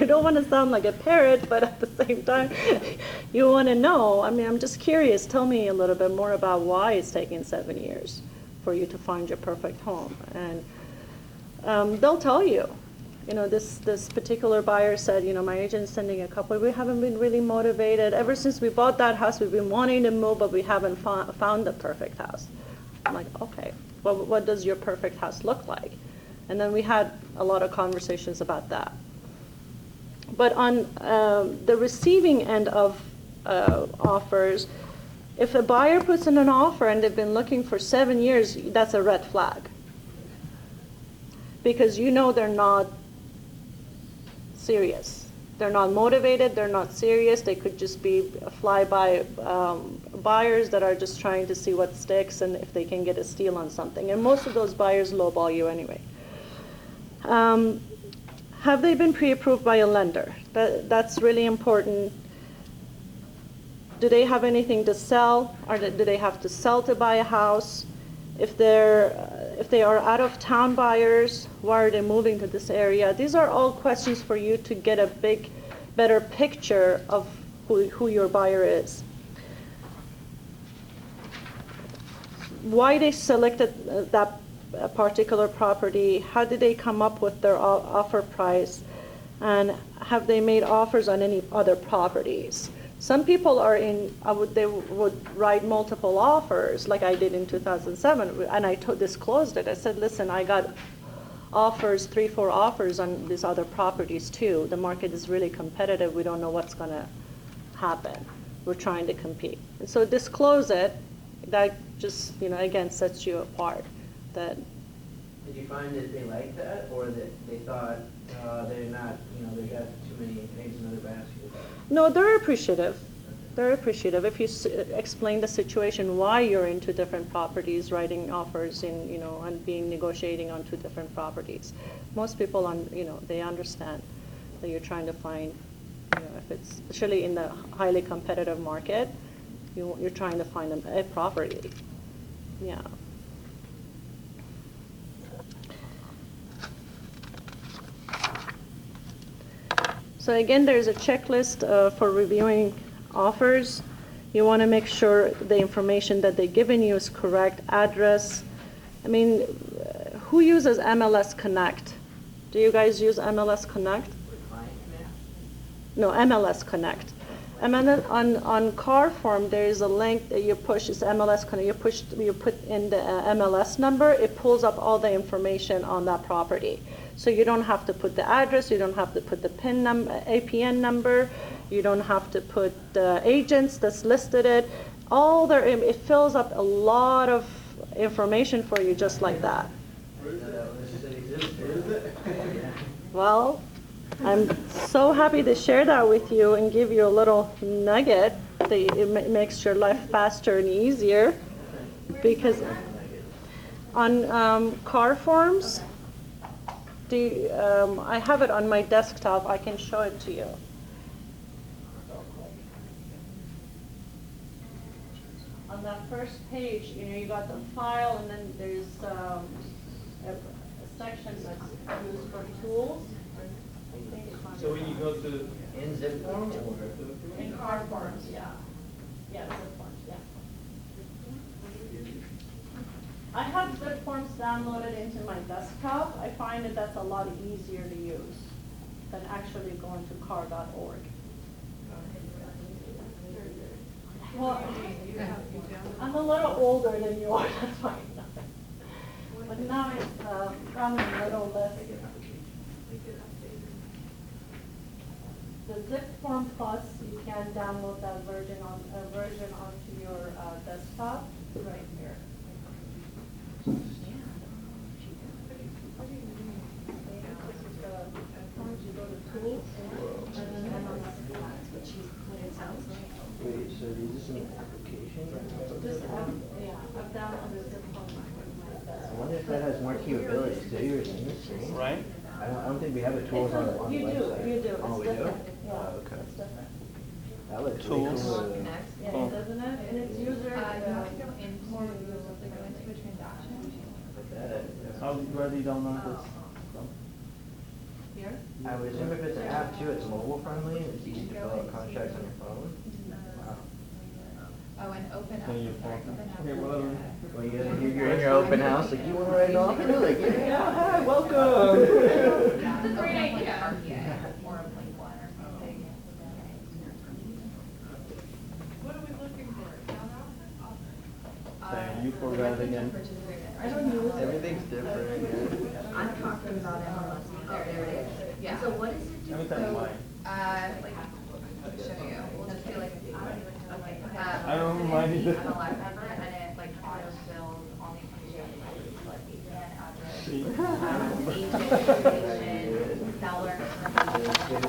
You don't want to sound like a parrot, but at the same time, you want to know. I mean, I'm just curious. Tell me a little bit more about why it's taking 7 years for you to find your perfect home. And they'll tell you. This particular buyer said, my agent's sending a couple. We haven't been really motivated. Ever since we bought that house, we've been wanting to move, but we haven't found the perfect house. I'm like, okay, well, what does your perfect house look like? And then we had a lot of conversations about that. But on the receiving end of offers, if a buyer puts in an offer and they've been looking for 7 years, that's a red flag. Because they're not serious. They're not motivated, they're not serious. They could just be fly-by buyers that are just trying to see what sticks and if they can get a steal on something. And most of those buyers lowball you anyway. Have they been pre-approved by a lender? That's really important. Do they have anything to sell, or do they have to sell to buy a house? If they are out-of-town buyers, why are they moving to this area? These are all questions for you to get a big better picture of who your buyer is. Why they selected that particular property, how did they come up with their offer price, and have they made offers on any other properties? Some people are they would write multiple offers, like I did in 2007, and I disclosed it. I said, listen, I got offers, 3-4 offers on these other properties too. The market is really competitive. We don't know what's going to happen. We're trying to compete. And so disclose it. That just, again, sets you apart. That. Did you find that they liked that, or that they thought they're not, they got too many eggs in their basket? No, they're appreciative. They're appreciative. If you explain the situation, why you're into different properties, writing offers in, and negotiating on 2 different properties. Most people, they understand that you're trying to find, if it's, especially in the highly competitive market, you're trying to find a property. Yeah. So again, there's a checklist for reviewing offers. You want to make sure the information that they've given you is correct, address. I mean, who uses MLS Connect? Do you guys use MLS Connect? No, MLS Connect. And then on CarForm, there is a link that you push. It's MLS Connect. You put in the MLS number. It pulls up all the information on that property. So you don't have to put the address. You don't have to put the APN number. You don't have to put the agents that's listed it. It fills up a lot of information for you just like that. Well, I'm so happy to share that with you and give you a little nugget that it makes your life faster and easier. Because on CarForms, I have it on my desktop. I can show it to you. On that first page, you got the file, and then there's a section that's used for tools. So when you go to in zip form or in CarForms, yeah. Yeah, zip forms, yeah. I have zip forms downloaded into my desktop. I find that that's a lot easier to use than actually going to car.org. Well, I'm a little older than you are, that's why. But now it's gotten a little less. The zip form plus, you can download that version onto your desktop right here. You go to tools, and then wait, so is this an application? I've downloaded zip form. I wonder if that has more capabilities. Do you in this screen? right? I don't think we have the tools on the website. You do. Oh, we do? Yeah, Oh, okay. it's different. That looks Tools. really cool. Yeah, doesn't it? And it's user. You have to go into, go into a transaction. How, where do you download this? Here? I would assume if it's an app too, it's mobile friendly, and it's easy to fill out contracts on your phone. Wow. Oh, and open up. Can you Open Okay, up. well, Well, you're in your open house, like, you want to write an offer? Like, yeah, hi, welcome. That's a great idea. Or a blank one or something. What are we looking for? Say, you forgot again. I don't use it. Everything's different. I'm talking about MLS. Oh, there it is. Yeah. So what does it do? Let me tell you why. Like, I'll show you. We'll just do like, I don't mind either. MLS number, and it like auto fills all the information, like APN address, agent information, seller information.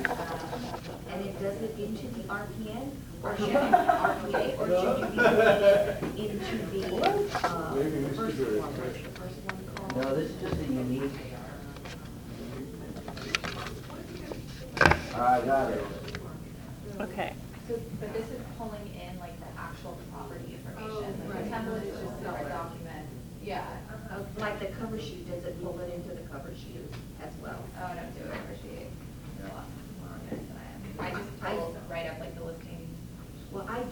And it does it into the RPN or should it RPA or should you be putting it into the first one? No, this is just a unique. I got it. Okay. So, but this is pulling in like the actual property information. The template is just a document. Yeah. Like the cover sheet, does it pull it into the cover sheet as well? Oh, I don't do a cover sheet. You're a lot more on it than I am. I just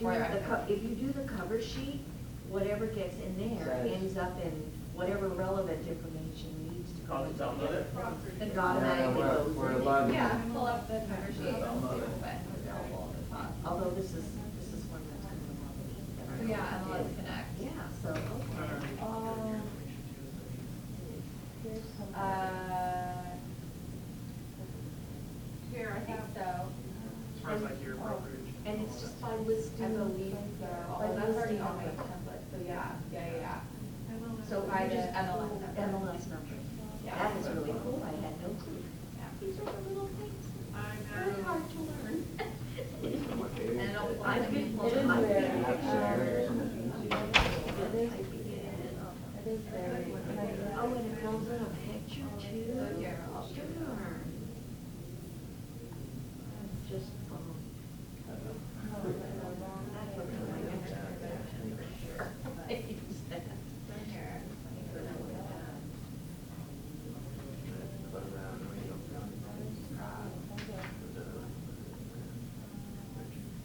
if you do the cover sheet, whatever gets in there Says- ends up in whatever relevant information needs to go. I'll just download it. It automatically goes We're in. allowed to. Yeah, pull up the cover sheet and see what's available at the top. Although this is one that's coming up. Yeah, MLS Connect. Yeah, so, okay. Here, I think so. As far as like your brokerage. And it's just by listing. I believe so. By Oh, that's already listing on my of it. template, so yeah. So By I the just MLS number. MLS number. Yeah. That is really cool. I had no clue. These are the little things. Very hard to learn. And it'll pull I've up been- in- it is very- It is very. Oh, and it goes in a picture too. So here, I'll show you. Darn. Just,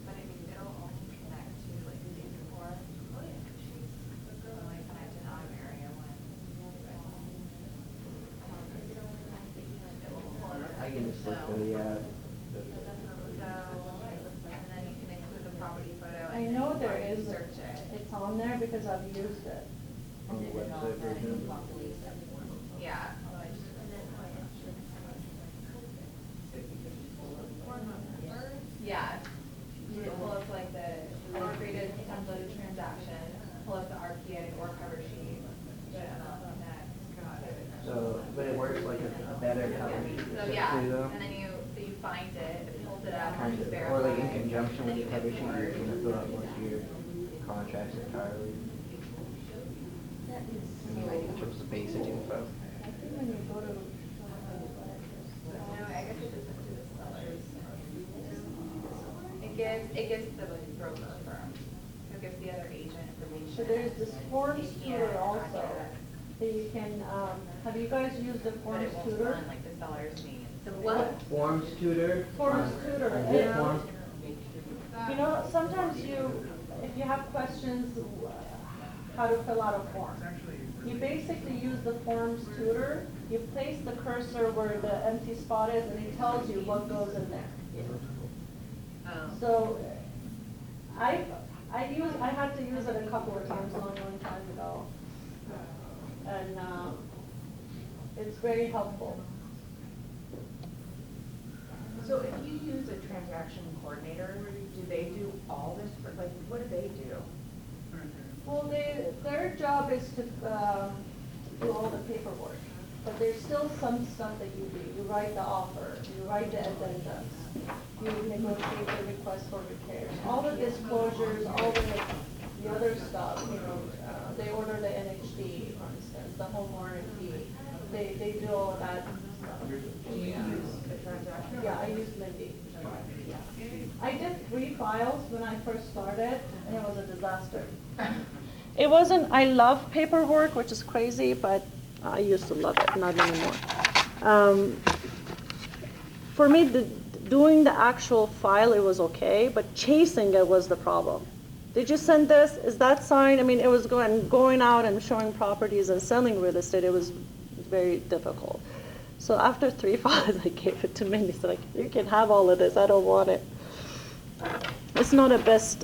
But I mean, it'll only connect to like the data core. She's only connected on area one. I can just look for the, And then you can include the property photo. I and know then there you is, Search it. it's on there because I've used it. on the website version. Yeah. Yeah. You can pull up like the created template transaction, pull up the RPA or cover sheet, put it on Connect. So, but it works like a better cover sheet. So yeah, and then you find it pulls it up, Kind you of, verify. or like in conjunction and then with you the cover can sheet, you're merge. gonna fill out most of your contracts entirely. I mean, like in terms of basic info. I think when you go to. No, I guess it doesn't do the sellers. It gives the broker firm, it gives the other agent information. So there's this forms Yeah, tutor also, yeah. that you can, have you guys used the But forms it won't tutor? run like the seller's name. the what? Forms tutor. Forms on- tutor, on yeah. Bitform. You know, sometimes if you have questions, how to fill out a form. You basically use the forms tutor, you place the cursor where the empty spot is, and it tells you what goes in there. So, I had to use it a couple of times, long time ago. And, it's very helpful. So if you use a transaction coordinator, do they do all this, like, what do they do? Well, their job is to do all the paperwork, but there's still some stuff that you do. You write the offer, you write the addendums, you negotiate the request for repairs, all the disclosures, all the other stuff, you know, they order the NHD, for instance, the home warranty, they do all of that stuff. Do you use a transaction? Yeah, I use Mindy. I did 3 files when I first started, and it was a disaster. It wasn't, I love paperwork, which is crazy, but I used to love it, not anymore. For me, doing the actual file, it was okay, but chasing it was the problem. Did you send this? Is that signed? I mean, it was going out and showing properties and selling real estate, it was very difficult. So after 3 files, I gave it to Mindy. So like, you can have all of this. I don't want it. It's not a best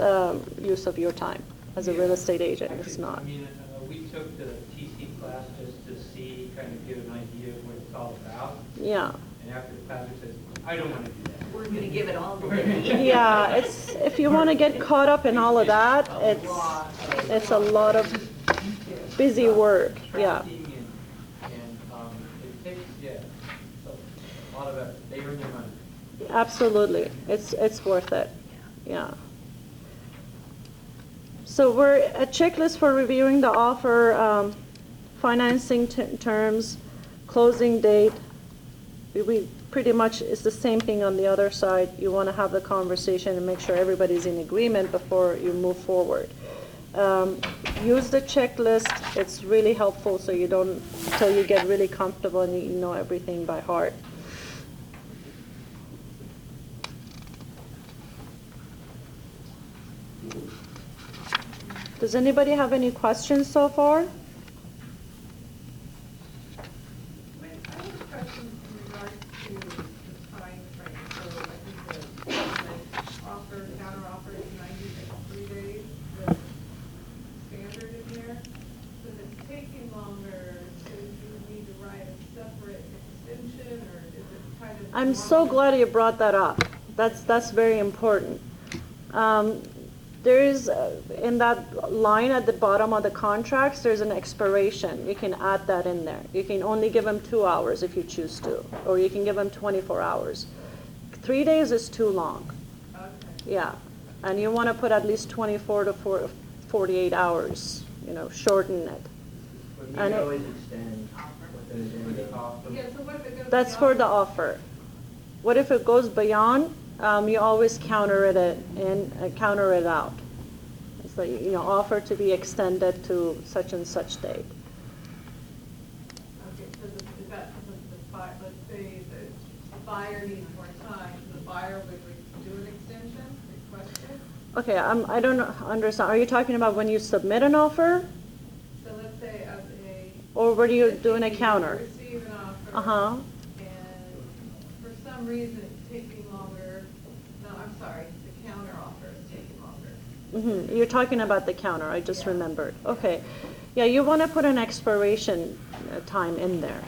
use of your time as a real estate agent. It's not. I mean, we took the TC class just to see, kind of get an idea of what it's all about. Yeah. And after the class, we said, I don't want to do that. We're gonna give it all to Mindy. Yeah, it's if you want to get caught up in all of that, it's a lot of busy work. Yeah. It takes, so a lot of effort. They earn their money. Absolutely, it's worth it. Yeah. So we're a checklist for reviewing the offer, financing terms, closing date. We pretty much, it's the same thing on the other side. You want to have the conversation and make sure everybody's in agreement before you move forward. Use the checklist. It's really helpful so you don't, until you get really comfortable and you know everything by heart. Does anybody have any questions so far? I have a question in regards to the time frame. So I think the offer, counter offer is 3 days, the standard in there. So if it's taking longer, so you need to write a separate extension, or is it kind of? I'm so glad you brought that up. That's very important. There is, in that line at the bottom of the contracts, there's an expiration. You can add that in there. You can only give them 2 hours if you choose to, or you can give them 24 hours. 3 days is too long. Okay. Yeah, and you want to put at least 24 to 48 hours, shorten it. But you And can it- always extend within the offer. Yeah, so what if it goes? That's for the offer. What if it goes beyond? You always counter it in, counter it out. It's like, offer to be extended to such and such date. Okay, so is that the buyer, let's say the buyer needs more time, the buyer would do an extension, request it? Okay, I don't understand. Are you talking about when you submit an offer, So let's say as a. or when you're doing a counter? Receive an offer. Uh-huh. And for some reason it's taking longer, no, I'm sorry, the counter offer is taking longer. You're talking about the counter, I just remembered. Okay. Yeah, you want to put an expiration time in there,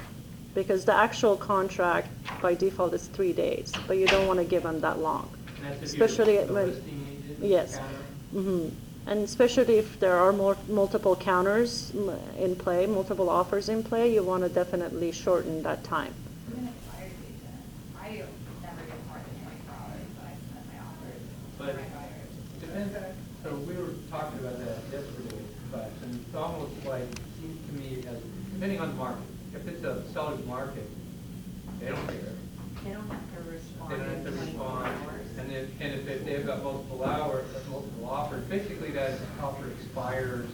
because the actual contract by default is 3 days, but you don't want to give them that long. And that's if you're Especially the when, listing agent, yes. counter. And especially if there are multiple counters in play, multiple offers in play, you want to definitely shorten that time. Even if buyer's agent, I never get more than 24 hours, but I submit my offers But for my buyers. depends, so we were talking about that yesterday, but it's almost like, it seems to me, as depending on the market. If it's a seller's market, they don't care. They don't have to respond. They don't have to in 24 respond, hours. and if they've got multiple hours, multiple offers, basically that offer expires,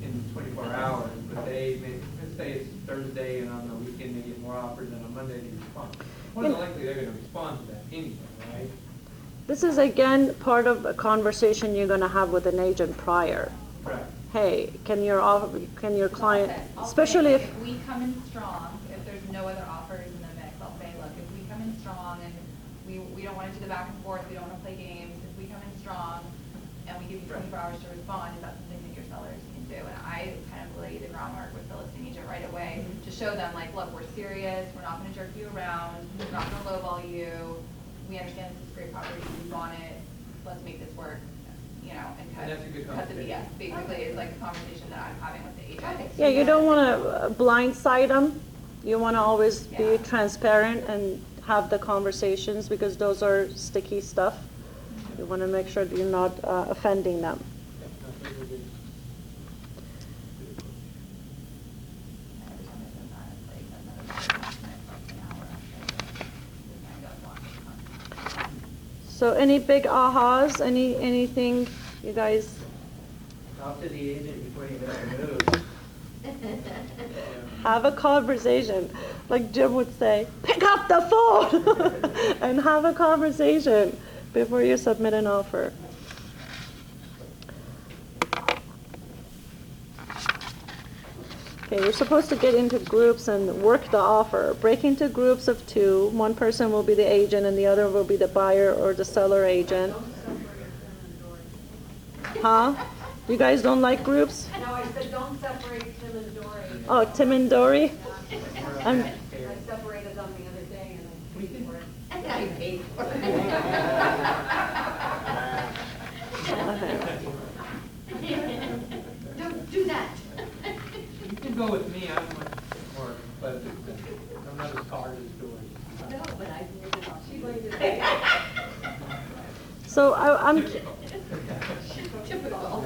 in 24 hours, but let's say it's Thursday and on the weekend they get more offers, and on Monday they respond. More than likely, they're gonna respond to that anyway, right? This is again part of a conversation you're going to have with an agent prior. Correct. Hey, can your client, I'll say especially if, we come in strong, if there's no other offers in the mix, I'll say, look, if we come in strong and we don't want to do the back and forth, we don't want to play games, if we come in strong and we give you 24 hours to respond, is that something that your sellers can do? And I kind of lay the groundwork with the listing agent right away to show them, like, look, we're serious, we're not going to jerk you around, we're not going to lowball you, we understand this is great property, we want it, let's make this work, and And that's a good cut the BS. conversation. Basically, it's like a conversation that I'm having with the agent. yeah, you don't want to blindside them. You want to always be Yeah. transparent and have the conversations, because those are sticky stuff. You want to make sure that you're not offending them. So any big ahas, anything you guys? Talk to the agent before you make a move. Have a conversation. Like Jim would say, pick up the phone and have a conversation before you submit an offer. Okay, you're supposed to get into groups and work the offer. Break into groups of 2. One person will be the agent and the other will be the buyer or the seller agent. Huh? You guys don't like groups? No, I said don't separate Tim and Dory. Oh, Tim and Dory? I'm, I separated them the other day and I paid for it. I paid for it. Don't do that. You can go with me, I'm much more, but I'm not as hard as Dory. No, but I did it all. She blamed it. so I'm, Typical.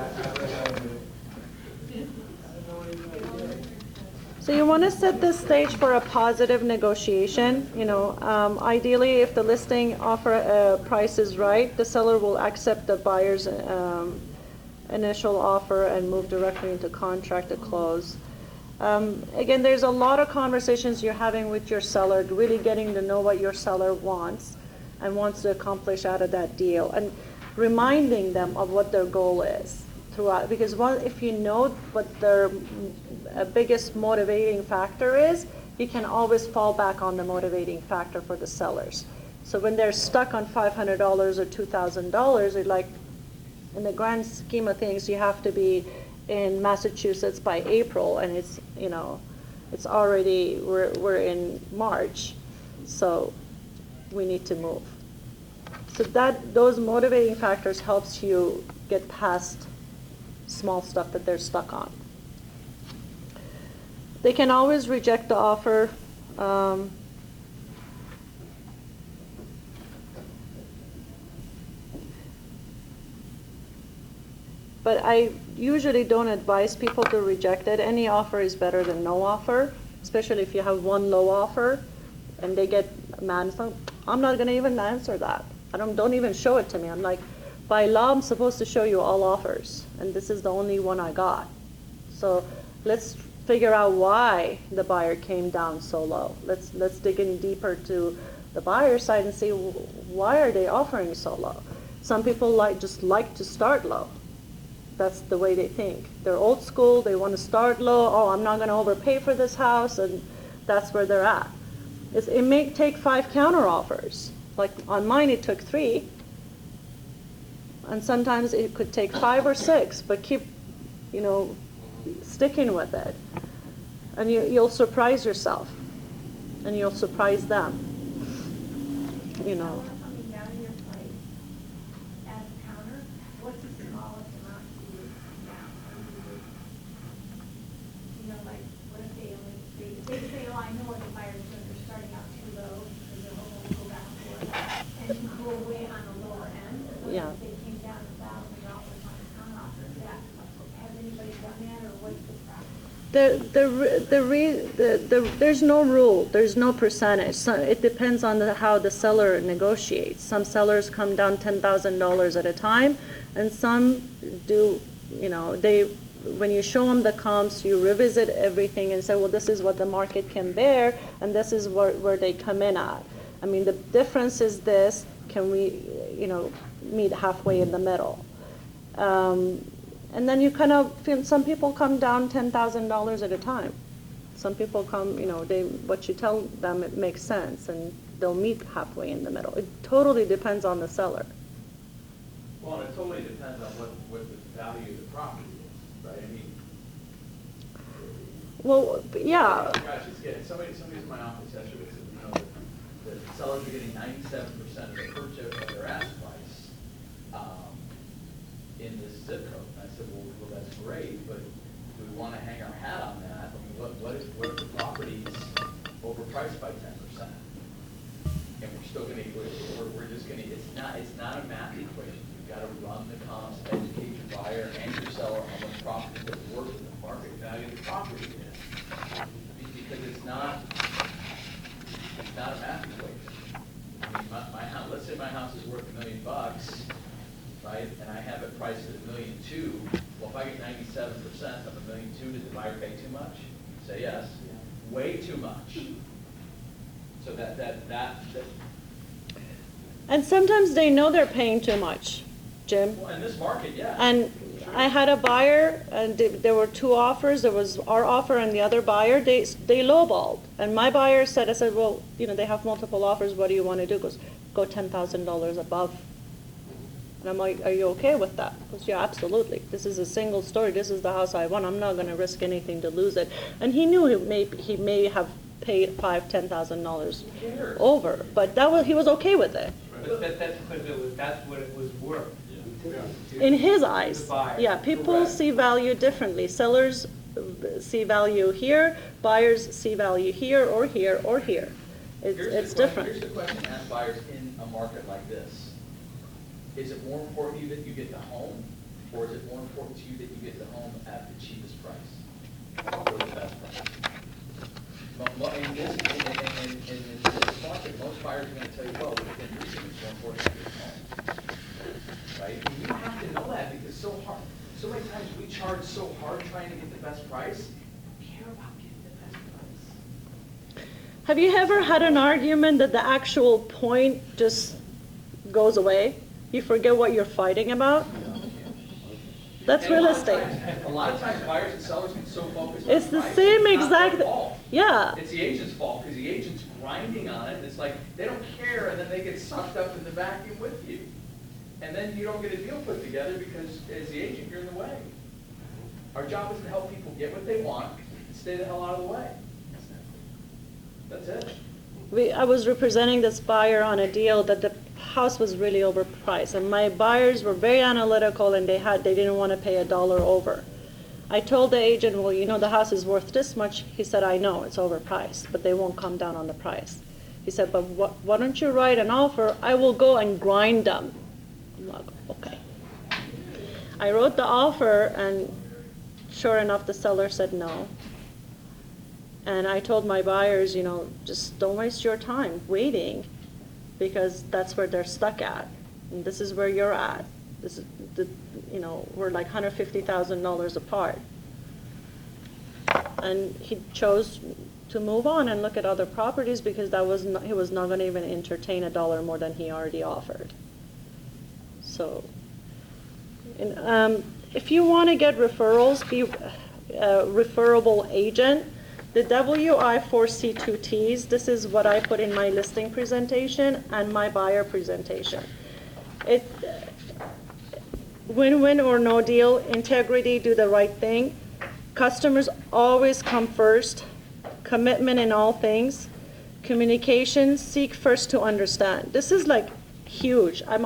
so you want to set the stage for a positive negotiation. Ideally, if the listing offer price is right, the seller will accept the buyer's initial offer and move directly into contract to close. Again, there's a lot of conversations you're having with your seller, really getting to know what your seller wants and wants to accomplish out of that deal, and reminding them of what their goal is. throughout, because if you know what their biggest motivating factor is, you can always fall back on the motivating factor for the sellers. So when they're stuck on $500 or $2,000, it's like, in the grand scheme of things, you have to be in Massachusetts by April, and it's, it's already, we're in March, so we need to move. So those motivating factors helps you get past small stuff that they're stuck on. They can always reject the offer. But I usually don't advise people to reject it. Any offer is better than no offer, especially if you have one low offer and they get mad. I'm not going to even answer that. Don't even show it to me. I'm like, by law, I'm supposed to show you all offers, and this is the only one I got. So let's figure out why the buyer came down so low. Let's dig in deeper to the buyer side and see why are they offering so low. Some people just like to start low. That's the way they think. They're old school. They want to start low. Oh, I'm not going to overpay for this house, and that's where they're at. It may take 5 counter offers. Like on mine, it took 3. And sometimes it could take 5 or 6, but keep, sticking with it. And you'll surprise yourself, and you'll surprise them. Coming down in your price as a counter, what's the smallest amount you would come down? Like, what if they say, oh, I know what the buyer's doing, they're starting out too low, because they're hoping to go back and forth, and to go away on the lower end. Yeah. If they came down $1,000 on a counter offer, has anybody done that, or what's the practice? There's no rule. There's no percentage. So it depends on how the seller negotiates. Some sellers come down $10,000 at a time, and some do. When you show them the comps, you revisit everything and say, well, this is what the market can bear, and this is where they come in at. I mean, the difference is this: can we, meet halfway in the middle? And then you kind of feel some people come down $10,000 at a time. Some people come, what you tell them, it makes sense, and they'll meet halfway in the middle. It totally depends on the seller. Well, it totally depends on what the value of the property is, right? I mean, well, yeah. Gosh, somebody in my office yesterday said, the sellers are getting 97% of the purchase of their ask price in this zip code. And I said, well, that's great, but do we want to hang our hat on that? I mean, what if the property's overpriced by 10%? And we're still going to, we're just going to, it's not a math equation. You've got to run the comps, educate your buyer and your seller on what property is worth and the market value of the property is. Because it's not a math equation. I mean, my house, let's say my house is worth $1 million, right? And I have it priced at $1.2 million. Well, if I get 97% of $1.2 million, did the buyer pay too much? Say yes. Way too much. So that. And sometimes they know they're paying too much, Jim. Well, in this market, yeah. And I had a buyer, and there were 2 offers. There was our offer and the other buyer. They lowballed, and my buyer said, I said, well, they have multiple offers. What do you want to do? He goes, go $10,000 above. And I'm like, are you okay with that? He goes, yeah, absolutely. This is a single story. This is the house I want. I'm not going to risk anything to lose it. And he knew he may have paid $5,000-$10,000 over, but he was okay with it. But that's because that's what it was worth. In his eyes, yeah, people see value differently. Sellers see value here, buyers see value here or here or here. It's different. Here's the question asked buyers in a market like this. Is it more important to you that you get the home, or is it more important to you that you get the home at the cheapest price or the best price? In this market, most buyers are going to tell you, well, within reason, it's more important to get the home. Right? And you have to know that because so many times we charge so hard trying to get the best price. We care about getting the best price. Have you ever had an argument that the actual point just goes away? You forget what you're fighting about? That's And real a lot of estate. times- A lot of times buyers and sellers get so focused on It's the price, same it's not their exact, fault. yeah. It's the agent's fault, because the agent's grinding on it, and it's like, they don't care, and then they get sucked up in the vacuum with you. And then you don't get a deal put together, because as the agent, you're in the way. Our job is to help people get what they want, and stay the hell out of the way. That's it. I was representing this buyer on a deal that the house was really overpriced, and my buyers were very analytical, and they didn't want to pay $1 over. I told the agent, well, you know, the house is worth this much. He said, I know, it's overpriced, but they won't come down on the price. He said, but why don't you write an offer? I will go and grind them. I'm like, okay. I wrote the offer, and sure enough, the seller said no. And I told my buyers, you know, just don't waste your time waiting, because that's where they're stuck at. And this is where you're at. This is you know, we're like $150,000 apart. And he chose to move on and look at other properties, because he was not going to even entertain $1 more than he already offered. So, if you want to get referrals, be a referable agent. The WI4C2Ts, this is what I put in my listing presentation and my buyer presentation. Win-win or no deal, integrity, do the right thing. Customers always come first. Commitment in all things. Communication, seek first to understand. This is like huge. I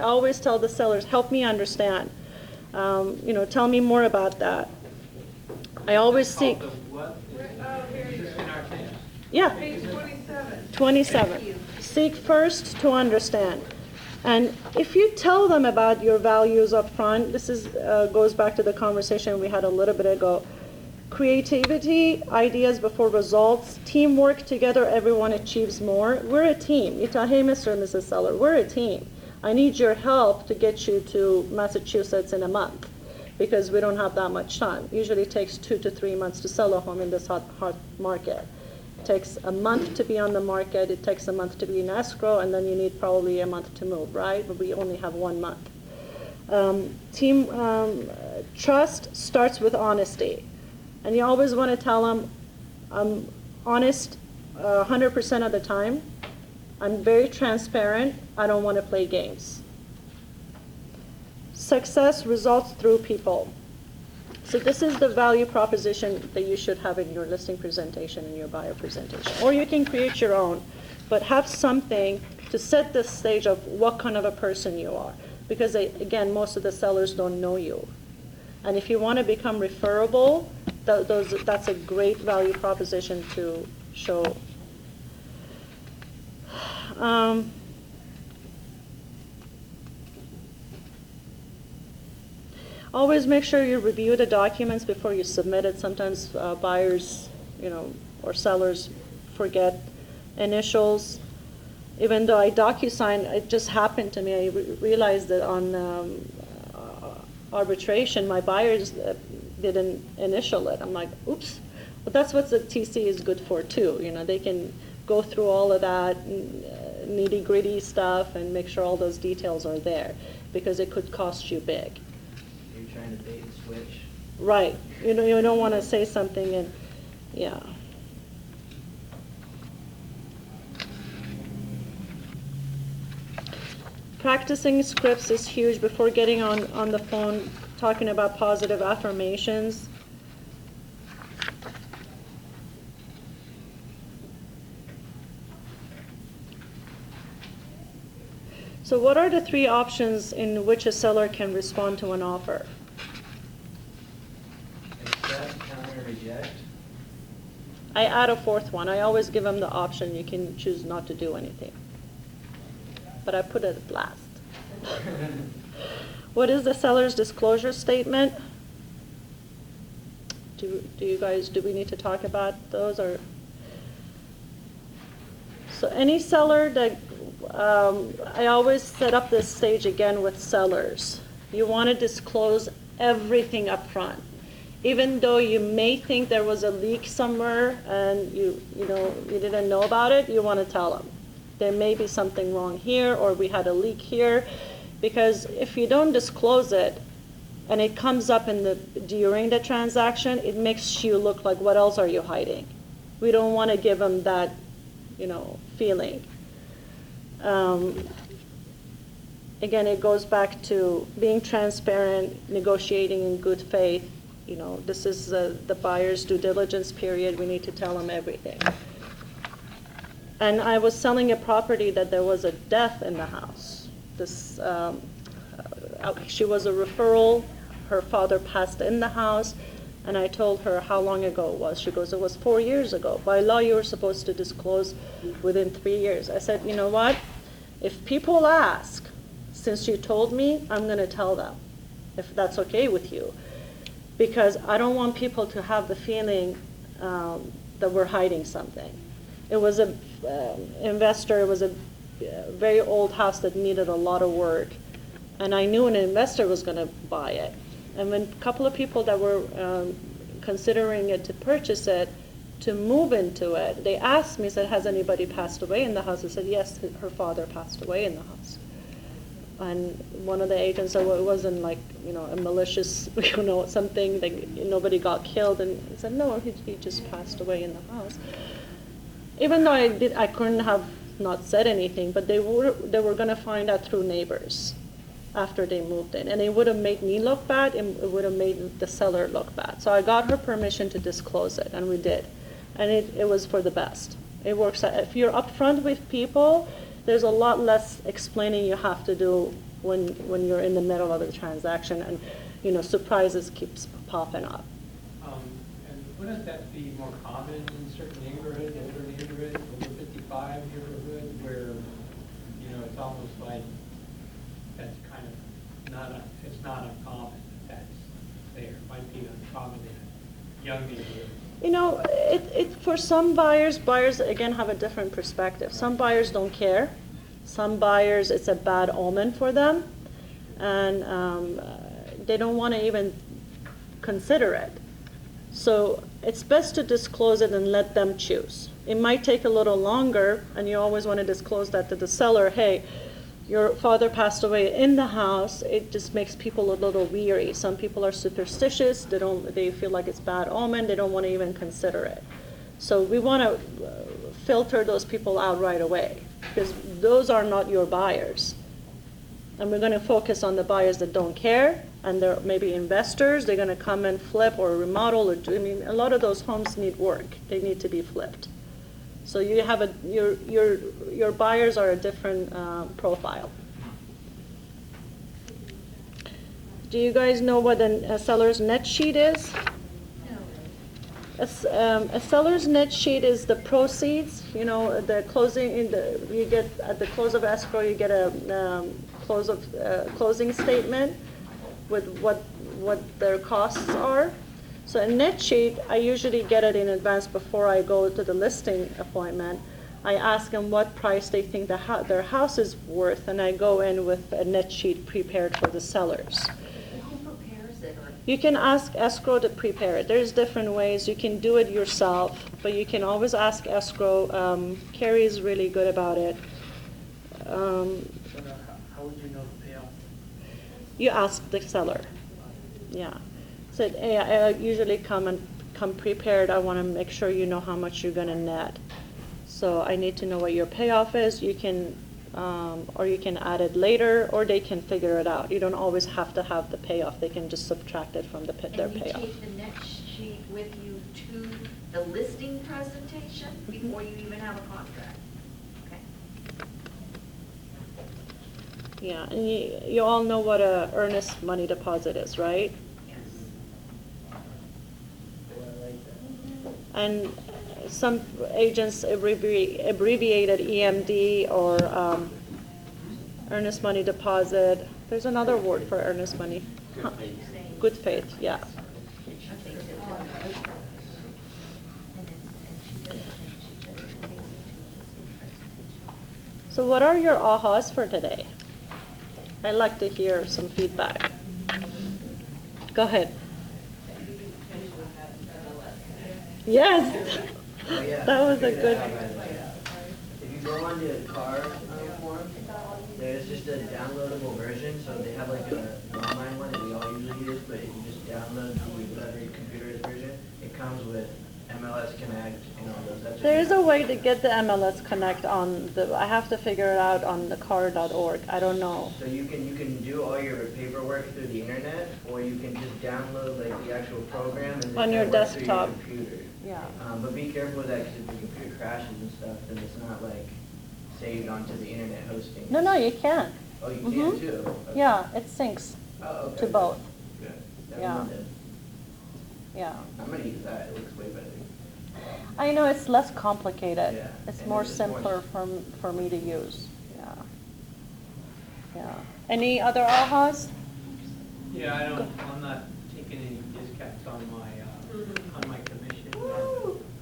always tell the sellers, help me understand. You know, tell me more about that. I always seek. Yeah. Page 27. 27. Seek first to understand. And if you tell them about your values up front, this goes back to the conversation we had a little bit ago. Creativity, ideas before results, teamwork, together everyone achieves more. We're a team. You tell, hey, Mr. and Mrs. Seller, we're a team. I need your help to get you to Massachusetts in a month, because we don't have that much time. Usually it takes 2 to 3 months to sell a home in this hot market. It takes a month to be on the market, it takes a month to be in escrow, and then you need probably a month to move, right? But we only have 1 month. Trust starts with honesty. And you always want to tell them, I'm honest 100% of the time. I'm very transparent. I don't want to play games. Success results through people. So this is the value proposition that you should have in your listing presentation and your buyer presentation. Or you can create your own, but have something to set the stage of what kind of a person you are. Because again, most of the sellers don't know you. And if you want to become referable, that's a great value proposition to show. Always make sure you review the documents before you submit it. Sometimes buyers, you know, or sellers forget initials. Even though I DocuSign, it just happened to me. I realized that on arbitration, my buyers didn't initial it. I'm like, oops. But that's what the TC is good for too. You know, they can go through all of that nitty-gritty stuff and make sure all those details are there, because it could cost you big. You're trying to bait and switch. Right. You know, you don't want to say something and, yeah. Practicing scripts is huge before getting on the phone talking about positive affirmations. So what are the 3 options in which a seller can respond to an offer? Accept, counter, reject. I add a 4th one. I always give them the option. You can choose not to do anything. But I put it at last. What is the seller's disclosure statement? Do we need to talk about those? Or so any seller that I always set up this stage again with sellers. You want to disclose everything up front. Even though you may think there was a leak somewhere and you didn't know about it, you want to tell them. There may be something wrong here, or we had a leak here, because if you don't disclose it, and it comes up during the transaction, it makes you look like, what else are you hiding? We don't want to give them that, feeling. Again, it goes back to being transparent, negotiating in good faith. This is the buyer's due diligence period. We need to tell them everything. And I was selling a property that there was a death in the house. She was a referral. Her father passed in the house, and I told her how long ago it was. She goes, it was 4 years ago. By law, you were supposed to disclose within 3 years. I said, you know what? If people ask, since you told me, I'm going to tell them, if that's okay with you. Because I don't want people to have the feeling that we're hiding something. It was an investor, it was a very old house that needed a lot of work. And I knew an investor was going to buy it. And when a couple of people that were considering it to purchase it, to move into it, they asked me, said, has anybody passed away in the house? I said, yes, her father passed away in the house. And one of the agents said, well, it wasn't like, a malicious, something, like nobody got killed. And he said, no, he just passed away in the house. Even though I couldn't have not said anything, but they were going to find out through neighbors after they moved in. And it would have made me look bad, and it would have made the seller look bad. So I got her permission to disclose it, and we did. And it was for the best. It works out. If you're upfront with people, there's a lot less explaining you have to do when you're in the middle of the transaction, and surprises keeps popping up. And wouldn't that be more common in certain neighborhoods, older neighborhoods, over 55 neighborhoods, where it's almost like that's kind of it's not uncommon that that's there. It might be uncommon in young neighborhoods. For some buyers again have a different perspective. Some buyers don't care. Some buyers, it's a bad omen for them, and they don't want to even consider it. So it's best to disclose it and let them choose. It might take a little longer, and you always want to disclose that to the seller. Hey, your father passed away in the house. It just makes people a little weary. Some people are superstitious. They feel like it's bad omen. They don't want to even consider it. So we want to filter those people out right away, because those are not your buyers. And we're going to focus on the buyers that don't care, and they're maybe investors. They're going to come and flip or remodel, a lot of those homes need work. They need to be flipped. So you have your buyers are a different profile. Do you guys know what a seller's net sheet is? A seller's net sheet is the proceeds. The closing you get at the close of escrow. You get a closing statement with what their costs are. So a net sheet, I usually get it in advance before I go to the listing appointment. I ask them what price they think their house is worth, and I go in with a net sheet prepared for the sellers. Who prepares it? You can ask escrow to prepare it. There's different ways. You can do it yourself, but you can always ask escrow. Carrie is really good about it. How would you know the payoff? You ask the seller. Yeah. So hey, I usually come prepared. I want to make sure you know how much you're going to net. So I need to know what your payoff is. You can, or you can add it later, or they can figure it out. You don't always have to have the payoff. They can just subtract it from their payoff. And you take the next sheet with you to the listing presentation before you even have a contract. Okay. Yeah, and you all know what a earnest money deposit is, right? And some agents abbreviated EMD or earnest money deposit. There's another word for earnest money. Good faith, yeah. So what are your ahas for today? I'd like to hear some feedback. Go ahead. Yes. Oh, yeah. That was a good. If you go on the car forum, there's just a downloadable version. So they have like an online one that we all usually you this, but if you just download whatever your computer's version, it comes with MLS Connect and all those. That's There is a way to get the MLS Connect on the, I have to figure it out on the car.org. I don't know. So you can do all your paperwork through the internet, or you can just download like the actual program and On your it works through desktop. your computer. Yeah. But be careful with that, because if your computer crashes and stuff, then it's not like saved onto the internet hosting. No, you can. Oh, you Mhm. can too? Okay. Yeah, it syncs Oh, okay. to both. Good. Never Yeah. mind then. Yeah. I'm gonna use that, it looks way better. I know it's less complicated. Yeah, It's and more it's just more- simpler for me to use. Yeah. Yeah. Any other ahas? Yeah, I'm not taking any discounts on my commission.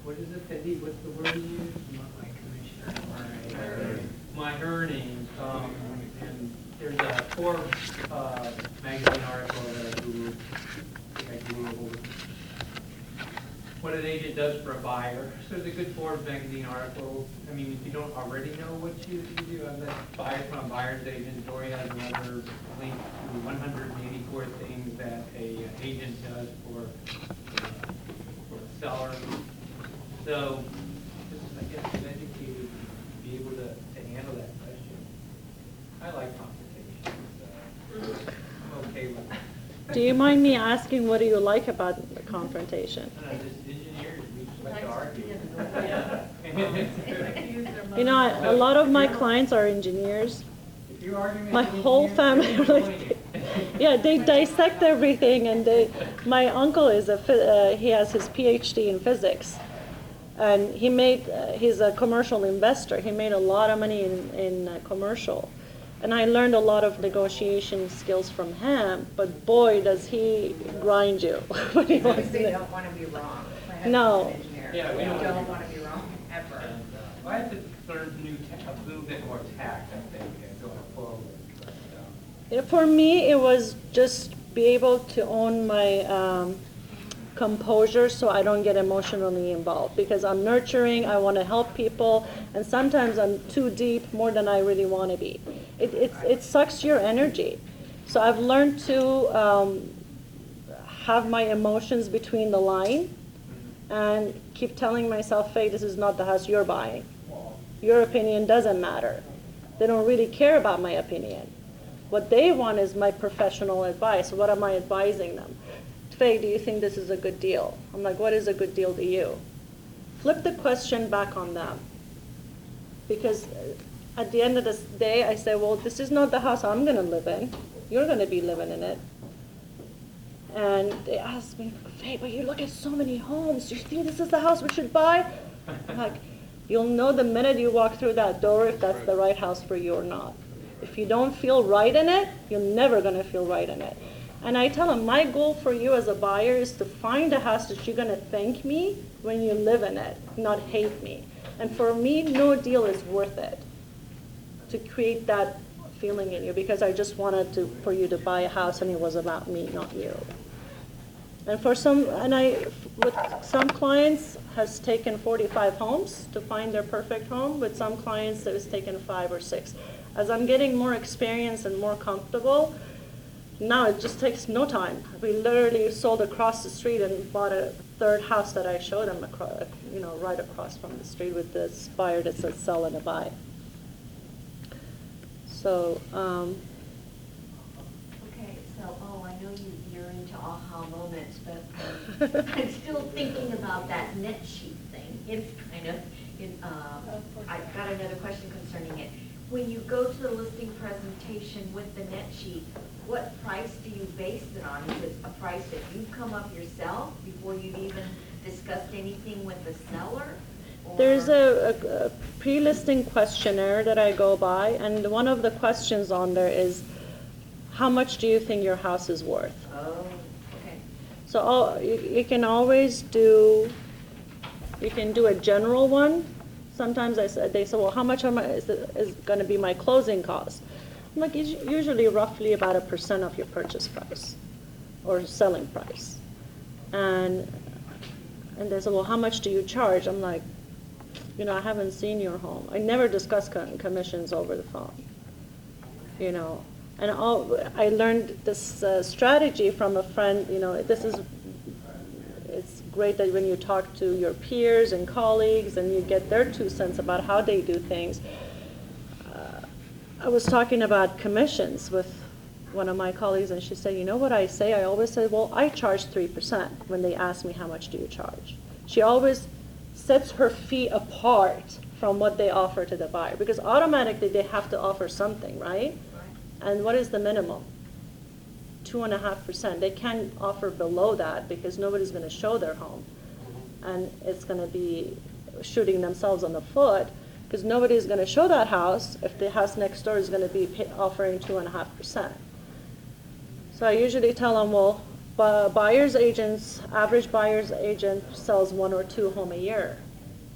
What is it, Eddie, what's the word you use? Not my commission, my earnings. And there's a Forbes magazine article that I Googled. What an agent does for a buyer. So there's a good Forbes magazine article. I mean, if you don't already know what you do, that's buyer from a buyer's agent. Dory has another link to 184 things that a agent does for a seller. So just, I guess, an educated to be able to handle that question. I like confrontation, so I'm okay with it. Do you mind me asking, what do you like about the confrontation? Just engineers, we just like to argue. You know, a lot of my clients are engineers. If you argue with My an whole engineer, family, yeah, they dissect everything, and my uncle is he has his PhD in physics, and he's a commercial investor. He made a lot of money in commercial. And I learned a lot of negotiation skills from him, but boy, does he grind you when he wants They to. don't want to be wrong. My husband's No. an engineer. Yeah, we They don't don't want to be wrong, ever. I have to learn a little bit more tact, I think, going forward. But, For me, it was just be able to own my composure so I don't get emotionally involved, because I'm nurturing, I want to help people, and sometimes I'm too deep, more than I really want to be. It sucks your energy. So I've learned to have my emotions between the line and keep telling myself, Faye, this is not the house you're buying. Your opinion doesn't matter. They don't really care about my opinion. What they want is my professional advice. What am I advising them? Faye, do you think this is a good deal? I'm like, what is a good deal to you? Flip the question back on them. Because at the end of the day, I say, well, this is not the house I'm going to live in. You're going to be living in it. And they ask me, Faye, but you look at so many homes. Do you think this is the house we should buy? I'm like, you'll know the minute you walk through that door if that's the right house for you or not. If you don't feel right in it, you're never going to feel right in it. And I tell them, my goal for you as a buyer is to find a house that you're going to thank me when you live in it, not hate me. And for me, no deal is worth it to create that feeling in you, because I just wanted for you to buy a house and it was about me, not you. And with some clients has taken 45 homes to find their perfect home. With some clients, it has taken 5 or 6. As I'm getting more experience and more comfortable, now it just takes no time. We literally sold across the street and bought a third house that I showed them, right across from the street with this buyer that said sell and a buy. So, Okay, so, I know you're into aha moments, but I'm still thinking about that net sheet thing. It's kind of, I've got another question concerning it. When you go to the listing presentation with the net sheet, what price do you base it on? Is it a price that you've come up yourself before you've even discussed anything with the seller? there's a pre-listing questionnaire that I go by, and one of the questions on there is, how much do you think your house is worth? Oh, okay. So you can always do a general one. Sometimes they say, well, how much is going to be my closing cost? I'm like, it's usually roughly about 1% of your purchase price or selling price. And they say, well, how much do you charge? I'm like, I haven't seen your home. I never discuss commissions over the phone. And I learned this strategy from a friend. You know, it's great that when you talk to your peers and colleagues and you get their 2 cents about how they do things. I was talking about commissions with one of my colleagues, and she said, you know what I say? I always say, well, I charge 3% when they ask me how much do you charge. She always sets her fee apart from what they offer to the buyer, because automatically they have to offer something, right? And what is the minimum? 2.5%. They can't offer below that because nobody's going to show their home. And it's going to be shooting themselves on the foot because nobody's going to show that house if the house next door is going to be offering 2.5%. So I usually tell them, well, average buyer's agent sells 1 or 2 homes a year.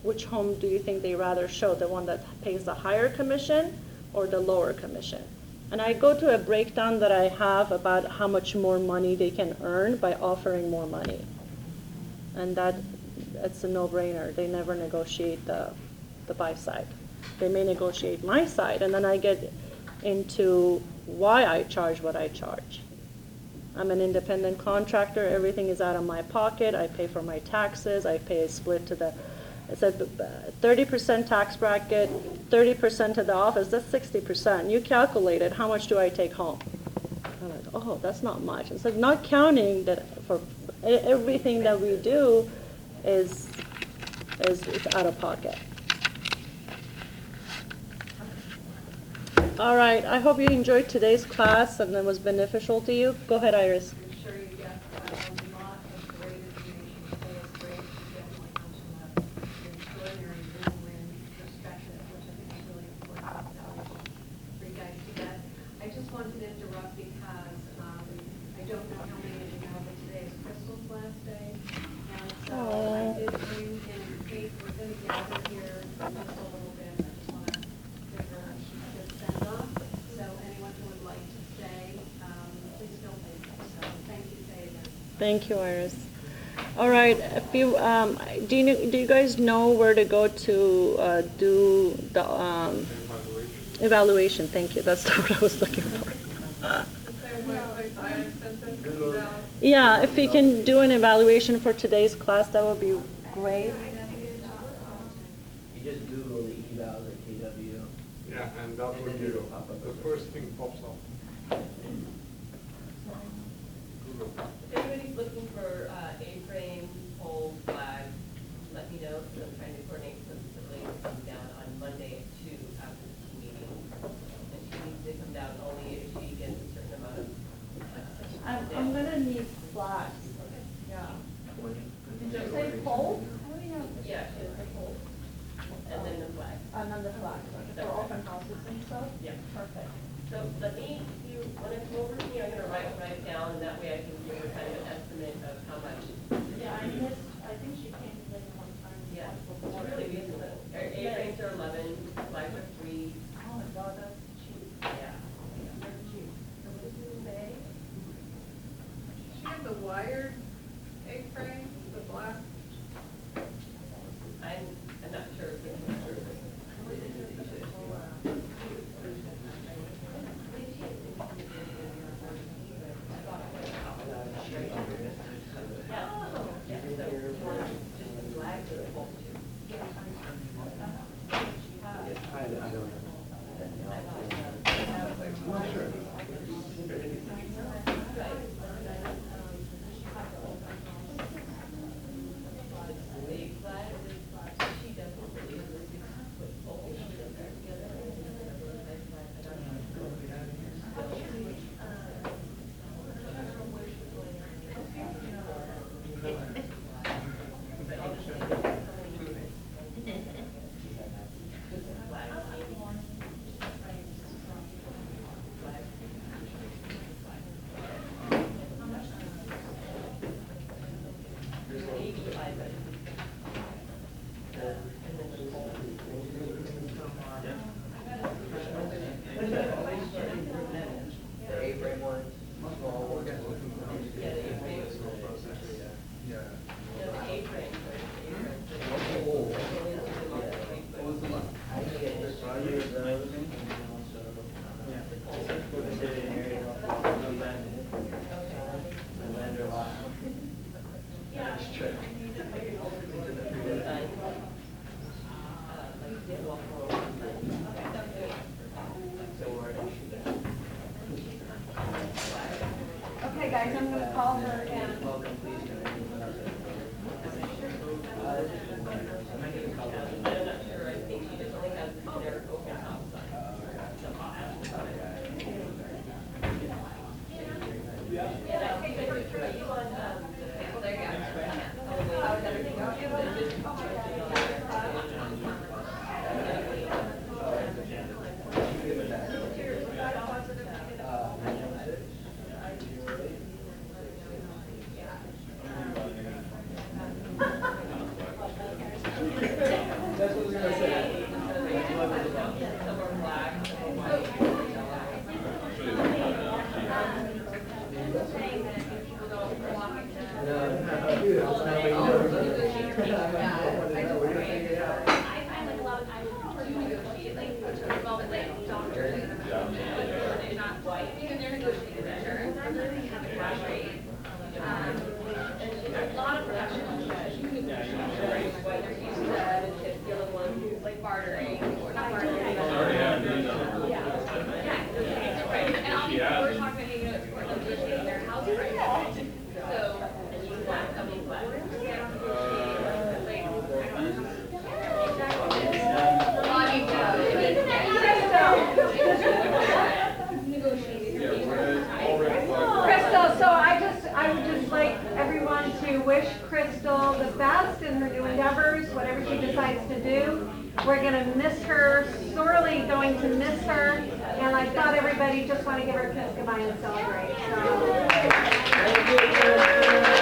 Which home do you think they rather show? The one that pays the higher commission or the lower commission? And I go to a breakdown that I have about how much more money they can earn by offering more money. And it's a no-brainer. They never negotiate the buy side. They may negotiate my side, and then I get into why I charge what I charge. I'm an independent contractor. Everything is out of my pocket. I pay for my taxes. I pay a split to the, it's a 30% tax bracket, 30% to the office. That's 60%. You calculate it. How much do I take home? I'm like, oh, that's not much. It's like not counting that for everything that we do is out of pocket. All right, I hope you enjoyed today's class and it was beneficial to you. Go ahead, Iris. I'm sure you get a lot of great information today. It's great to get an extraordinary win-win perspective, which I think is really important and valuable for you guys to get. I just wanted to interrupt because I don't know how many of you know, but today is Crystal's last day. And so I did bring in Kate. We're going to gather here just a little bit. I just want to give her a send off. So anyone who would like to stay, please feel free. So thank you, Faye. Thank you, Iris. All right, if you do you guys know where to go to do the evaluation? Thank you. That's what I was looking for. Yeah, if you can do an evaluation for today's class, that would be great. You just Google the evals at KW. Yeah, and that would be the first thing pops up. Google. If anybody's looking for A-frame, poles, flags, let me know, because I'm trying to coordinate specifically to come down on Monday at 2 after the team meeting. And she needs to come down only if she gets a certain amount of. I'm gonna need flags. Yeah. Did you say pole? Yeah, she has the pole. And then the flag. And then the flag, for open houses and stuff? Yeah. Perfect. So let me, if you want to come over to me, I'm going to write it down, and that way I can give you kind of an estimate of how much. Yeah, I think she came to like one time. Yeah, it's really reasonable. A-frames are 11, flags are 3. Oh my God, that's cheap. Yeah. Very cheap. She has the wired A-frame, the black. I'm not sure if we can. flash rate. A lot of production whether he's the other one who's like bartering or not bartering. Yeah, right. And obviously we're talking about hanging out for negotiating their house price. So flat, I mean flat. Get on Crystal, so I would just like everyone to wish Crystal the best in her new endeavors, whatever she decides to do. We're going to miss her, sorely going to miss her, and I thought everybody just want to give her a kiss goodbye and celebrate. So.